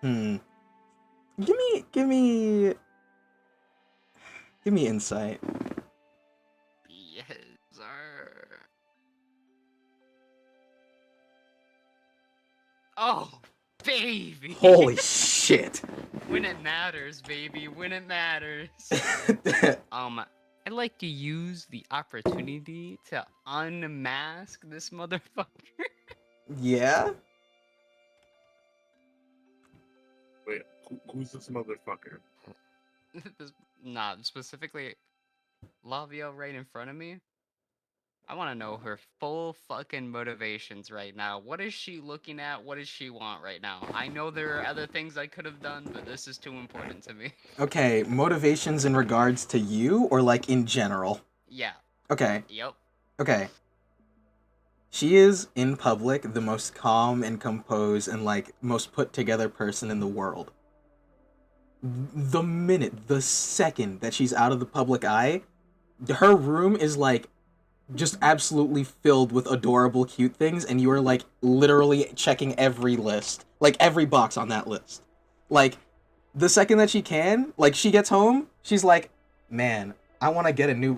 hmm. Give me insight. Yes, sir. Oh, baby! Holy shit. When it matters, baby. When it matters. I'd like to use the opportunity to unmask this motherfucker. Yeah? Wait, who's this motherfucker? Nah, specifically, Lavio right in front of me. I want to know her full fucking motivations right now. What is she looking at? What does she want right now? I know there are other things I could have done, but this is too important to me. Okay, motivations in regards to you or like in general? Yeah. Okay, Yep. okay. She is in public the most calm and composed and like most put together person in the world. The second that she's out of the public eye, her room is like just absolutely filled with adorable cute things, and you are like literally checking every list, like every box on that list. Like the second that she can, like she gets home, she's like, "Man, I want to get a new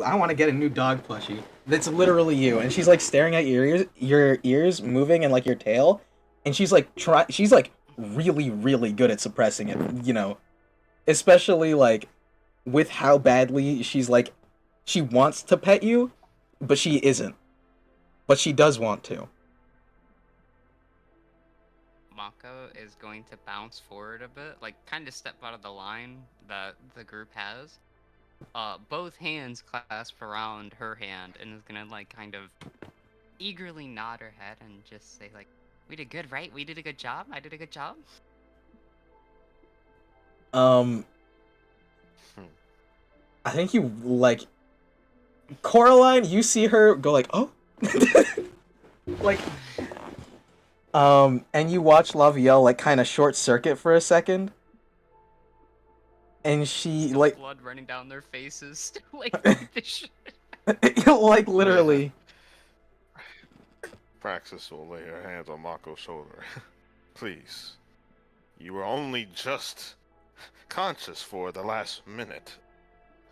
dog plushie." That's literally you, and she's like staring at your ears moving and like your tail, and she's like really good at suppressing it, especially like with how badly she's like she wants to pet you, but she isn't. But she does want to. Mako is going to bounce forward a bit, like kind of step out of the line that the group has. Both hands clasped around her hand, and is gonna like kind of eagerly nod her head and just say like, "We did good, right? We did a good job. I did a good job." I think you like Coraline, you see her go like, "Oh." like and you watch Lavielle like kind of short circuit for a second. And she Still like blood running down their faces. Still like fuck this shit. like literally. Praxis will lay her hands on Mako's shoulder. Please. You were only just conscious for the last minute.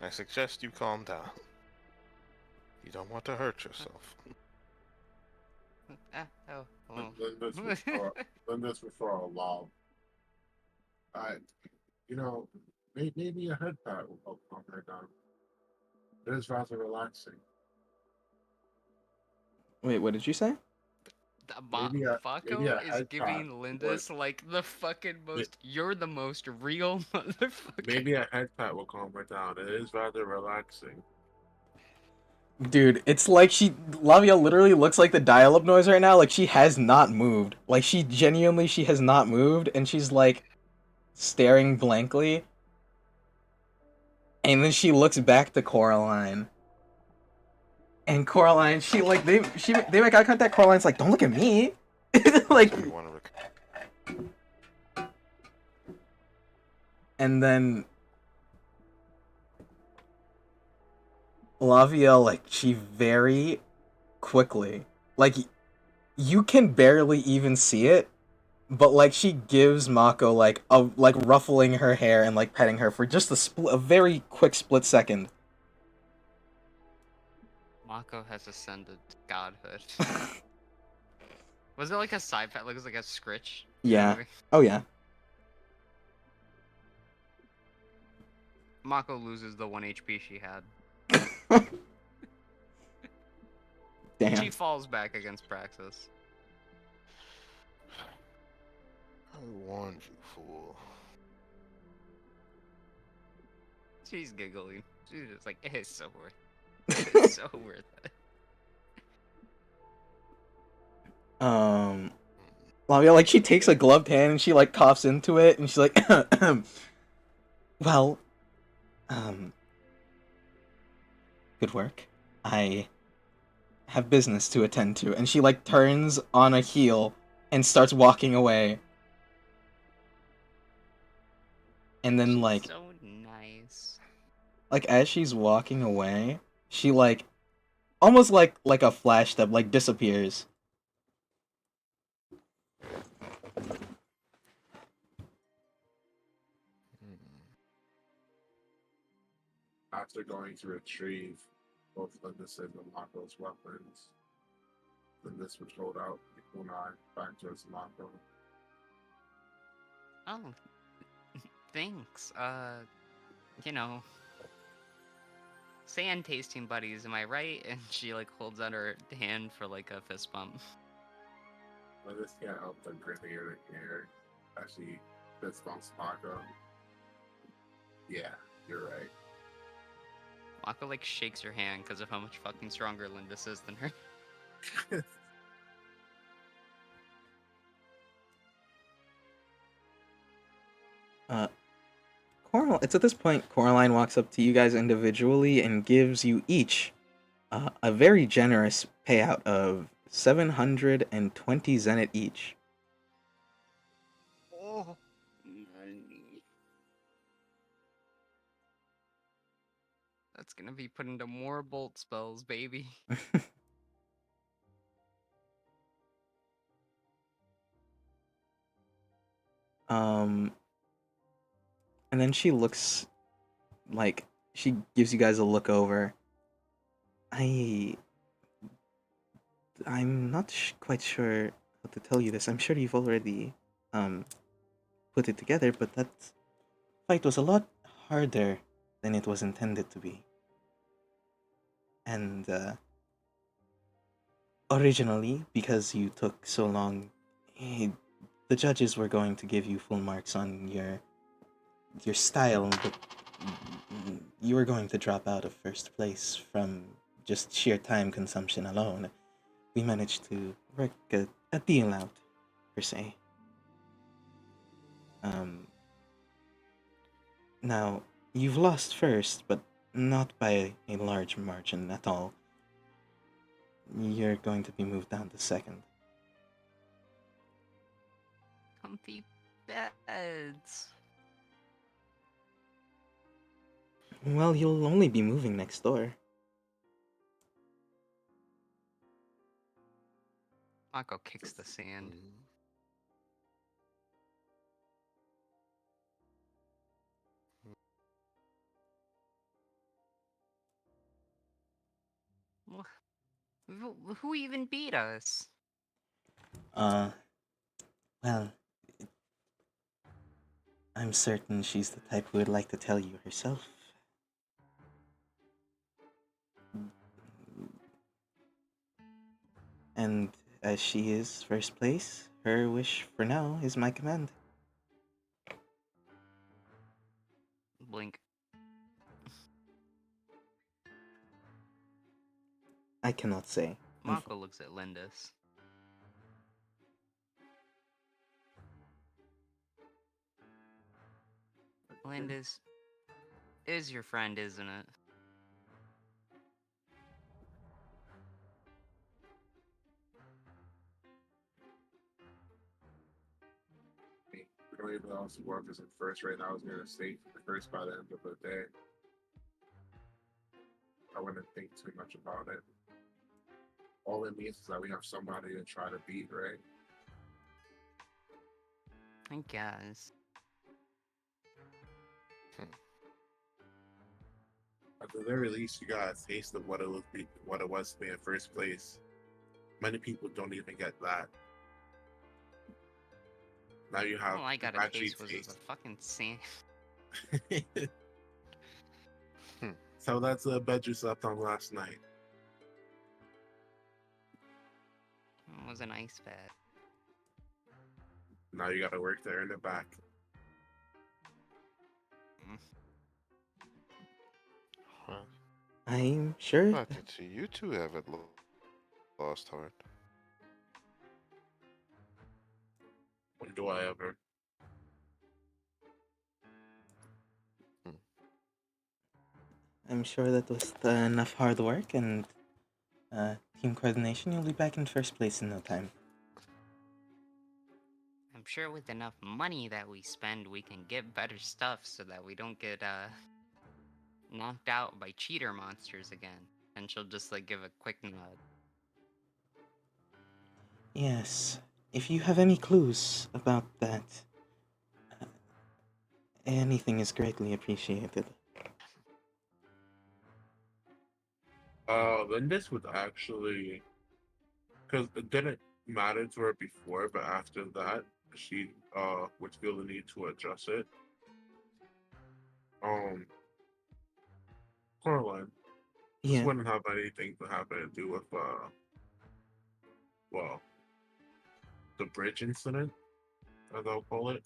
I suggest you calm down. You don't want to hurt yourself. Then this before a law. Maybe a head pat will help calm her down. It is rather relaxing. Wait, what did you say? Maybe a Fako is head giving pat Lindis like the fucking most. You're the most real motherfucker. Maybe a head pat will calm her down. It is rather relaxing. Dude, it's like Lavia literally looks like the dial-up noise right now. Like she has not moved. Like she has not moved, and she's like staring blankly. And then she looks back to Coraline. And Coraline, they make eye contact. Coraline's like, "Don't look at me." Like, So you want to and then Lavia, like, she very quickly, like, you can barely even see it, but like she gives Mako like ruffling her hair and like petting her for just a very quick split second. Mako has ascended to godhood. Was it like a side pat? Like, it was like a scritch? Yeah. Movie? Oh yeah. Mako loses the 1 HP she had. Damn. She falls back against Praxis. I warned you, fool. She's giggling. She's just like, it's so worth it. It's so worth it. Lavia, like, she takes a gloved hand and she like coughs into it and she's like, well, good work. I have business to attend to, and she like turns on a heel and starts walking away. And then She's like so nice. as she's walking away, she like almost like a flash step like disappears. After going to retrieve both Linus and Mako's weapons, Linus would hold out the kunai back towards Mako. Oh, thanks. You know, sand tasting buddies, am I right? And she like holds out her hand for like a fist bump. Linus can't help but grin ear to ear as she fist bumps Mako. Yeah, you're right. Mako like shakes her hand because of how much fucking stronger Lindis is than her. It's at this point Coraline walks up to you guys individually and gives you each a very generous payout of 720 zenith each. Oh, money. That's gonna be put into more bolt spells, baby. And then she looks she gives you guys a look over. I'm not quite sure how to tell you this. I'm sure you've already put it together, but that fight was a lot harder than it was intended to be. And originally, because you took so long, the judges were going to give you full marks on your style, but you were going to drop out of first place from just sheer time consumption alone. We managed to work a deal out, per se. Now, you've lost first, but not by a large margin at all. You're going to be moved down to second. Comfy beds. Well, you'll only be moving next door. Mako kicks the sand. Who even beat us? Well, I'm certain she's the type who would like to tell you herself. And as she is first place, her wish for now is my command. Blink. I cannot say. Mako looks at Lindis. Lindis is your friend, isn't it? We don't even know who work is in first right now. I was gonna say first by the end of the day. I wouldn't think too much about it. All it means is that we have somebody to try to beat, right? I guess. At the very least, you got a taste of what it was to be in first place. Many people don't even get that. Now you have All I got a actually taste was as a fucking sand. So that's a bed you slept on last night. It was an ice bed. Now you got to work there in the back. Well, I'm sure. glad to see you two haven't lost heart. When do I ever? I'm sure that was enough hard work and team coordination. You'll be back in first place in no time. I'm sure with enough money that we spend, we can get better stuff so that we don't get knocked out by cheater monsters again. And she'll just like give a quick nod. Yes. If you have any clues about that, uh, anything is greatly appreciated. Then this would actually, because it didn't matter to her before, but after that, she would feel the need to adjust it. Coraline, this Yeah. wouldn't have anything to have to do with well, the bridge incident, as I'll call it.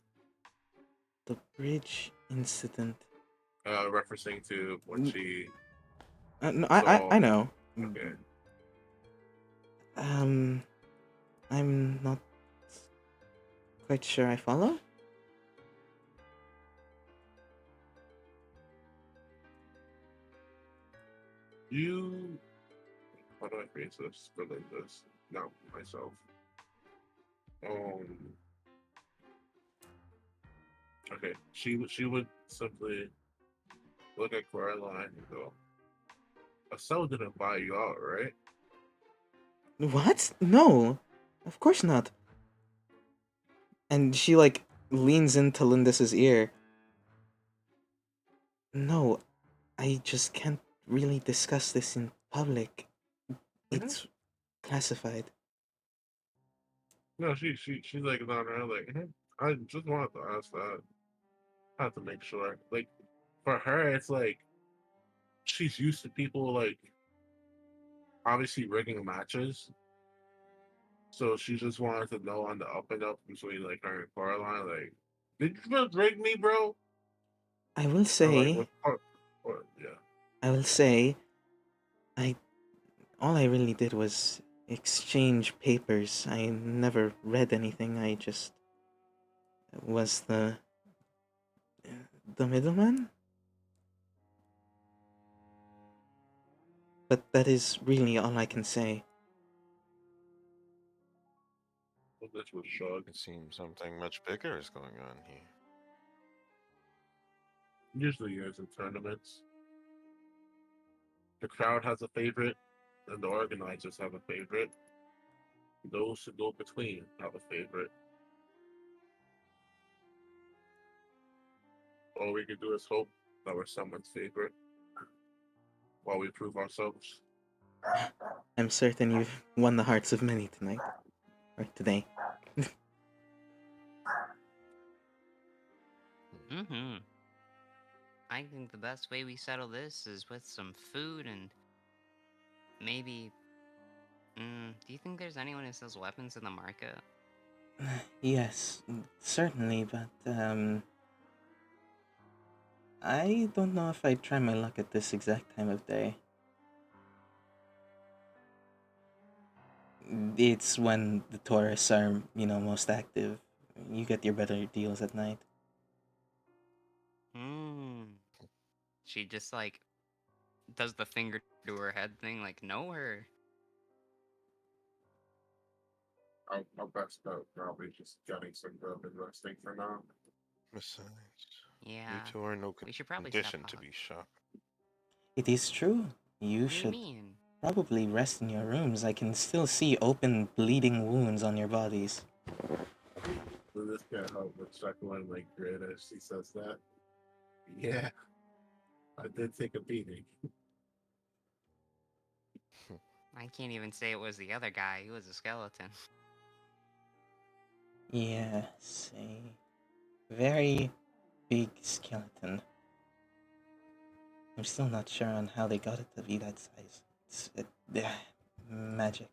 The bridge incident. Referencing to what she No, saw. I know. Okay. I'm not quite sure I follow. You, how do I phrase this? Filling this, not myself. Um. Okay. She would simply look at Coraline and go, "A cell didn't buy you out, right?" What? No, of course not. And she like leans into Lindis's ear. No, I just can't really discuss this in public. Mhm. It's classified. No, she's like on her like. I just wanted to ask that. I have to make sure. Like for her, it's like she's used to people like obviously rigging matches. So she just wanted to know on the up and up between like her and Caroline, like, did you just rig me, bro? I will I'm like, say, yeah. I will say, I all I really did was exchange papers. I never read anything. I just was the middleman. But that is really all I can say. Well, this was shrugged. It seems something much bigger is going on here. Usually is in tournaments. The crowd has a favorite, and the organizers have a favorite. Those who go between have a favorite. All we can do is hope that we're someone's favorite while we prove ourselves. I'm certain you've won the hearts of many tonight. Or today. Mm-hmm. I think the best way we settle this is with some food and maybe. Do you think there's anyone who sells weapons in the market? Yes, certainly, but I don't know if I'd try my luck at this exact time of day. It's when the tourists are, most active. You get your better deals at night. She just like does the finger to her head thing, like no or I'll best bet probably just getting some grub and resting for now. Besides, you yeah. two are in no We should probably step condition to up. be shocked. It is true. You What do you should mean? probably rest in your rooms. I can still see open, bleeding wounds on your bodies. So this can't help but chuckling like grit as she says that. Yeah, I did take a beating. I can't even say it was the other guy. He was a skeleton. Yes, a very big skeleton. I'm still not sure on how they got it to be that size. Magic.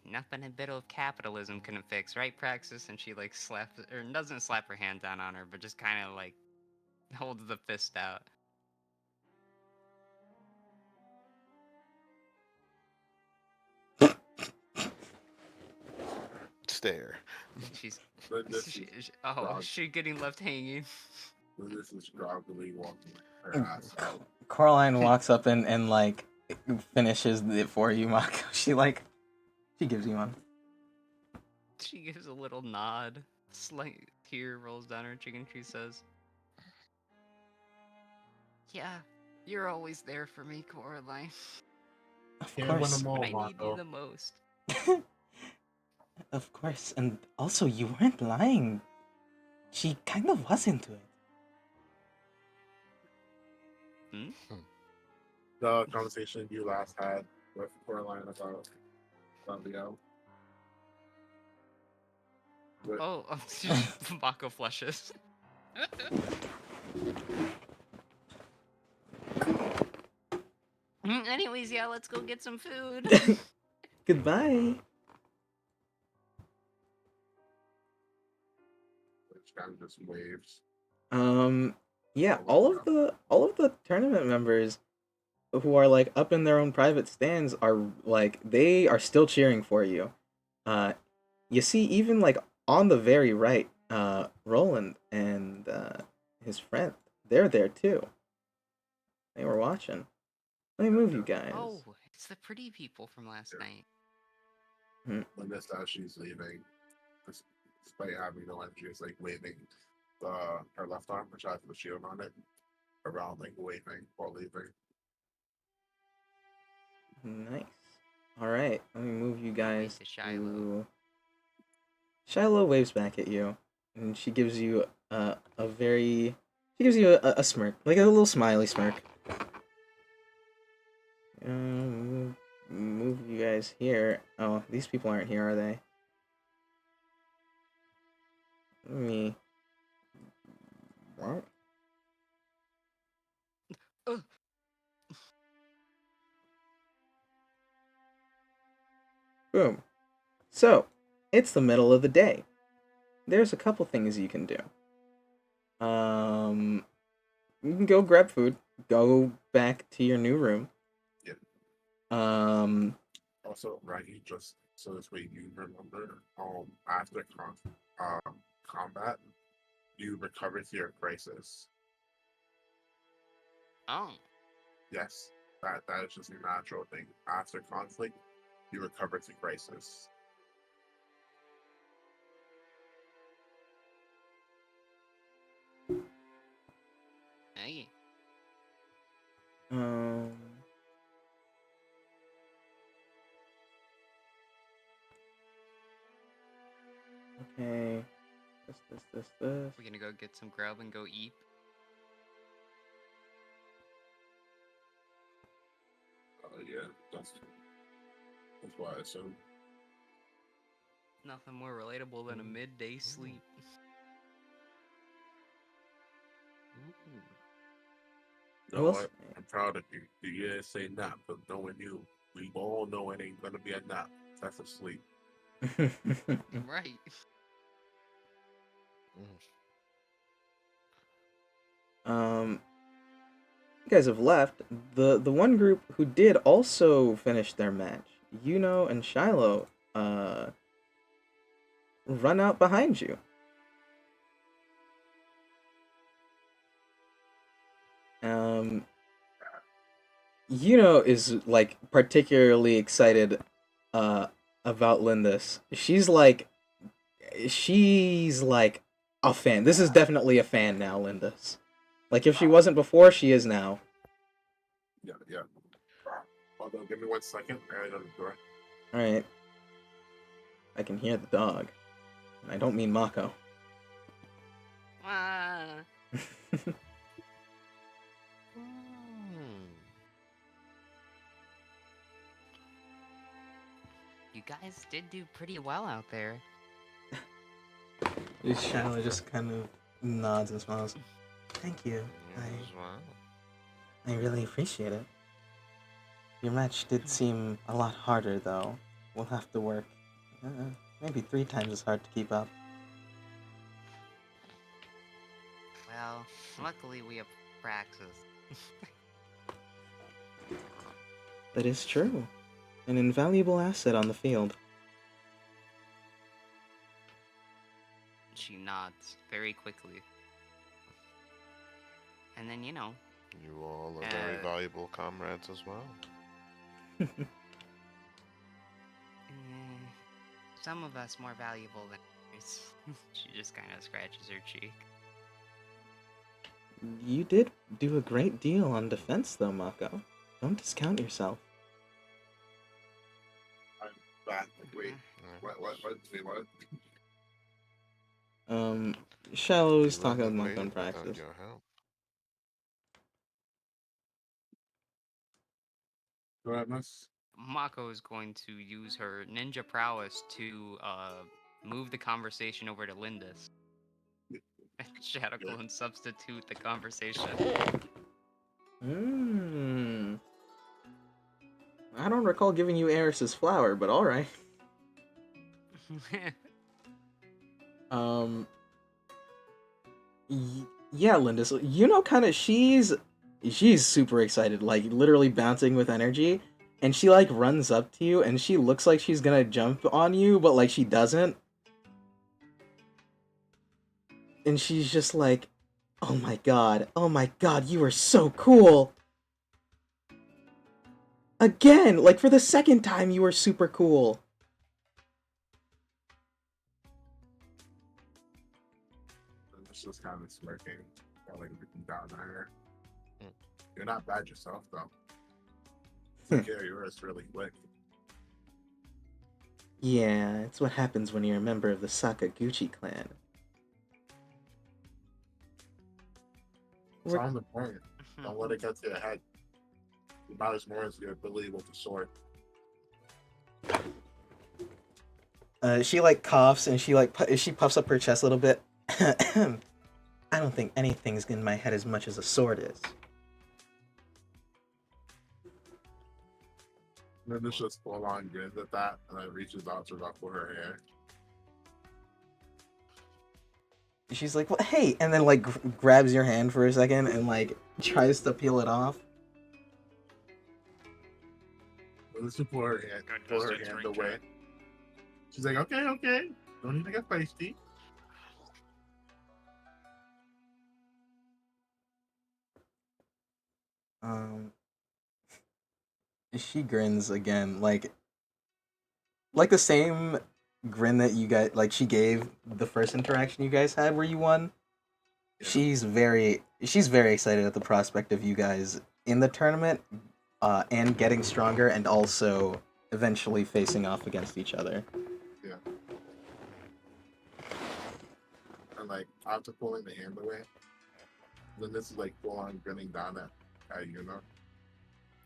Nothing a bit of capitalism couldn't fix, right, Praxis? And she like slaps or doesn't slap her hand down on her, but just kind of like holds the fist out. Stare. She's But this is grog- she getting left hanging. this is groggily walking her ass out. Coraline walks up and like finishes it for you, Mako. She gives you one. She gives a little nod. Slight tear rolls down her cheek and she says, "Yeah, you're always there for me, Coraline. Of Can't win course. them all, When I need you Mako. the most." Of course. And also, you weren't lying. She kind of was into it. The conversation you last had with Coraline about Leo. Oh, Mako flushes. Anyways, yeah, let's go get some food. Goodbye. Which kind of just waves. Yeah, all of the tournament members who are like up in their own private stands are like they are still cheering for you. You see even like on the very right, Roland and his friend, they're there too. They were watching. Let me move you guys. Oh, it's the pretty people from last night. When this as she's leaving, despite having no energy, is like waving her left arm, which has the shield on it, around like waving while leaving. Nice. All right, let me move you guys to Shiloh. Shiloh waves back at you, and she gives you a smirk, like a little smiley smirk. Move you guys here. Oh, these people aren't here, are they? Let me. What? Boom. So, it's the middle of the day. There's a couple things you can do. You can go grab food, go back to your new room. Yeah. Also, Raggy, just so this way you remember, after combat, you recover to your crisis. Oh. Yes, that is just a natural thing. After conflict, you recover to crisis. Hey. Okay. This. We're gonna go get some grub and go eat. Yeah, that's why I assume. Nothing more relatable than a midday sleep. No, what? I'm proud of you. You didn't say nap, but knowing you, we all know it ain't gonna be a nap. That's a sleep. Right. You guys have left. The one group who did also finish their match Yuno and Shiloh run out behind you. Yuno is like particularly excited about Lindis. She's like a fan. This is definitely a fan now, Lindis. Like if she wasn't before, she is now. Yeah, yeah. Hold on, give me 1 second. I gotta go to the door. Alright. I can hear the dog. And I don't mean Mako. Ah. You guys did do pretty well out there. Shiloh just kind of nods and smiles. Thank you. As well. I really appreciate it. Your match did seem a lot harder, though. We'll have to work maybe 3 times as hard to keep up. Well, luckily we have Praxis. That is true. An invaluable asset on the field. She nods very quickly. And then, you know, You all are very valuable comrades as well. some of us more valuable than others. She just kind of scratches her cheek. You did do a great deal on defense, though, Mako. Don't discount yourself. I'm back. Wait, what? Wait, what? Shallow's You talking wouldn't about have them made it without practice. your help. Go ahead, miss. Mako is going to use her ninja prowess to move the conversation over to Lindis. Shadow Clone substitute the conversation. I don't recall giving you Eris's flower, but alright. Yeah, Linda. So, you know, kind of, she's super excited, like literally bouncing with energy, and she like runs up to you, and she looks like she's gonna jump on you, but like she doesn't, and she's just like, oh my god, you are so cool. Again, like for the second time, you are super cool. It's just kind of smirking, like looking down at her. You're not bad yourself, though. Take care of yours really quick. Yeah, it's what happens when you're a member of the Sakaguchi clan. It's on the point. Don't let it get to your head. It matters more is your ability with the sword. She like coughs and she like she puffs up her chest a little bit. I don't think anything's in my head as much as a sword is. And then this just full on grins at that, and then reaches out to ruffle her hair. She's like, well, hey, and then like grabs your hand for a second and like tries to peel it off. But this will pull her hand away. She's like, okay, don't need to get feisty. She grins again, like the same grin that you guys like she gave the first interaction you guys had where you won. Yeah. She's very excited at the prospect of you guys in the tournament, and getting stronger, and also eventually facing off against each other. Yeah. And like after pulling the hand away, then this is like full on grinning down at you know,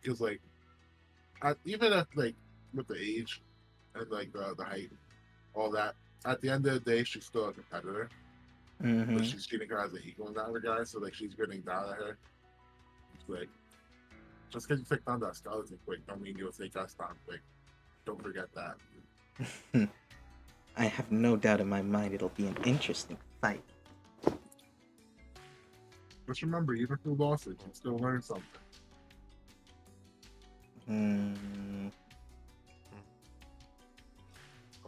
because like even if like with the age and like the height, all that, at the end of the day, she's still a competitor. Mm-hmm. But she's treating her as an equal in that regard. So like she's grinning down at her. It's like, just because you took down that skeleton quick, don't mean you'll take us down quick. Don't forget that. I have no doubt in my mind it'll be an interesting fight. Just remember, even through losses, you still learn something.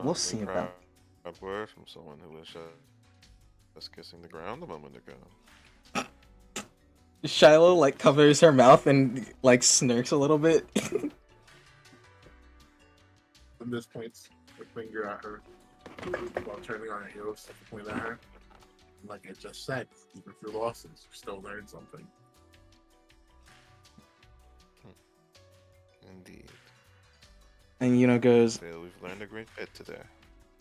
We'll see about. Proud word from someone who was just kissing the ground a moment ago. Shiloh like covers her mouth and like smirks a little bit. And this points the finger at her while turning on her heels to point at her. Like I just said, even through losses, you still learn something. Indeed. And Yuna goes. Feel we've learned a great bit today.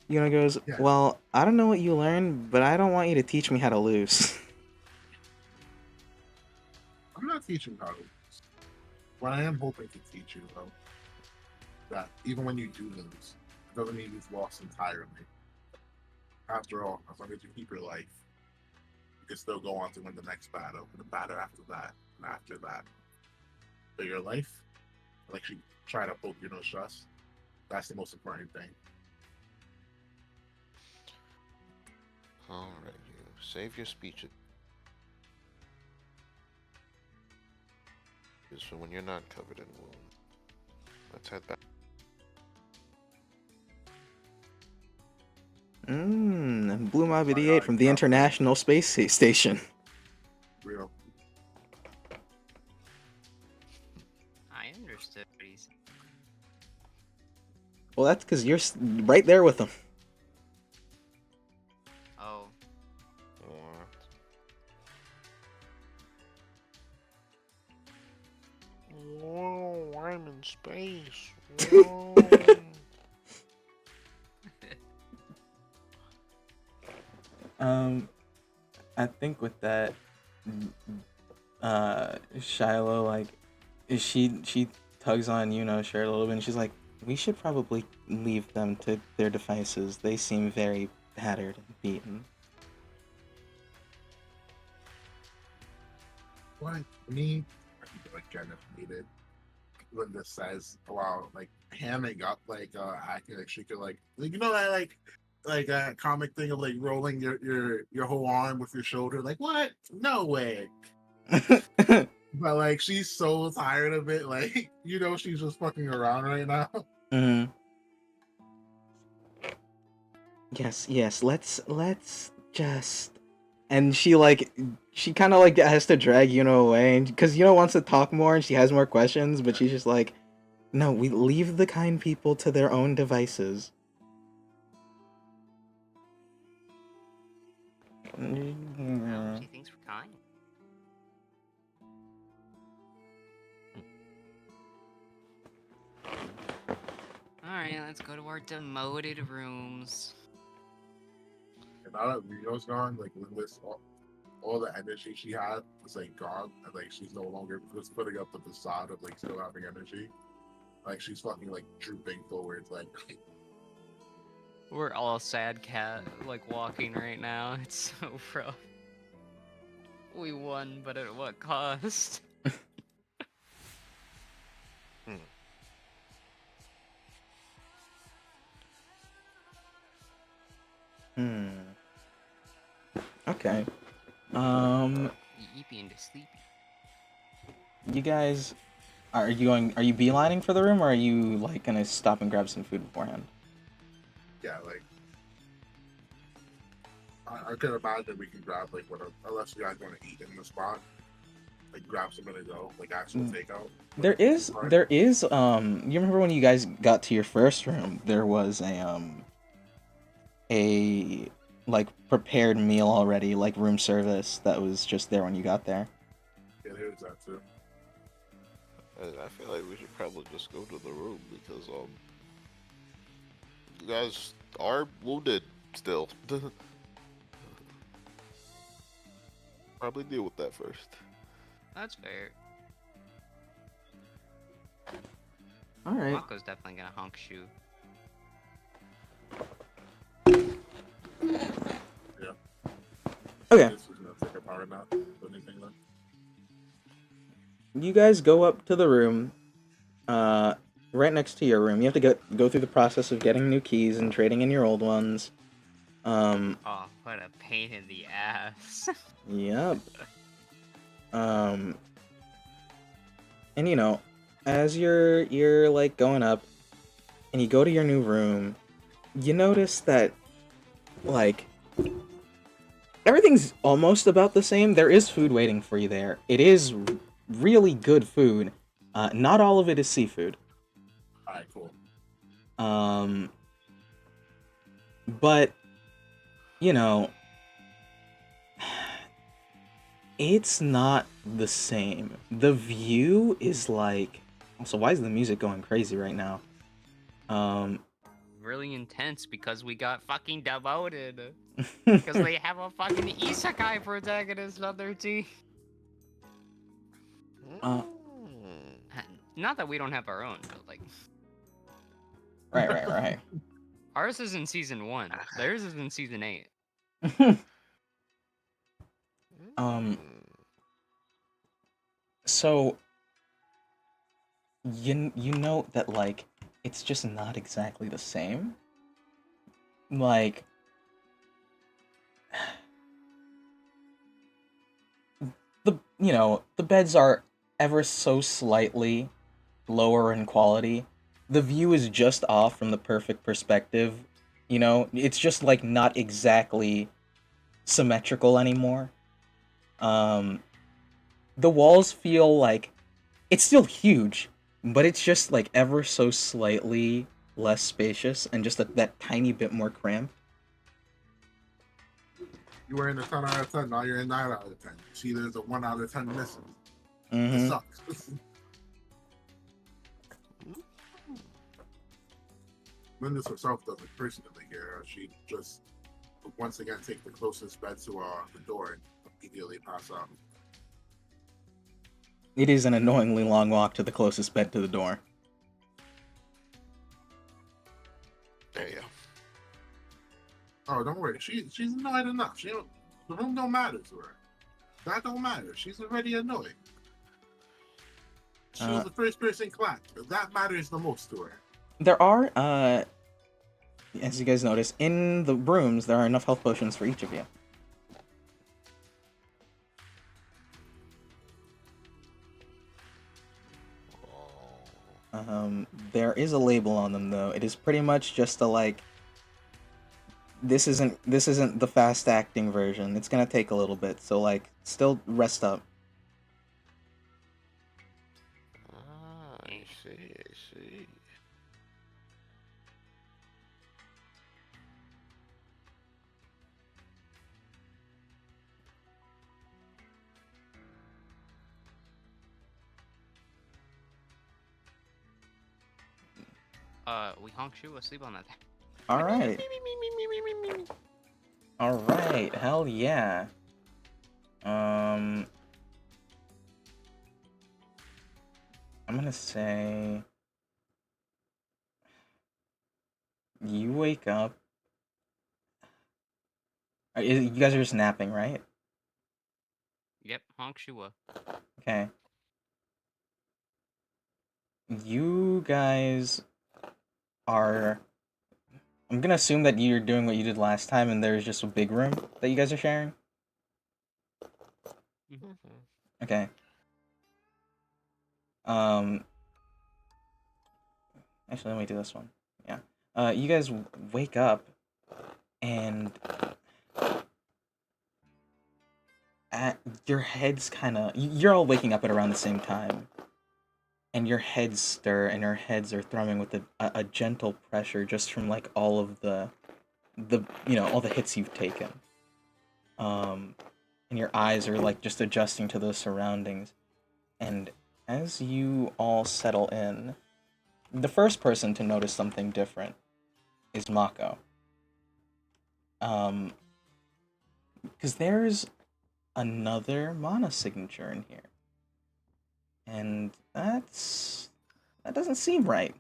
Yuna goes. Yeah. Well, I don't know what you learned, but I don't want you to teach me how to lose. I'm not teaching how to lose. What I am hoping to teach you, though, that even when you do lose, it doesn't mean you've lost entirely. After all, as long as you keep your life, you can still go on to win the next battle, and the battle after that, and after that. But your life, like she try to poke your nose trust, that's the most important thing. Alright, you. Save your speeches for when you're not covered in wounds. Let's head back. Blue Mob 88 from the International Space Station. Real. I understood what he said. Well, that's because you're right there with them. Oh, What? Whoa, I'm in space. I think with that, Shiloh, like, she tugs on Yuno's shirt a little bit, and she's like, we should probably leave them to their devices. They seem very battered and beaten. What? Me? I think like Jennifer needed. Linda says, wow, like hamming up, like acting like she could like you know that like a comic thing of like rolling your whole arm with your shoulder. Like what? No way. But like she's so tired of it. Like you know she's just fucking around right now. Mm-hmm. Yes. Let's just. And she kind of like has to drag Yuno away, because Yuno wants to talk more and she has more questions, but she's just like, no, we leave the kind people to their own devices. well, she thinks we're kind. Alright, let's go to our demoted rooms. And now that Rio's gone, like Linda's all the energy she had was like gone, and like she's no longer just putting up the facade of like still having energy. Like she's fucking like drooping forwards, like We're all sad cat, like, walking right now. It's so rough. We won, but at what cost? Okay. Yeepy into sleepy. You guys, are you beelining for the room, or are you like gonna stop and grab some food beforehand? yeah, like I could imagine we can grab like what unless you guys want to eat in the spot, like grab some to go, like actual takeout. There is you remember when you guys got to your first room, there was a like prepared meal already, like room service that was just there when you got there. Yeah, there's that too. I feel like we should probably just go to the room because you guys are wounded still. Probably deal with that first. That's fair. Alright. Mako's definitely gonna honk shoe. Yeah. Okay. This is gonna take a power nap. Anything like. You guys go up to the room, right next to your room. You have to go through the process of getting new keys and trading in your old ones. Oh, what a pain in the ass. Yep. And you know, as you're like going up, and you go to your new room, you notice that, like, everything's almost about the same. There is food waiting for you there. It is really good food. Not all of it is seafood. Alright, cool. Um, but, you know, it's not the same. The view is like... Also, why is the music going crazy right now? Really intense because we got fucking demoted. Because they have a fucking isekai protagonist on their team. Uh, Not that we don't have our own, but like right. ours is in season 1. Theirs is in season 8. Um, so you know that, like, it's just not exactly the same. Like, the beds are ever so slightly lower in quality. The view is just off from the perfect perspective. It's just like not exactly symmetrical anymore. Um, the walls feel like it's still huge, but it's just like ever so slightly less spacious and just that tiny bit more cramped. You were in a 10 out of 10, now you're in 9 out of 10. See, there's a 1 out of 10 missing. It Mm-hmm. sucks. Linda's herself doesn't personally care. She just once again take the closest bed to the door and immediately pass out. It is an annoyingly long walk to the closest bed to the door. There you go. Oh, don't worry. She's annoyed enough. The room don't matter to her. That don't matter. She's already annoyed. She was the first person clapped. That matters the most to her. There are, as you guys notice, in the rooms, there are enough health potions for each of you. There is a label on them, though. It is pretty much just this isn't the fast acting version. It's gonna take a little bit, so still rest up. I see. We honk shoe asleep on that. Alright. Alright, hell yeah. I'm gonna say... You wake up... You guys are just napping, right? Yep, honk shua. Okay. You guys are... I'm gonna assume that you're doing what you did last time and there's just a big room that you guys are sharing? Okay. Actually, let me do this one. Yeah. You guys wake up and your heads you're all waking up at around the same time. And your heads stir and your heads are thrumming with a gentle pressure just from all of all the hits you've taken. And your eyes are just adjusting to those surroundings. And as you all settle in, the first person to notice something different is Mako. Because there's another mana signature in here. And that doesn't seem right.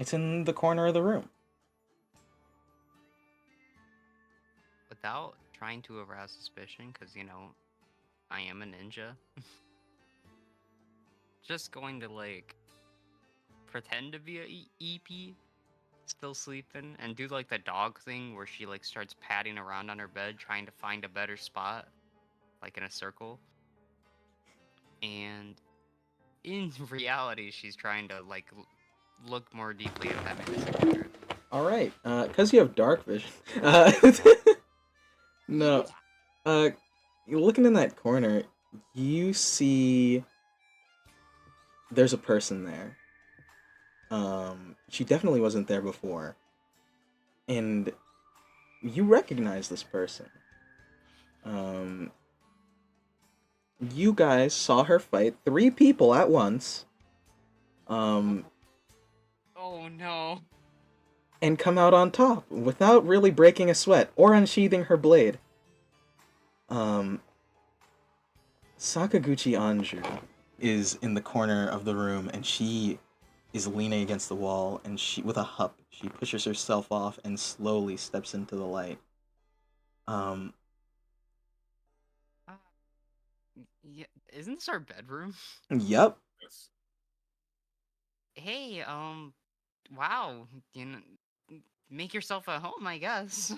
It's in the corner of the room. Without trying to arouse suspicion, because, I am a ninja. Just going to, pretend to be a EP, still sleeping, and do, the dog thing where she, starts padding around on her bed trying to find a better spot, in a circle. And in reality, she's trying to like look more deeply at that menacing picture. All right, because you have dark vision. No, you're looking in that corner, you see there's a person there. She definitely wasn't there before, and you recognize this person. Um, you guys saw her fight 3 people at once. Um, Oh no. and come out on top without really breaking a sweat or unsheathing her blade. Sakaguchi Anju is in the corner of the room, and she is leaning against the wall, and with a hup, she pushes herself off and slowly steps into the light. Um, Uh, yeah, isn't this our bedroom? yep. Yes. Hey, wow, make yourself at home, I guess.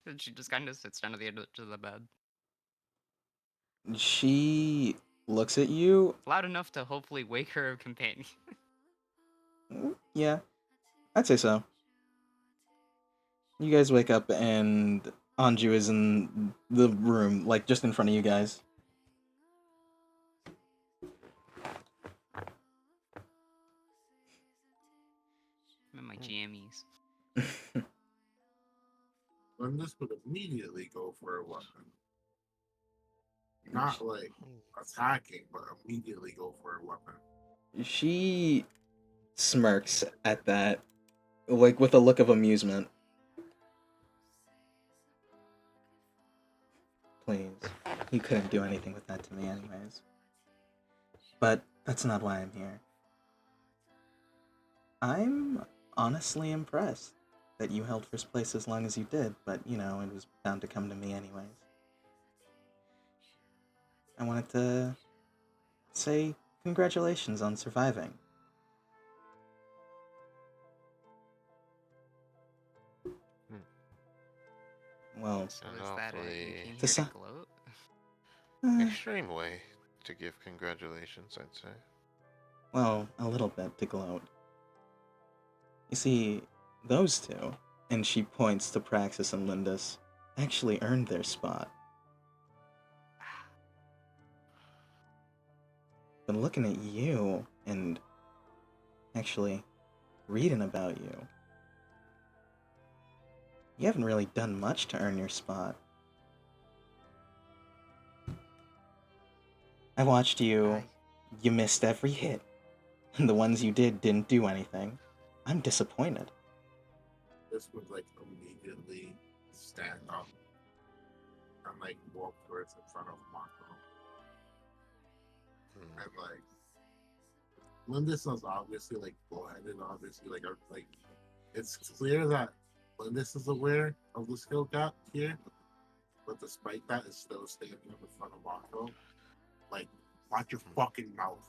And she just kind of sits down at the edge of the bed, She looks at you. loud enough to hopefully wake her companion. Yeah, I'd say so. You guys wake up, and Anju is in the room, like just in front of you guys. I'm in my jammies. Linus would immediately go for a weapon. Not like attacking, but immediately go for a weapon. She smirks at that, like with a look of amusement. Please, you couldn't do anything with that to me anyways. But that's not why I'm here. I'm honestly impressed that you held first place as long as you did, but you know, it was bound to come to me anyways. I wanted to say congratulations on surviving. Well, So And is that it? You hopefully- came here To to some- gloat? Extreme way to give congratulations, I'd say. well, a little bit to gloat. You see, those two, and she points to Praxis and Lindis, actually earned their spot. But looking at you, and actually reading about you, you haven't really done much to earn your spot. I watched you. You missed every hit, and the ones you didn't do anything. I'm disappointed. This would like immediately stand up and like walk towards in front of Mako. Hmm. And like Lindis is obviously like bullheaded, obviously like it's clear that Lindis is aware of the skill gap here, but despite that is still standing up in front of Mako. Like, watch your fucking mouth.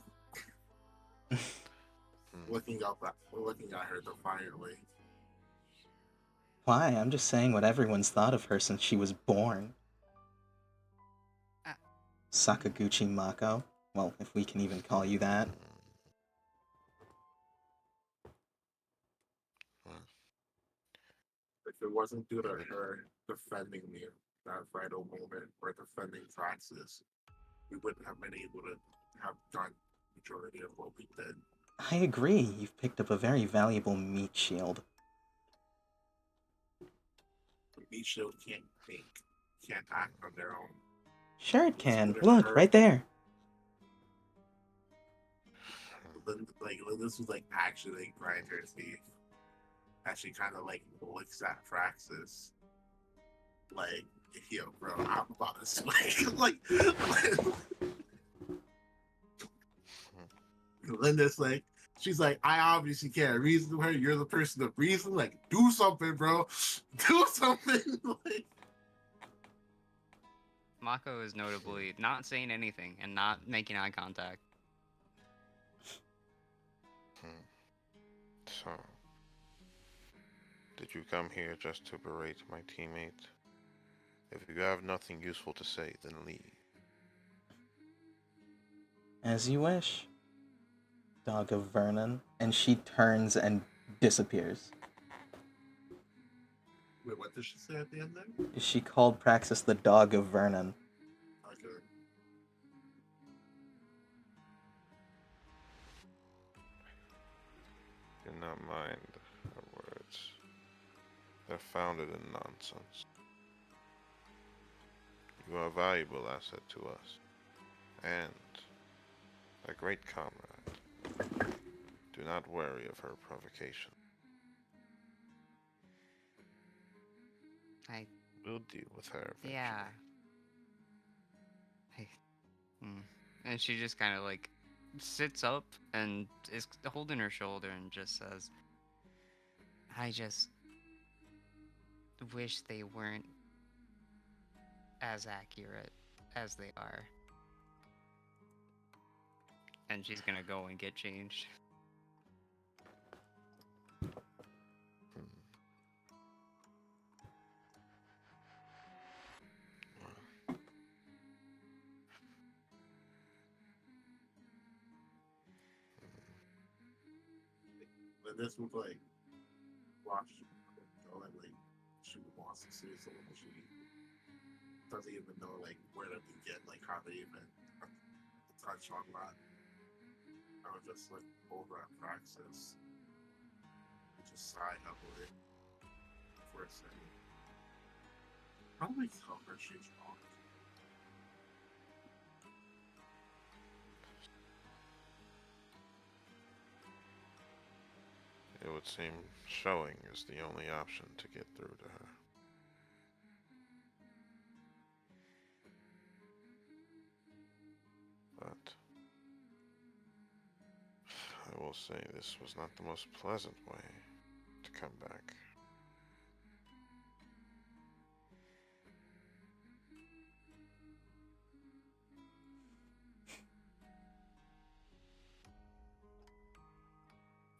looking at her defiantly. Why? I'm just saying what everyone's thought of her since she was born. Uh, Sakaguchi Mako. Well, if we can even call you that. If it wasn't due to her defending me that vital moment or defending Praxis, we wouldn't have been able to have done the majority of what we did. I agree, you've picked up a very valuable meat shield. The meat shield can't think, can't act on their own. Sure it can. It's Look, her. right there. Like this was like actually like grind her teeth. Actually, kind of like looks at Praxis. Like, yo, bro, I'm about to swing. like, Linda's like, she's like, I obviously can't reason to her. You're the person of reason. Like, do something, bro. Do something. like, Mako is notably not saying anything and not making eye contact. So, did you come here just to berate my teammate? If you have nothing useful to say, then leave. As you wish. dog of Vernon, and she turns and disappears. Wait, what did she say at the end there? She called Praxis the dog of Vernon. Okay. Do not mind her words. They're founded in nonsense. You are a valuable asset to us, and a great comrade. Do not worry of her provocation. I We'll deal with her eventually. yeah. I, And she just kind of like sits up and is holding her shoulder and just says, "I just wish they weren't as accurate as they are." And she's gonna go and get changed. Hmm. But this was like, watch, and like, she wants to see someone she doesn't even know like where to begin, like how they even touch on that. I was just like over at Praxis, just sigh heavily for a second. How do I tell her she's wrong? It would seem showing is the only option to get through to her. But I will say this was not the most pleasant way to come back.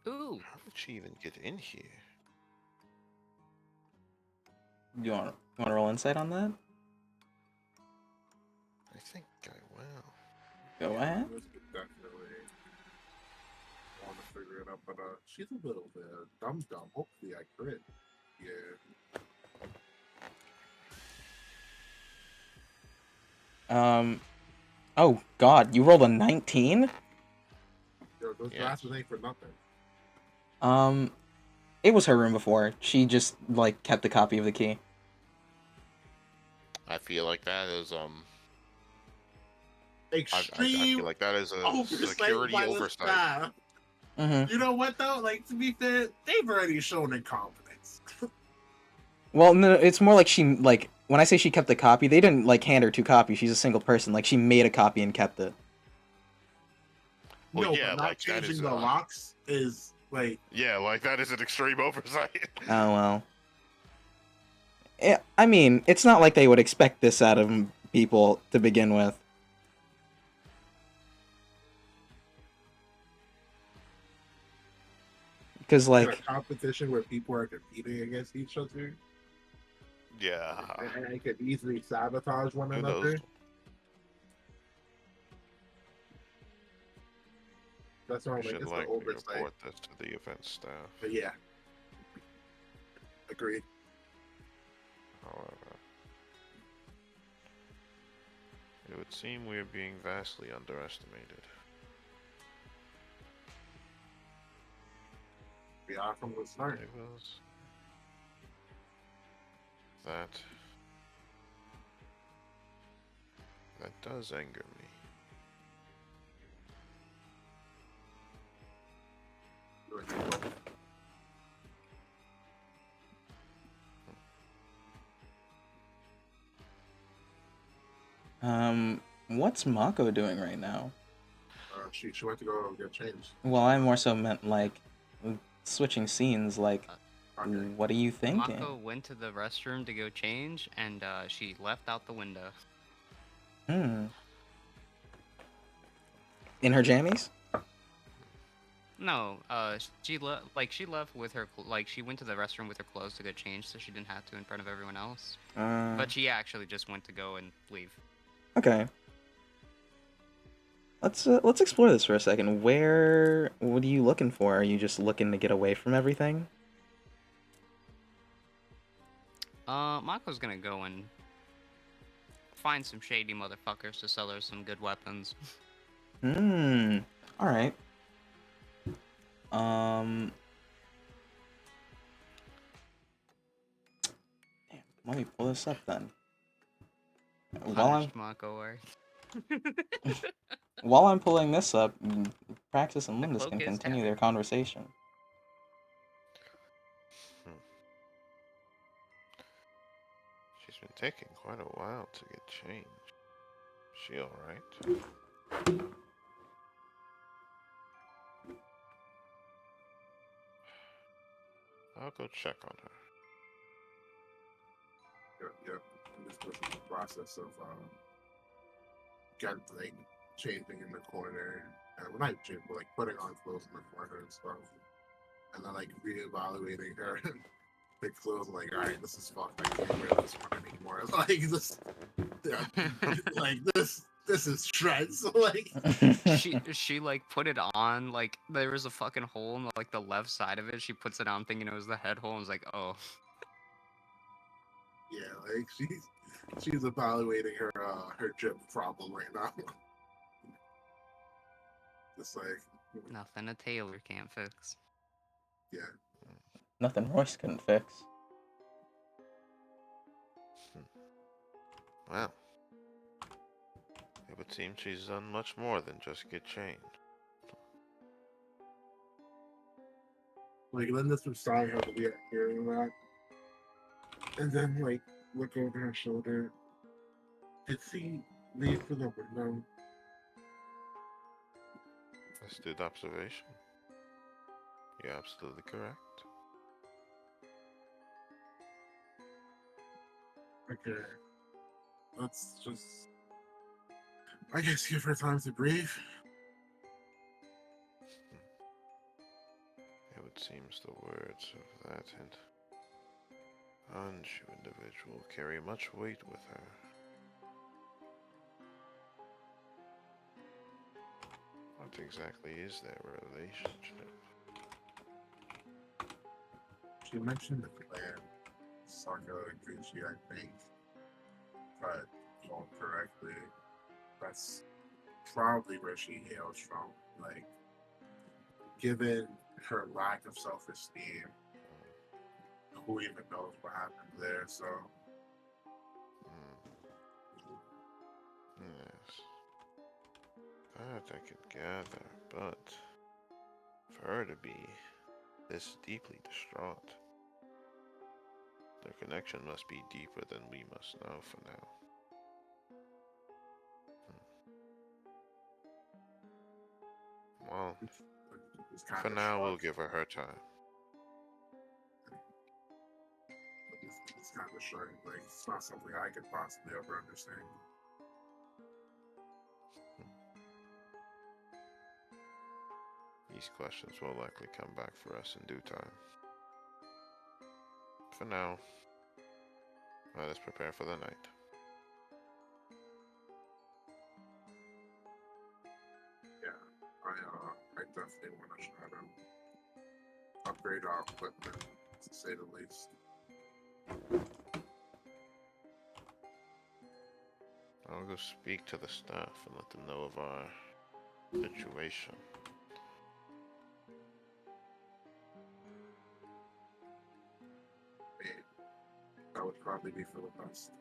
Ooh, How did she even get in here? Do you want to roll insight on that? I think I will. Go ahead. This could definitely want to figure it out, but she's a little bit dumb. Hopefully, I crit. Yeah. Oh God, you rolled a 19. Yo, those Yes. glasses ain't for nothing. It was her room before. She just like kept a copy of the key. I feel like that is I Extreme feel like that is a oversight security by the oversight. staff. Mm-hmm. You know what though? Like to be fair, they've already shown incompetence. Well, no, it's more like she like when I say she kept the copy, they didn't like hand her 2 copies. She's a single person. Like she made a copy and kept it. Well, No, yeah, but not like that changing is the locks is like yeah, like that is an extreme oversight. Oh well. I mean, it's not like they would expect this out of people to begin with. Because in a like, competition where people are competing against each other, Yeah. and they could easily sabotage one Who knows? another. That's why I'm We like, should it's the likely oversight. report this to the event staff. But yeah, agreed. However, it would seem we are being vastly underestimated. We are from the start. It was that does anger me. what's Mako doing right now? She went to go get changed. Well, I more so meant like switching scenes. Like, Okay. what are you thinking? Mako went to the restroom to go change, and she left out the window. In her jammies? No, she left with her she went to the restroom with her clothes to get changed, so she didn't have to in front of everyone else. But she actually just went to go and leave. Okay. let's explore this for a second. What are you looking for? Are you just looking to get away from everything? Mako's gonna go and find some shady motherfuckers to sell her some good weapons. Hmm. All right. Damn, let me pull this up then. Punished Mako, or While I'm pulling this up, Praxis and the Lindis cloak can is continue tattered. their conversation. She's been taking quite a while to get changed. She alright? I'll go check on her. Yep. I'm just pushing the process of got like changing in the corner, and when I change, like putting on clothes in the corner and stuff, and then like reevaluating her. The clothes, like, all right, this is fucked. I can't wear this one anymore. Like this, like this is shreds. Like, She like put it on, like there was a fucking hole in like the left side of it. She puts it on thinking it was the head hole and was like, oh. yeah, like she's evaluating her drip problem right now. It's like, Nothing a tailor can't fix. yeah, Nothing Royce couldn't fix. Well, it would seem she's done much more than just get changed. like Linda's from sorry how we are hearing that, and then like look over her shoulder. Did she leave for the window? Astute observation. You're absolutely correct. Okay, let's just, I guess, give her time to breathe. It would seem the words of that unsure individual carry much weight with her. What exactly is their relationship? She mentioned the clan, Saka and Gucci, I think. If I recall correctly, that's probably where she hails from. Like, given her lack of self-esteem, who even knows what happened there? So, Yes. That I could gather, but for her to be this deeply distraught, their connection must be deeper than we must know for now. Well, it's kind for of now we'll shrugged. give her time. It's kind of shrugged. Like, it's not something I could possibly ever understand. These questions will likely come back for us in due time. For now, let us prepare for the night. Yeah, I definitely want to try to upgrade our equipment, to say the least. I'll go speak to the staff and let them know of our situation. That would probably be for the best.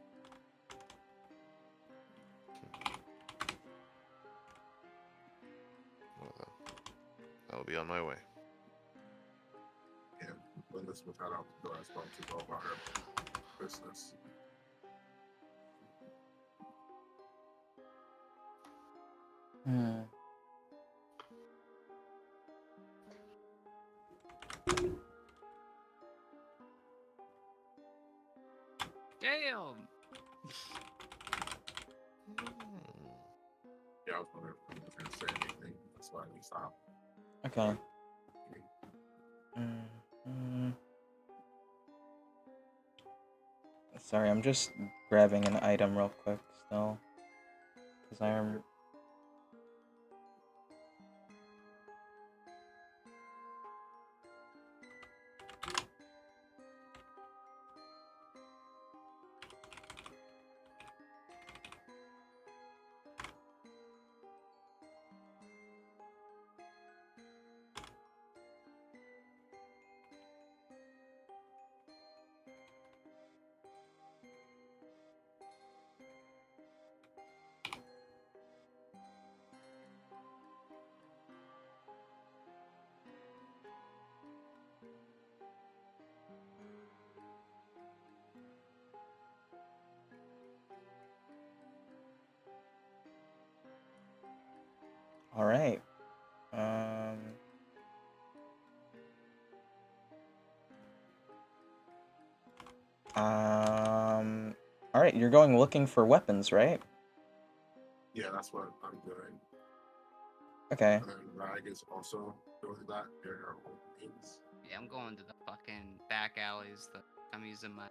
Well then, I'll be on my way. And Linda's would head out the door as well to go about her business. Hmm. Damn. Yeah, I was wondering if I was going to say anything. That's why we stopped. Okay. Mm. Sorry, I'm just grabbing an item real quick still. Because All right. All right, you're going looking for weapons, right? Yeah, that's what I'm doing. Okay. And then Rag is also doing that. There are own things. Yeah, I'm going to the fucking back alleys. I'm using my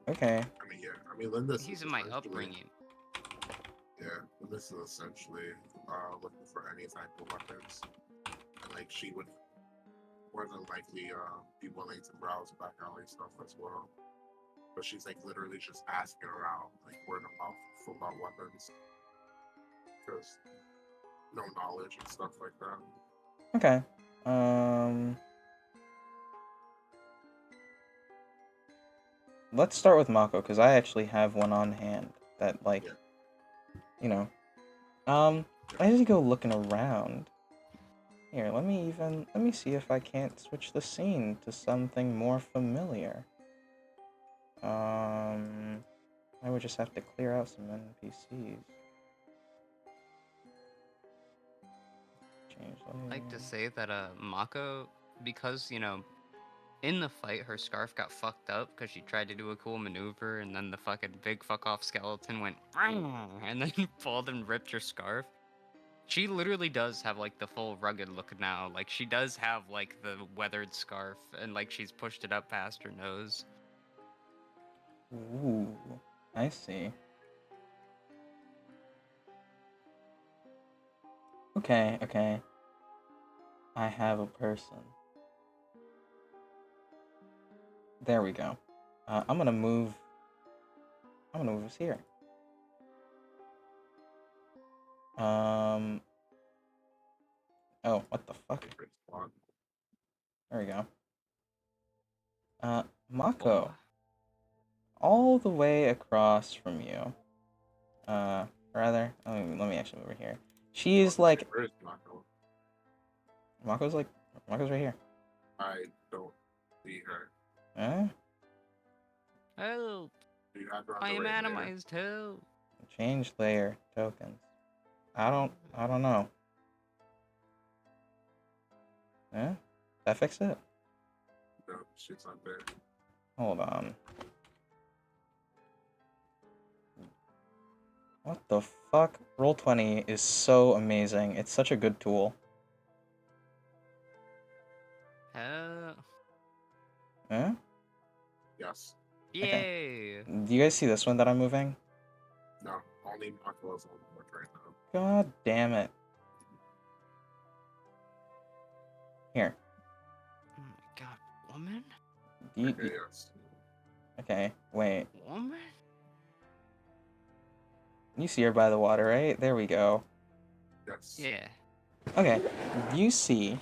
Okay. I mean, yeah. I mean, Linda's using is my essentially, upbringing. yeah, Linda's is essentially looking for any type of weapons. And like she would more than likely be willing to browse back alley stuff as well. But she's like literally just asking around, like word of mouth about weapons. Because no knowledge and stuff like that. Okay. Let's start with Mako because I actually have one on hand that, like, Yeah. you know. As you go looking around, here, let me see if I can't switch the scene to something more familiar. I would just have to clear out some NPCs. Change I'd like to lighting. say that Mako, because in the fight her scarf got fucked up because she tried to do a cool maneuver and then the fucking big fuck off skeleton went and then pulled and ripped her scarf. She literally does have like the full rugged look now. Like she does have like the weathered scarf and like she's pushed it up past her nose. Ooh, I see. Okay, okay. I have a person. There we go. I'm gonna move us here. Oh, what the fuck? There we go. Mako. All the way across from you. Rather, let me actually move over here. She's like... Where is Mako? Mako's right here. I don't see her. Huh? Help! Do you have her on I the am right layer? animized. Help! Change layer tokens. I don't know. Huh? That fix it? No, she's not there. Hold on. What the fuck? Roll20 is so amazing. It's such a good tool. Help! Huh? Yes. Yay! Do you guys see this one that I'm moving? No, only Mako is on board right now. God damn it. Here. Oh my god, woman? Okay, yes. Okay, wait. Woman? You see her by the water, right? There we go. Yes. Yeah. Okay, you see,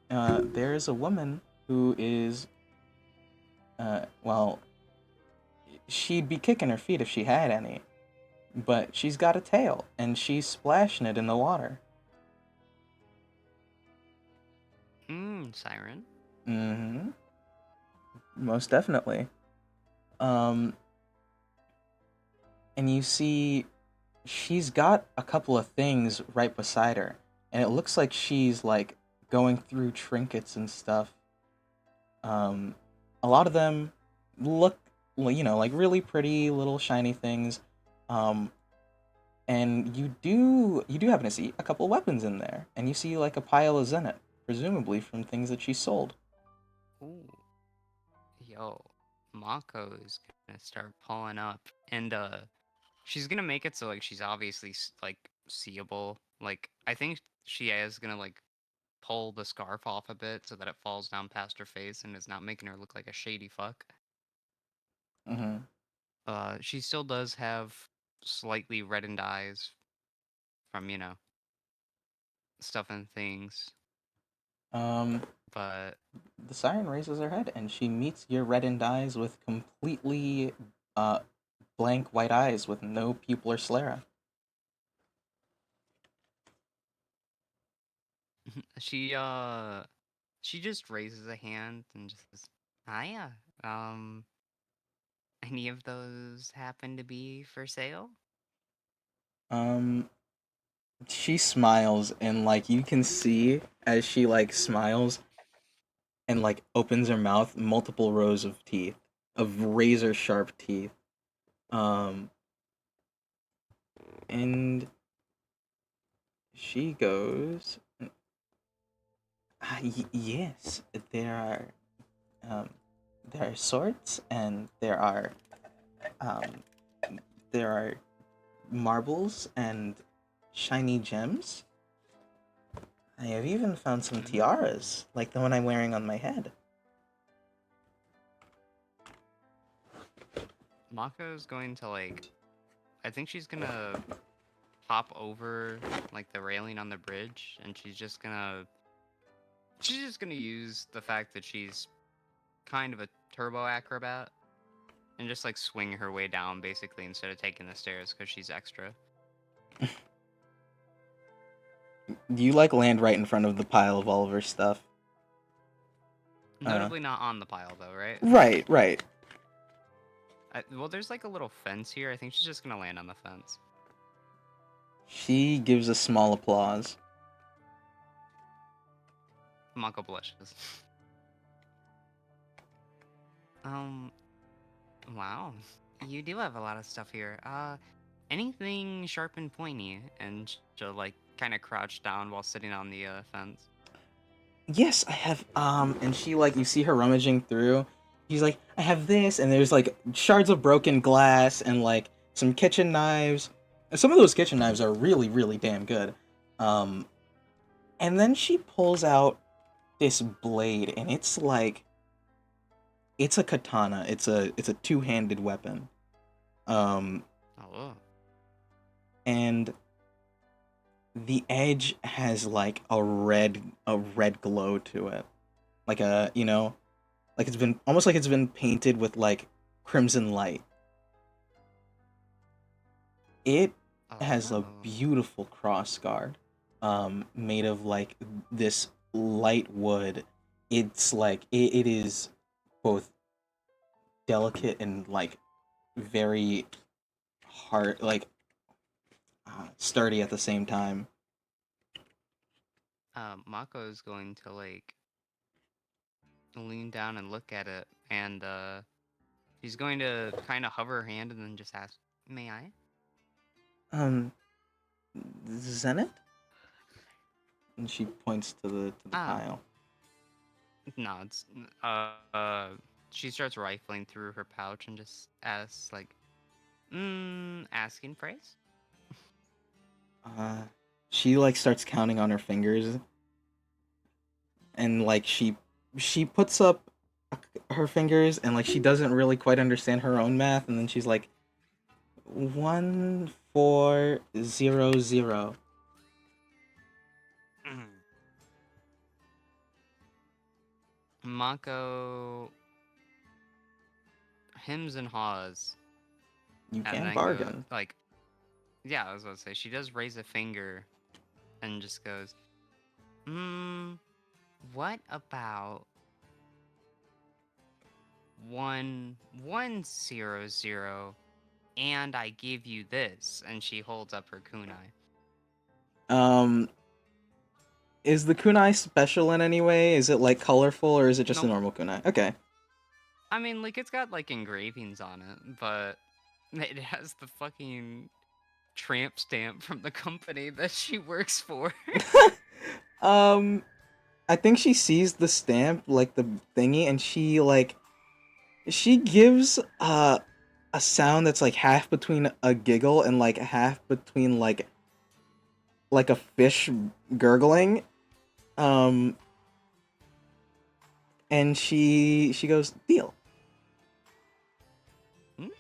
there is a woman who is, well, she'd be kicking her feet if she had any, but she's got a tail, and she's splashing it in the water. Siren. Mm-hmm. Most definitely. And you see, she's got a couple of things right beside her, and it looks like she's, like, going through trinkets and stuff. A lot of them look, like really pretty little shiny things. And you do happen to see a couple weapons in there, and you see like a pile of zenith, presumably from things that she sold. Ooh. Yo, Mako is gonna start pulling up, and she's gonna make it so like she's obviously like seeable. Like I think she is gonna like pull the scarf off a bit so that it falls down past her face and is not making her look like a shady fuck. Mm-hmm. She still does have slightly reddened eyes from stuff and things, Um, but the siren raises her head, and she meets your reddened eyes with completely uh blank white eyes with no pupil or sclera. she she just raises a hand and just says, "Hiya. Um, any of those happen to be for sale?" Um, she smiles, and like you can see as she like smiles and like opens her mouth, multiple rows of teeth, of razor sharp teeth. Um, and she goes, yes, um, there are swords, and um, there are marbles and shiny gems. I have even found some tiaras, like the one I'm wearing on my head. Mako's going to like, I think she's gonna hop over like the railing on the bridge, and she's just gonna use the fact that she's kind of a turbo acrobat and just like swing her way down basically instead of taking the stairs because she's extra. You like land right in front of the pile of all of her stuff. Notably not on the pile though, right? Right, right. Well, there's like a little fence here. I think she's just gonna land on the fence. She gives a small applause. Mako blushes. um, wow. You do have a lot of stuff here. Anything sharp and pointy? And she'll like kind of crouch down while sitting on the fence. Yes, I have. And she like you see her rummaging through. She's like, I have this, and there's like shards of broken glass and like some kitchen knives. And some of those kitchen knives are really, really damn good. Um, and then she pulls out this blade, and it's like it's a katana. It's a two-handed weapon. Um, Oh. and the edge has like a red glow to it, like like it's been almost like it's been painted with like crimson light. It has a Oh. beautiful cross guard, made of like this light wood. It's like it is both delicate and like very hard, like sturdy at the same time. Mako is going to like lean down and look at it, and she's going to kind of hover her hand and then just ask, "May I?" Um, Zenith, and she points to the Ah, pile. nods. She starts rifling through her pouch and just asks, like, asking praise? Uh, she like starts counting on her fingers, and like she puts up her fingers, and like she doesn't really quite understand her own math, and then she's like 1400. Mako hems and haws, You and can then bargain. yeah, I was about to say, she does raise a finger and just goes, what about 1100 and I give you this? And she holds up her kunai. um is the kunai special in any way? Is it like colorful, or is it just a Nope. normal kunai? Okay. I mean, like, it's got like engravings on it, but it has the fucking tramp stamp from the company that she works for. um I think she sees the stamp, like the thingy, and she gives a sound that's like half between a giggle and like half between like a fish gurgling. Um and she goes, deal. Mm.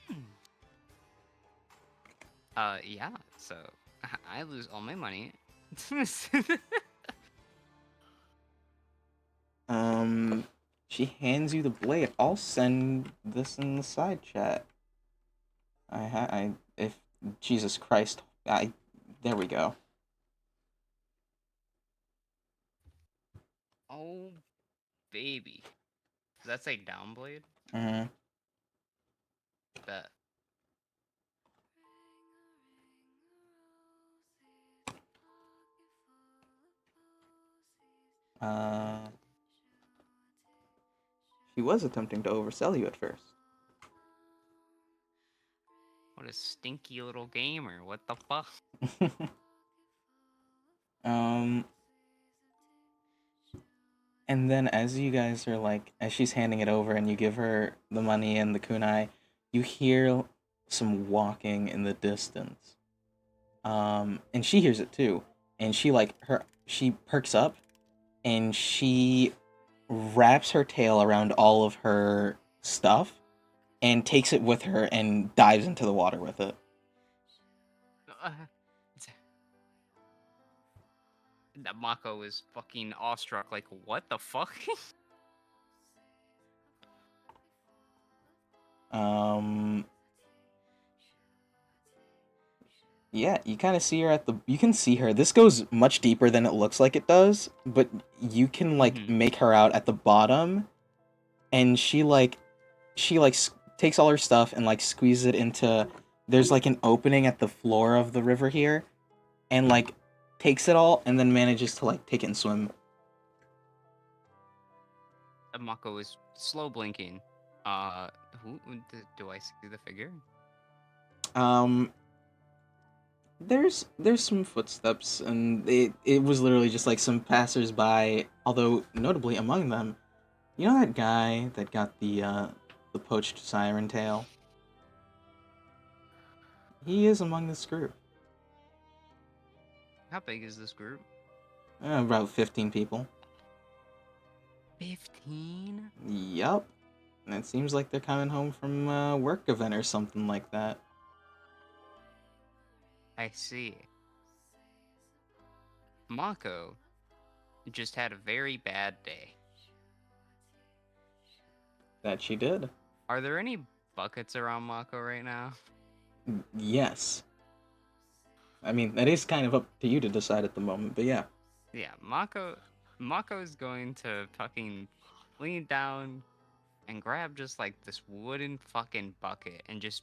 Yeah, so I lose all my money. She hands you the blade. I'll send this in the side chat. I if Jesus Christ, there we go. Oh baby. Does that say downblade? Mm-hmm. Bet. She was attempting to oversell you at first. What a stinky little gamer. What the fuck? um, and then as you guys are like, as she's handing it over and you give her the money and the kunai, you hear some walking in the distance. And she hears it too, and she perks up, and she wraps her tail around all of her stuff, and takes it with her and dives into the water with it. That Mako is fucking awestruck. Like, what the fuck? Yeah, you kind of see her you can see her. This goes much deeper than it looks like it does, but you can like make her out at the bottom, and takes all her stuff and like squeezes it into, there's like an opening at the floor of the river here, and like takes it all and then manages to like take it and swim. Mako is slow blinking. Who do I see the figure? There's some footsteps, and it was literally just like some passersby, although notably among them, you know that guy that got the poached siren tail? He is among this group. How big is this group? About 15 people. 15? Yup. And it seems like they're coming home from a work event or something like that. I see. Mako just had a very bad day. That she did. Are there any buckets around Mako right now? Yes. I mean, that is kind of up to you to decide at the moment, but yeah. Yeah, Mako's going to fucking lean down and grab just like this wooden fucking bucket and just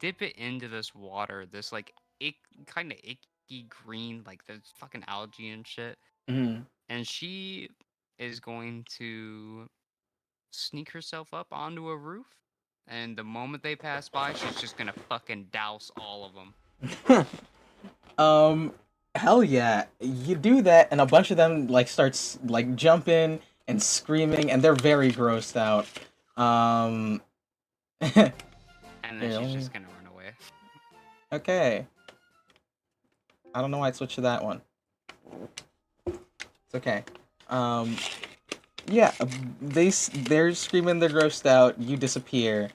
dip it into this water, this like kind of icky green, like there's fucking algae and shit. Mm-hmm. And she is going to sneak herself up onto a roof. And the moment they pass by, she's just gonna fucking douse all of them. Hell yeah. You do that, and a bunch of them, like, starts, like, jumping and screaming, and they're very grossed out. And then Yeah, she's just gonna run away. Okay. I don't know why I switched to that one. It's okay. Yeah, they're screaming, they're grossed out, you disappear.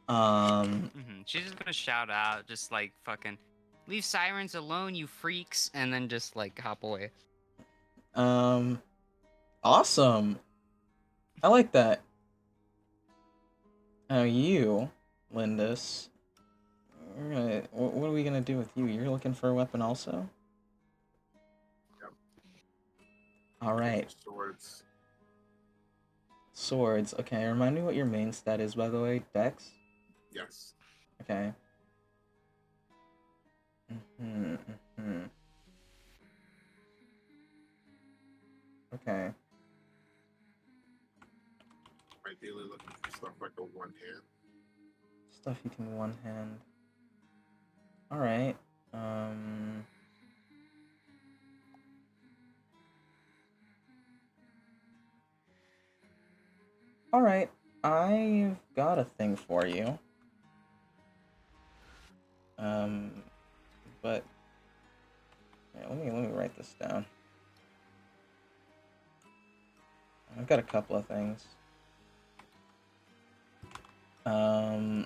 She's just gonna shout out, just like fucking, leave sirens alone, you freaks, and then just like hop away. Awesome. I like that. Now you, Lindis, what are we gonna do with you? You're looking for a weapon also? Yep. Alright. Swords. Swords. Okay, remind me what your main stat is, by the way. Dex? Yes. Okay. Okay. Ideally looking for stuff like a one hand. Stuff you can one hand. Alright. Alright. I've got a thing for you. But yeah, let me write this down. I've got a couple of things. Oh,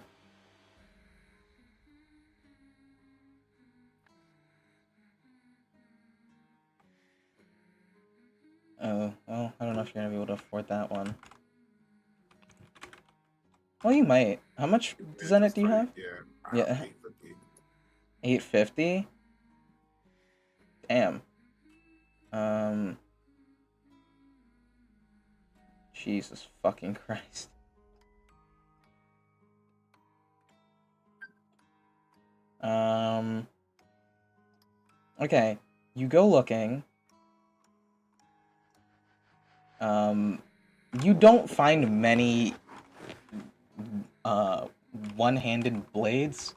well, I don't know if you're gonna be able to afford that one. Well, you might. How much Zenit do you have? Yeah. Yeah. 850? Damn. Jesus fucking Christ. Okay, you go looking. You don't find many one-handed blades,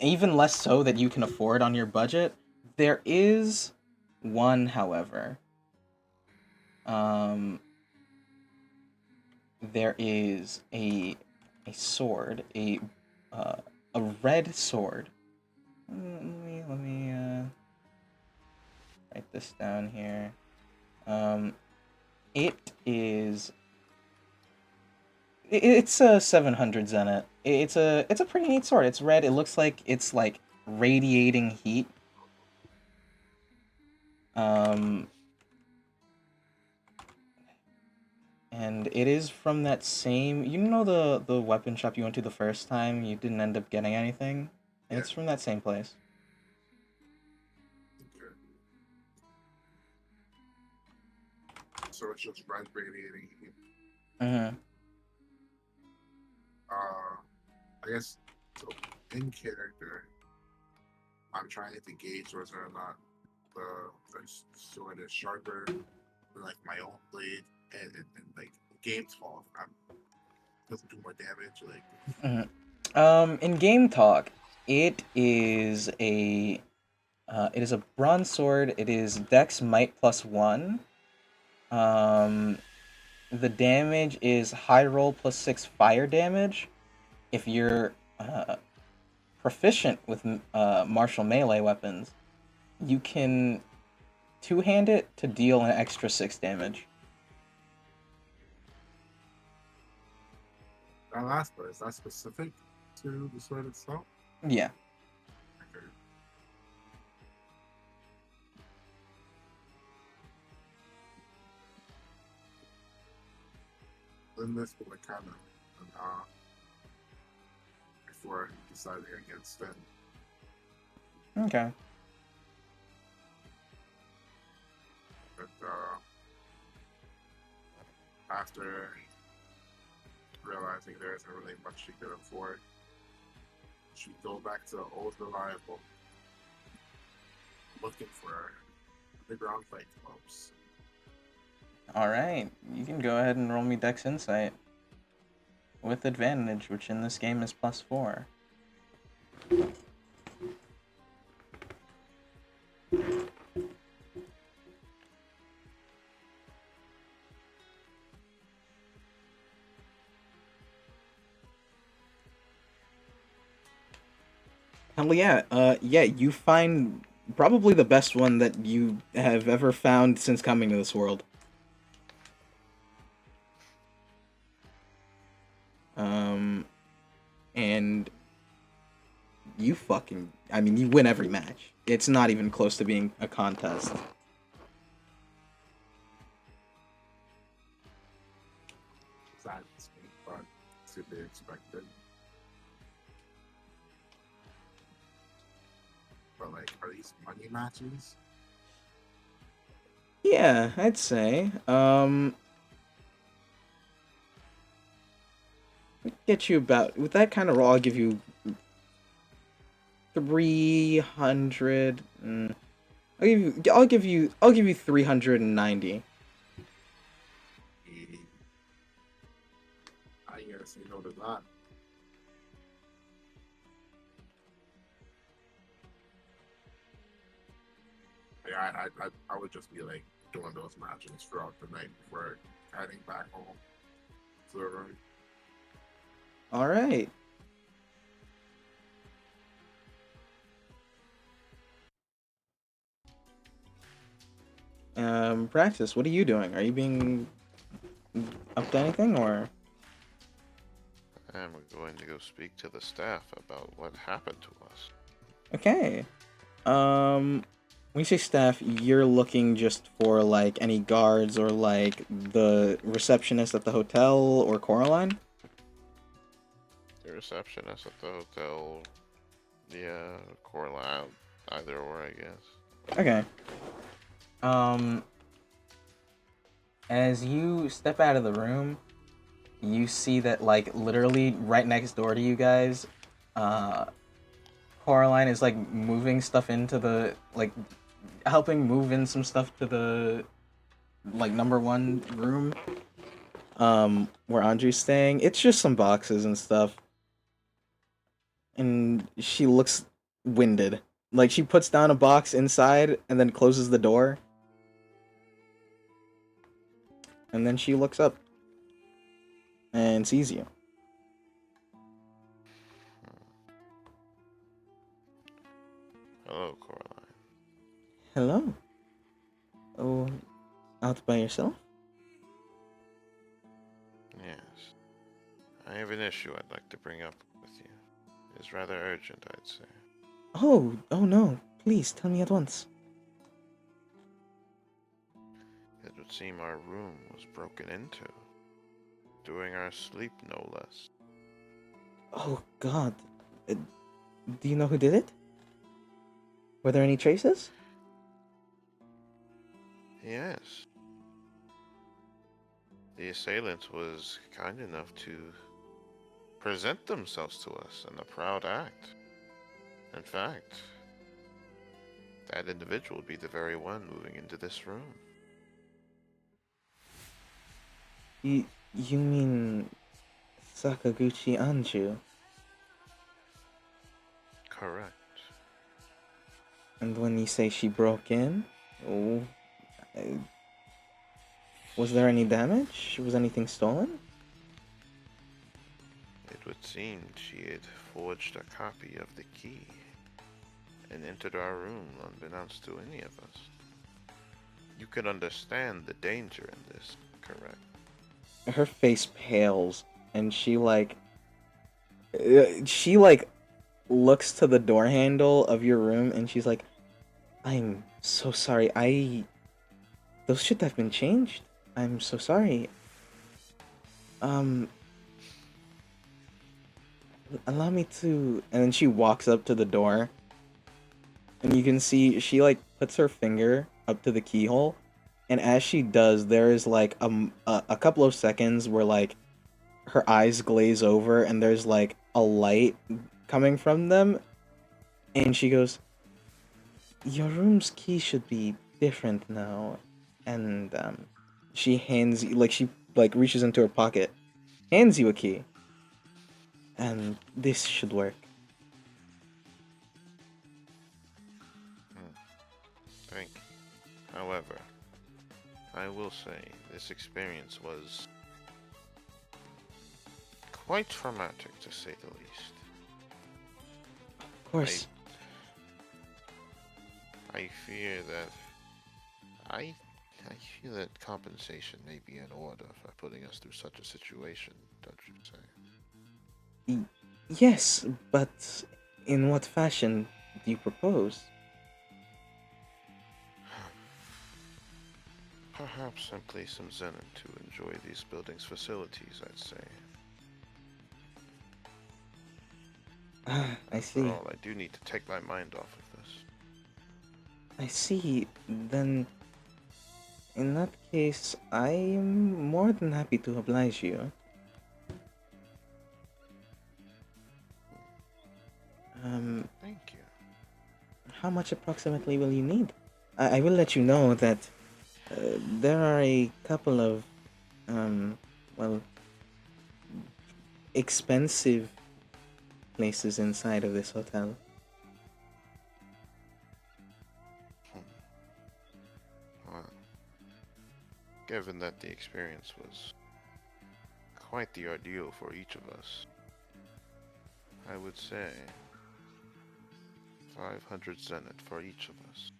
even less so that you can afford on your budget. There is one, however. There is a sword, a red sword. Let me write this down here. It is. It's a 700 Zenit. It's a pretty neat sword. It's red. It looks like it's like radiating heat. And it is from that same. You know the weapon shop you went to the first time. You didn't end up getting anything. Yeah. It's from that same place. Okay. So it's just red radiating heat. Mm-hmm. I guess so. In character, I'm trying to gauge whether or not the sword is sharper than like my own blade, and like games fall. Doesn't do more damage. Like In game talk, it is a bronze sword. It is Dex Might +1. The damage is high roll +6 fire damage. If you're proficient with martial melee weapons, you can two-hand it to deal an extra 6 damage. that last part, is that specific to the sword itself? Yeah. Okay. Then this would kind of before deciding against it. Okay. But after realizing there isn't really much she could afford, she go back to old reliable, looking for underground fight clubs. Alright, you can go ahead and roll me Dex Insight. With advantage, which in this game is +4. Hell yeah, you find probably the best one that you have ever found since coming to this world. And you fucking, I mean, you win every match. It's not even close to being a contest. Silence me, but to be expected. But like, are these money matches? Yeah, I'd say. Get you about, with that kind of roll, I'll give you 300. I'll give you 390. I ain't gonna say no to that. Yeah, I would just be like doing those matches throughout the night before heading back home to the room. All right. Praxis, what are you doing? Are you being up to anything, or? And we're going to go speak to the staff about what happened to us. Okay. When you say staff, you're looking just for, like, any guards or, like, the receptionist at the hotel or Coraline? The receptionist at the hotel, yeah, Coraline, either or, I guess. Okay. As you step out of the room, you see that like literally right next door to you guys, uh, Coraline is like moving stuff into the like helping move in some stuff to the like number one room, where Andrew's staying. It's just some boxes and stuff, and she looks winded. Like she puts down a box inside and then closes the door, and then she looks up and sees you. Hello, Coraline. Hello. Oh, out by yourself? Yes. I have an issue I'd like to bring up with you. It's rather urgent, I'd say. Oh no. Please tell me at once. It would seem our room was broken into. During our sleep, no less. Oh God. Do you know who did it? Were there any traces? Yes. The assailant was kind enough to present themselves to us in a proud act. In fact, that individual would be the very one moving into this room. You mean Sakaguchi Anju? Correct. And when you say she broke in, oh, uh, was there any damage? Was anything stolen? It would seem she had forged a copy of the key and entered our room unbeknownst to any of us. You can understand the danger in this, correct? Her face pales, and she looks to the door handle of your room, and she's like, "I'm so sorry. Those should have been changed. I'm so sorry. Um, allow me to." And then she walks up to the door, and you can see she like puts her finger up to the keyhole, and as she does, there is like a couple of seconds where like her eyes glaze over, and there's like a light coming from them, and she goes, "Your room's key should be different now." And she hands you like she like reaches into her pocket, hands you a key, and this should work. Thank you. However, I will say this experience was quite traumatic, to say the least. Of course. I fear that I feel that compensation may be in order for putting us through such a situation, don't you say? Yes, but in what fashion do you propose? Perhaps simply some zenith to enjoy these buildings' facilities, I'd say. Ah, I After see. all, I do need to take my mind off of this. I see. Then, in that case, I am more than happy to oblige you. Thank you. How much approximately will you need? I will let you know that there are a couple of, um, well, expensive places inside of this hotel. Well, given that the experience was quite the ordeal for each of us, I would say 500 zenith for each of us.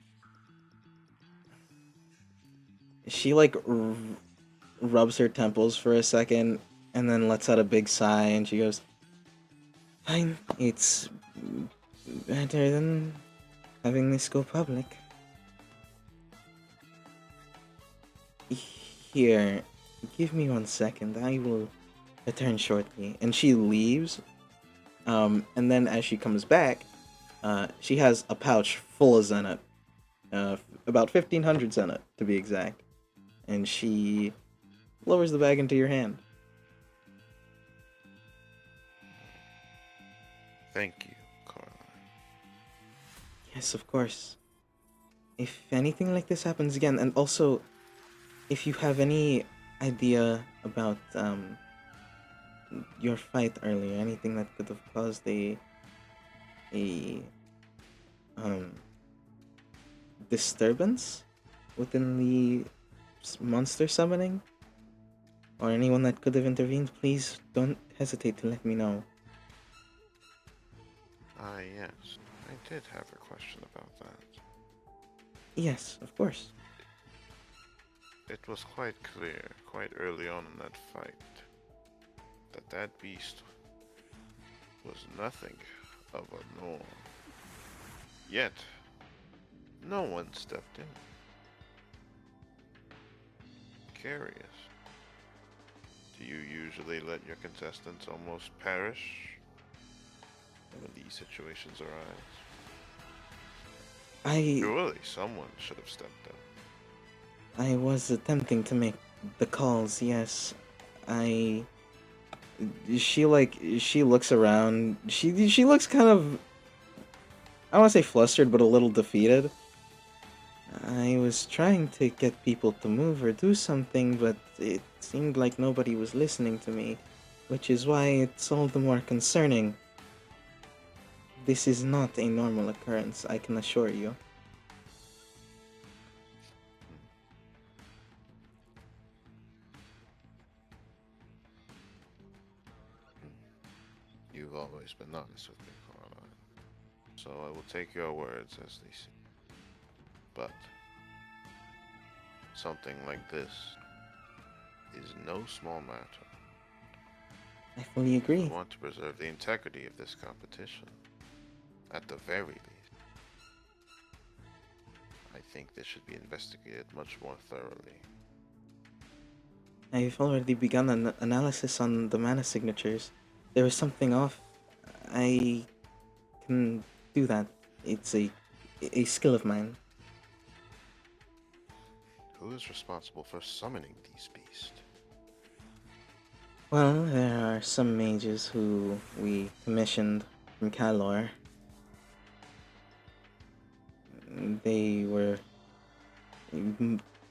She like rubs her temples for a second and then lets out a big sigh and she goes, "Fine, it's better than having this go public. Here, give me 1 second. I will return shortly." And she leaves. And then as she comes back, she has a pouch full of zenith. About 1,500 zenith to be exact. And she lowers the bag into your hand. Thank you, Caroline. Yes, of course. If anything like this happens again, and also, if you have any idea about your fight earlier, anything that could have caused a um disturbance within the monster summoning, or anyone that could have intervened, please don't hesitate to let me know. Ah, yes. I did have a question about that. Yes, of course. It was quite clear, quite early on in that fight, that that beast was nothing of a norm. Yet, no one stepped in. Curious. Do you usually let your contestants almost perish when these situations arise? I Surely someone should have stepped in. I was attempting to make the calls, yes. I she looks around. She looks kind of, I don't want to say flustered, but a little defeated. I was trying to get people to move or do something, but it seemed like nobody was listening to me, which is why it's all the more concerning. This is not a normal occurrence, I can assure you. You've always been honest with me, Caroline. So I will take your words as they seem. But something like this is no small matter. I fully We agree. want to preserve the integrity of this competition, at the very least. I think this should be investigated much more thoroughly. I've already begun an analysis on the mana signatures. There was something off. I can do that. It's a skill of mine. Who is responsible for summoning these beasts? Well, there are some mages who we commissioned from Kalor. They were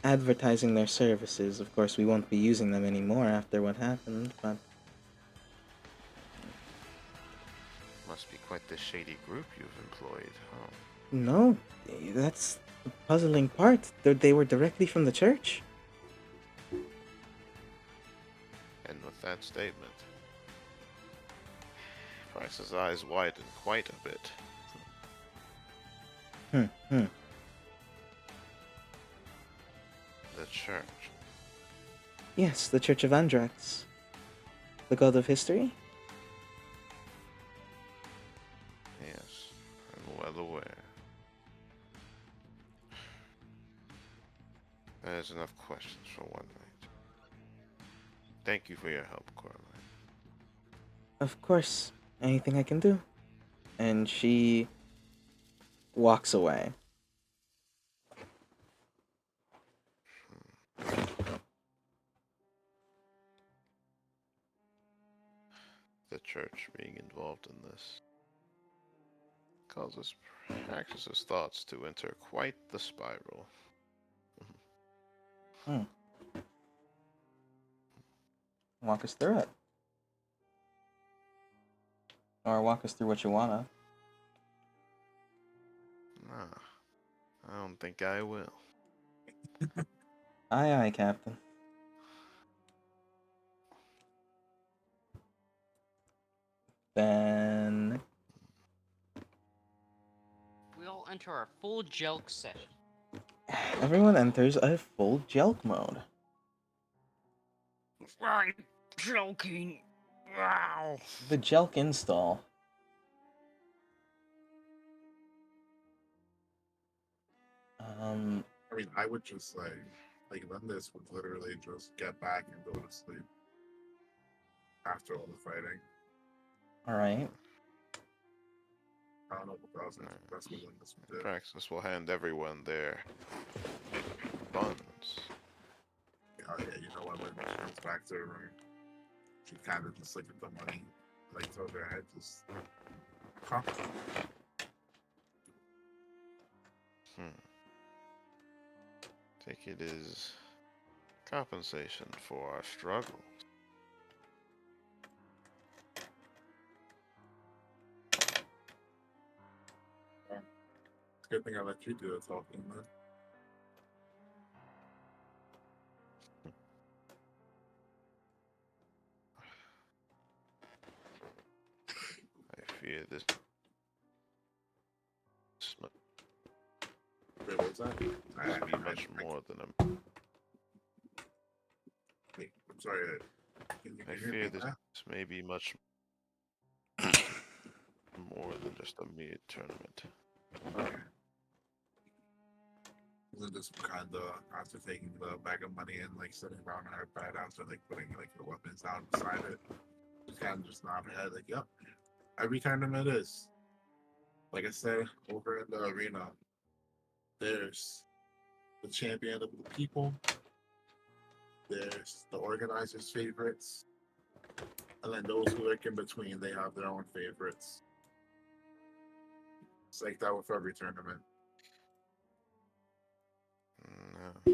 advertising their services. Of course, we won't be using them anymore after what happened, but Must be quite the shady group you've employed, huh? no, that's the puzzling part. They were directly from the church. And with that statement, Price's eyes widen quite a bit. Hmm. The church. Yes, the Church of Andrax. The god of history? Yes, I'm well aware. There's enough questions for one night. Thank you for your help, Coraline. Of course. Anything I can do. And she walks away. The church being involved in this causes Praxis's thoughts to enter quite the spiral. Hmm. Walk us through it. Or walk us through what you wanna. Nah, I don't think I will. Aye, aye, Captain. Then We'll enter our full jelk session. everyone enters a full jelk mode. I'm joking. Wow. The jelk install. I mean, I would just then this would literally just get back and go to sleep after all the fighting. Alright. I don't know what else that's what this would do. Praxis will hand everyone their buns. yeah, you know what? When she comes back to her room, she kind of just look at the money, like told her head just, huh? Think it is compensation for our struggle. It's a good thing I let you do the talking, man. I fear this Wait, what was that? must be much more than a. Wait, I'm sorry. Can you I hear me fear this now? may be much more than just a mere tournament. Okay. And just kind of after taking the bag of money and like sitting around her bed after like putting like the weapons down beside it, just kind of just nod her head like, "Yep, every tournament is." Like I said, over in the arena, there's the champion of the people, there's the organizers' favorites, and then those who lurk in between, they have their own favorites. It's like that with every tournament. No.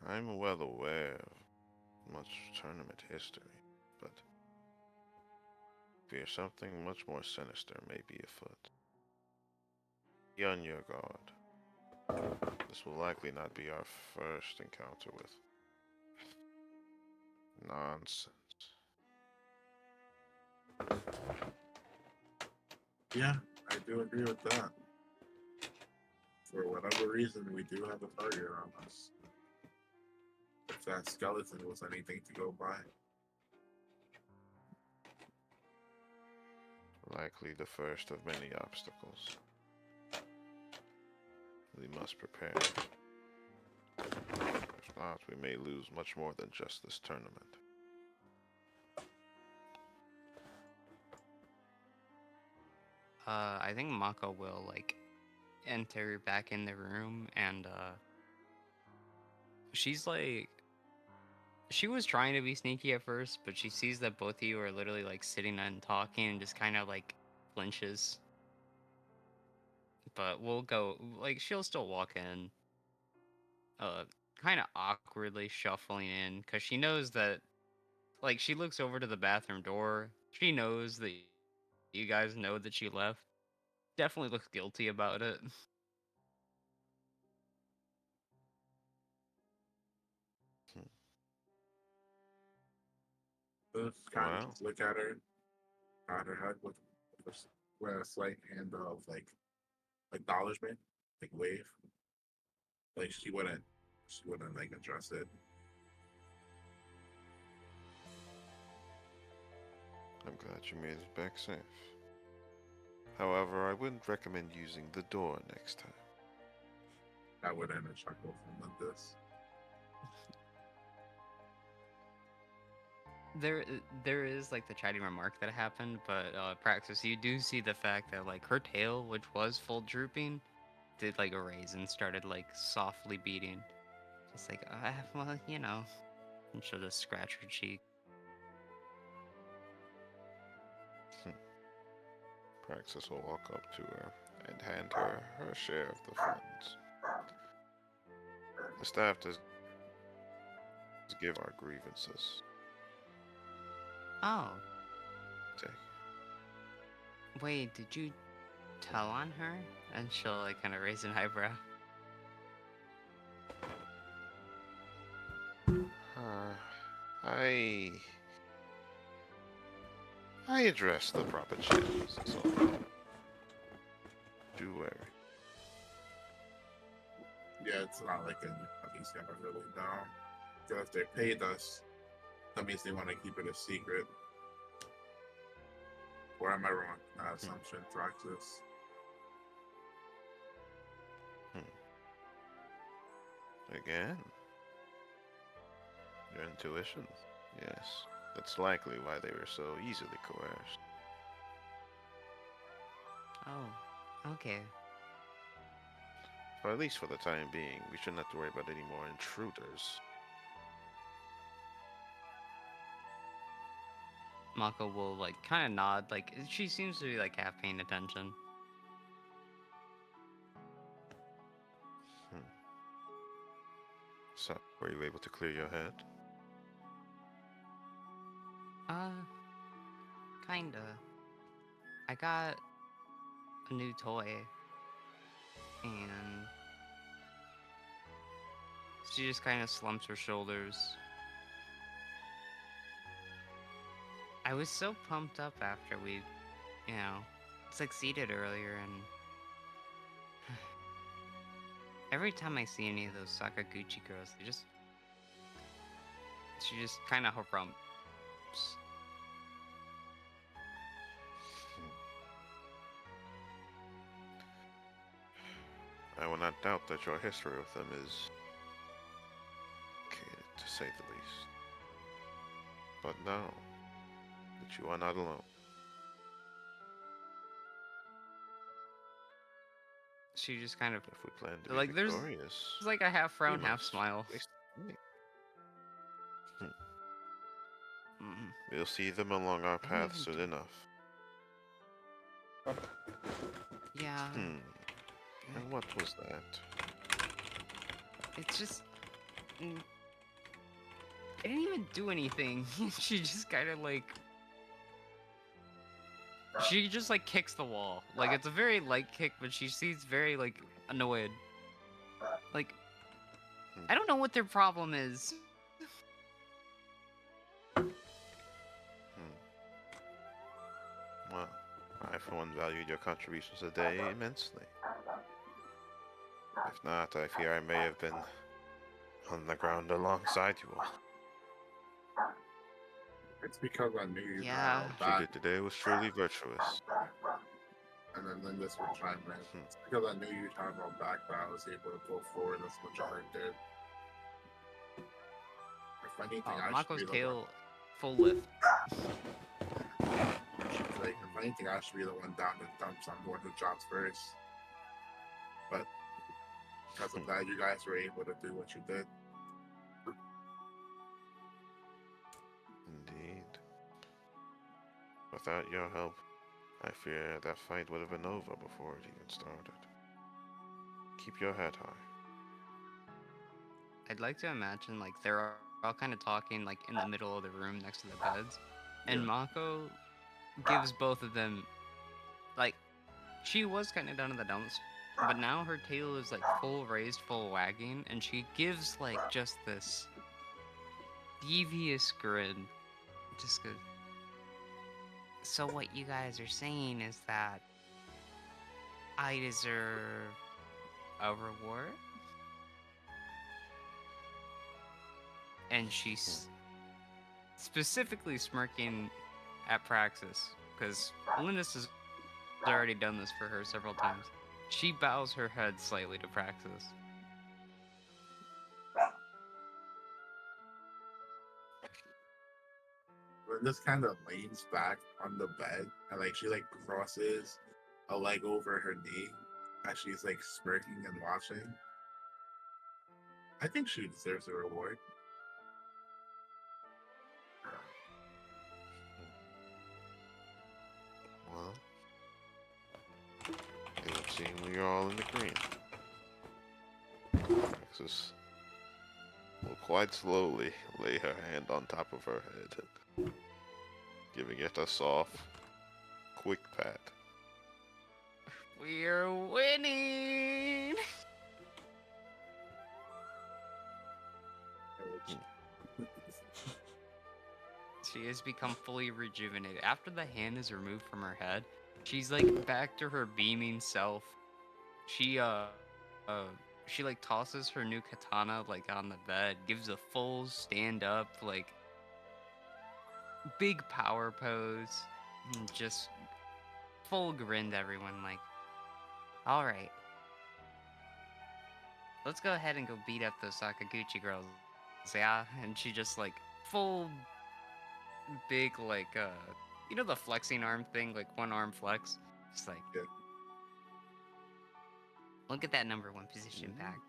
I'm well aware of much tournament history, but fear something much more sinister may be afoot. Be on your guard. This will likely not be our first encounter with nonsense. Yeah, I do agree with that. For whatever reason, we do have a target on us. If that skeleton was anything to go by. Likely the first of many obstacles. We must prepare. If not, we may lose much more than just this tournament. I think Mako will like enter back in the room, and she's like, she was trying to be sneaky at first, but she sees that both of you are literally like sitting and talking, and just kind of like flinches. But we'll go like she'll still walk in, uh, kind of awkwardly shuffling in, cause she knows that like she looks over to the bathroom door. She knows that you guys know that she left. Definitely looks guilty about it. Just kind of Well, just look at her, nod her head with a slight hand of like acknowledgement, like wave. Like she wouldn't like address it. I'm glad you made it back safe. However, I wouldn't recommend using the door next time. I would end a chuckle from this. There is like the chatty remark that happened, but Praxis, you do see the fact that like her tail, which was full drooping, did like raise and started like softly beating. Just like, well, you know, and she'll just scratch her cheek. Praxis will walk up to her and hand her her share of the funds. The staff does give our grievances. Oh, Take. wait, did you tell on her? And she'll like kind of raise an eyebrow. I address the proper channels, so do worry. Yeah, it's not like anybody's ever really down. Because if they paid us, that means they want to keep it a secret. Or am I wrong? Assumption, Praxis. Again, your intuition. Yes, that's likely why they were so easily coerced. Oh, okay. But at least for the time being, we shouldn't have to worry about any more intruders. Mako will like kind of nod, like she seems to be like half paying attention. So, were you able to clear your head? Uh, kinda. I got a new toy, and she just kind of slumps her shoulders. I was so pumped up after we, you know, succeeded earlier, and every time I see any of those Sakaguchi girls, she just kind of harumps. I will not doubt that your history with them is complicated, to say the least. But know that you are not alone. She just kind of If we plan to be like there's victorious, like a half we frown, half must smile. face the fight. Mm. We'll see them along our I didn't path even soon do- enough. Yeah, And what was that? it's just. I didn't even do anything. She just kind of like. She just like kicks the wall. Like it's a very light kick, but she seems very like annoyed. Like, I don't know what their problem is. Well, I for one valued your contributions today immensely. If not, I fear I may have been on the ground alongside you all. It's because I knew you Yeah. had What back, you did today was truly virtuous. and then this would chime in. It's because I knew you had my back that I was able to go forward as much as I did. If anything, I should Mako's be the one. tail full lift. Like, if anything, I should be the one down in dumps. I'm the one who drops first. But because of that, you guys were able to do what you did. Indeed. Without your help, I fear that fight would have been over before it even started. Keep your head high. I'd like to imagine like they're all kind of talking like in the middle of the room next to the beds, and Mako gives both of them like she was kind of down in the dumps, but now her tail is like full raised, full wagging, and she gives like just this devious grin. Just goes. So what you guys are saying is that I deserve a reward? And she's specifically smirking at Praxis, because Linus has already done this for her several times. She bows her head slightly to Praxis. Linda's kind of leans back on the bed and like she like crosses a leg over her knee as she's like smirking and watching. I think she deserves a reward. Well, it would seem we are all in agreement. Alexis will quite slowly lay her hand on top of her head, giving it a soft, quick pat. We're winning! She has become fully rejuvenated. After the hand is removed from her head, she's like back to her beaming self. She she like tosses her new katana like on the bed, gives a full stand up, like big power pose, and just full grin to everyone like, alright. Let's go ahead and go beat up those Sakaguchi girls. Yeah, and she just like full big like you know the flexing arm thing, like one arm flex? Just like Yeah. look at that number one position back.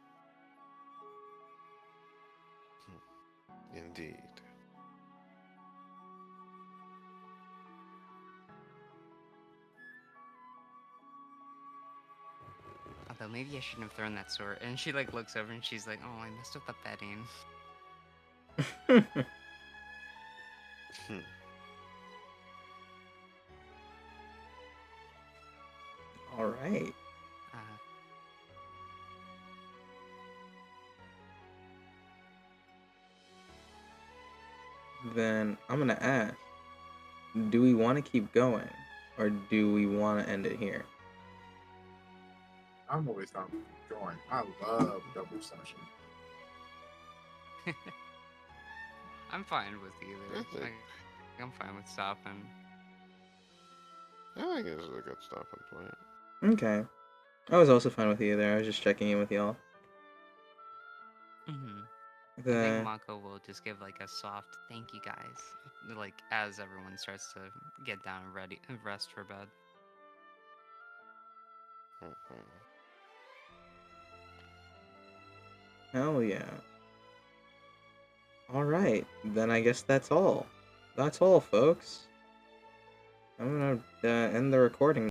Indeed. though. Maybe I shouldn't have thrown that sword. And she like looks over and she's like, oh, I messed up the bedding. Hmm. All right. Then I'm gonna ask, do we want to keep going, or do we want to end it here? I'm always down to keep going. I love double session. I'm fine with either. I think- I'm fine with stopping. I think this is a good stopping point. Okay. I was also fine with either. I was just checking in with y'all. Mm-hmm. I The think Mako will just give like a soft thank you guys, like as everyone starts to get down and ready rest for bed. Mhm. Hell yeah. All right. Then I guess that's all. That's all, folks. I'm gonna end the recording.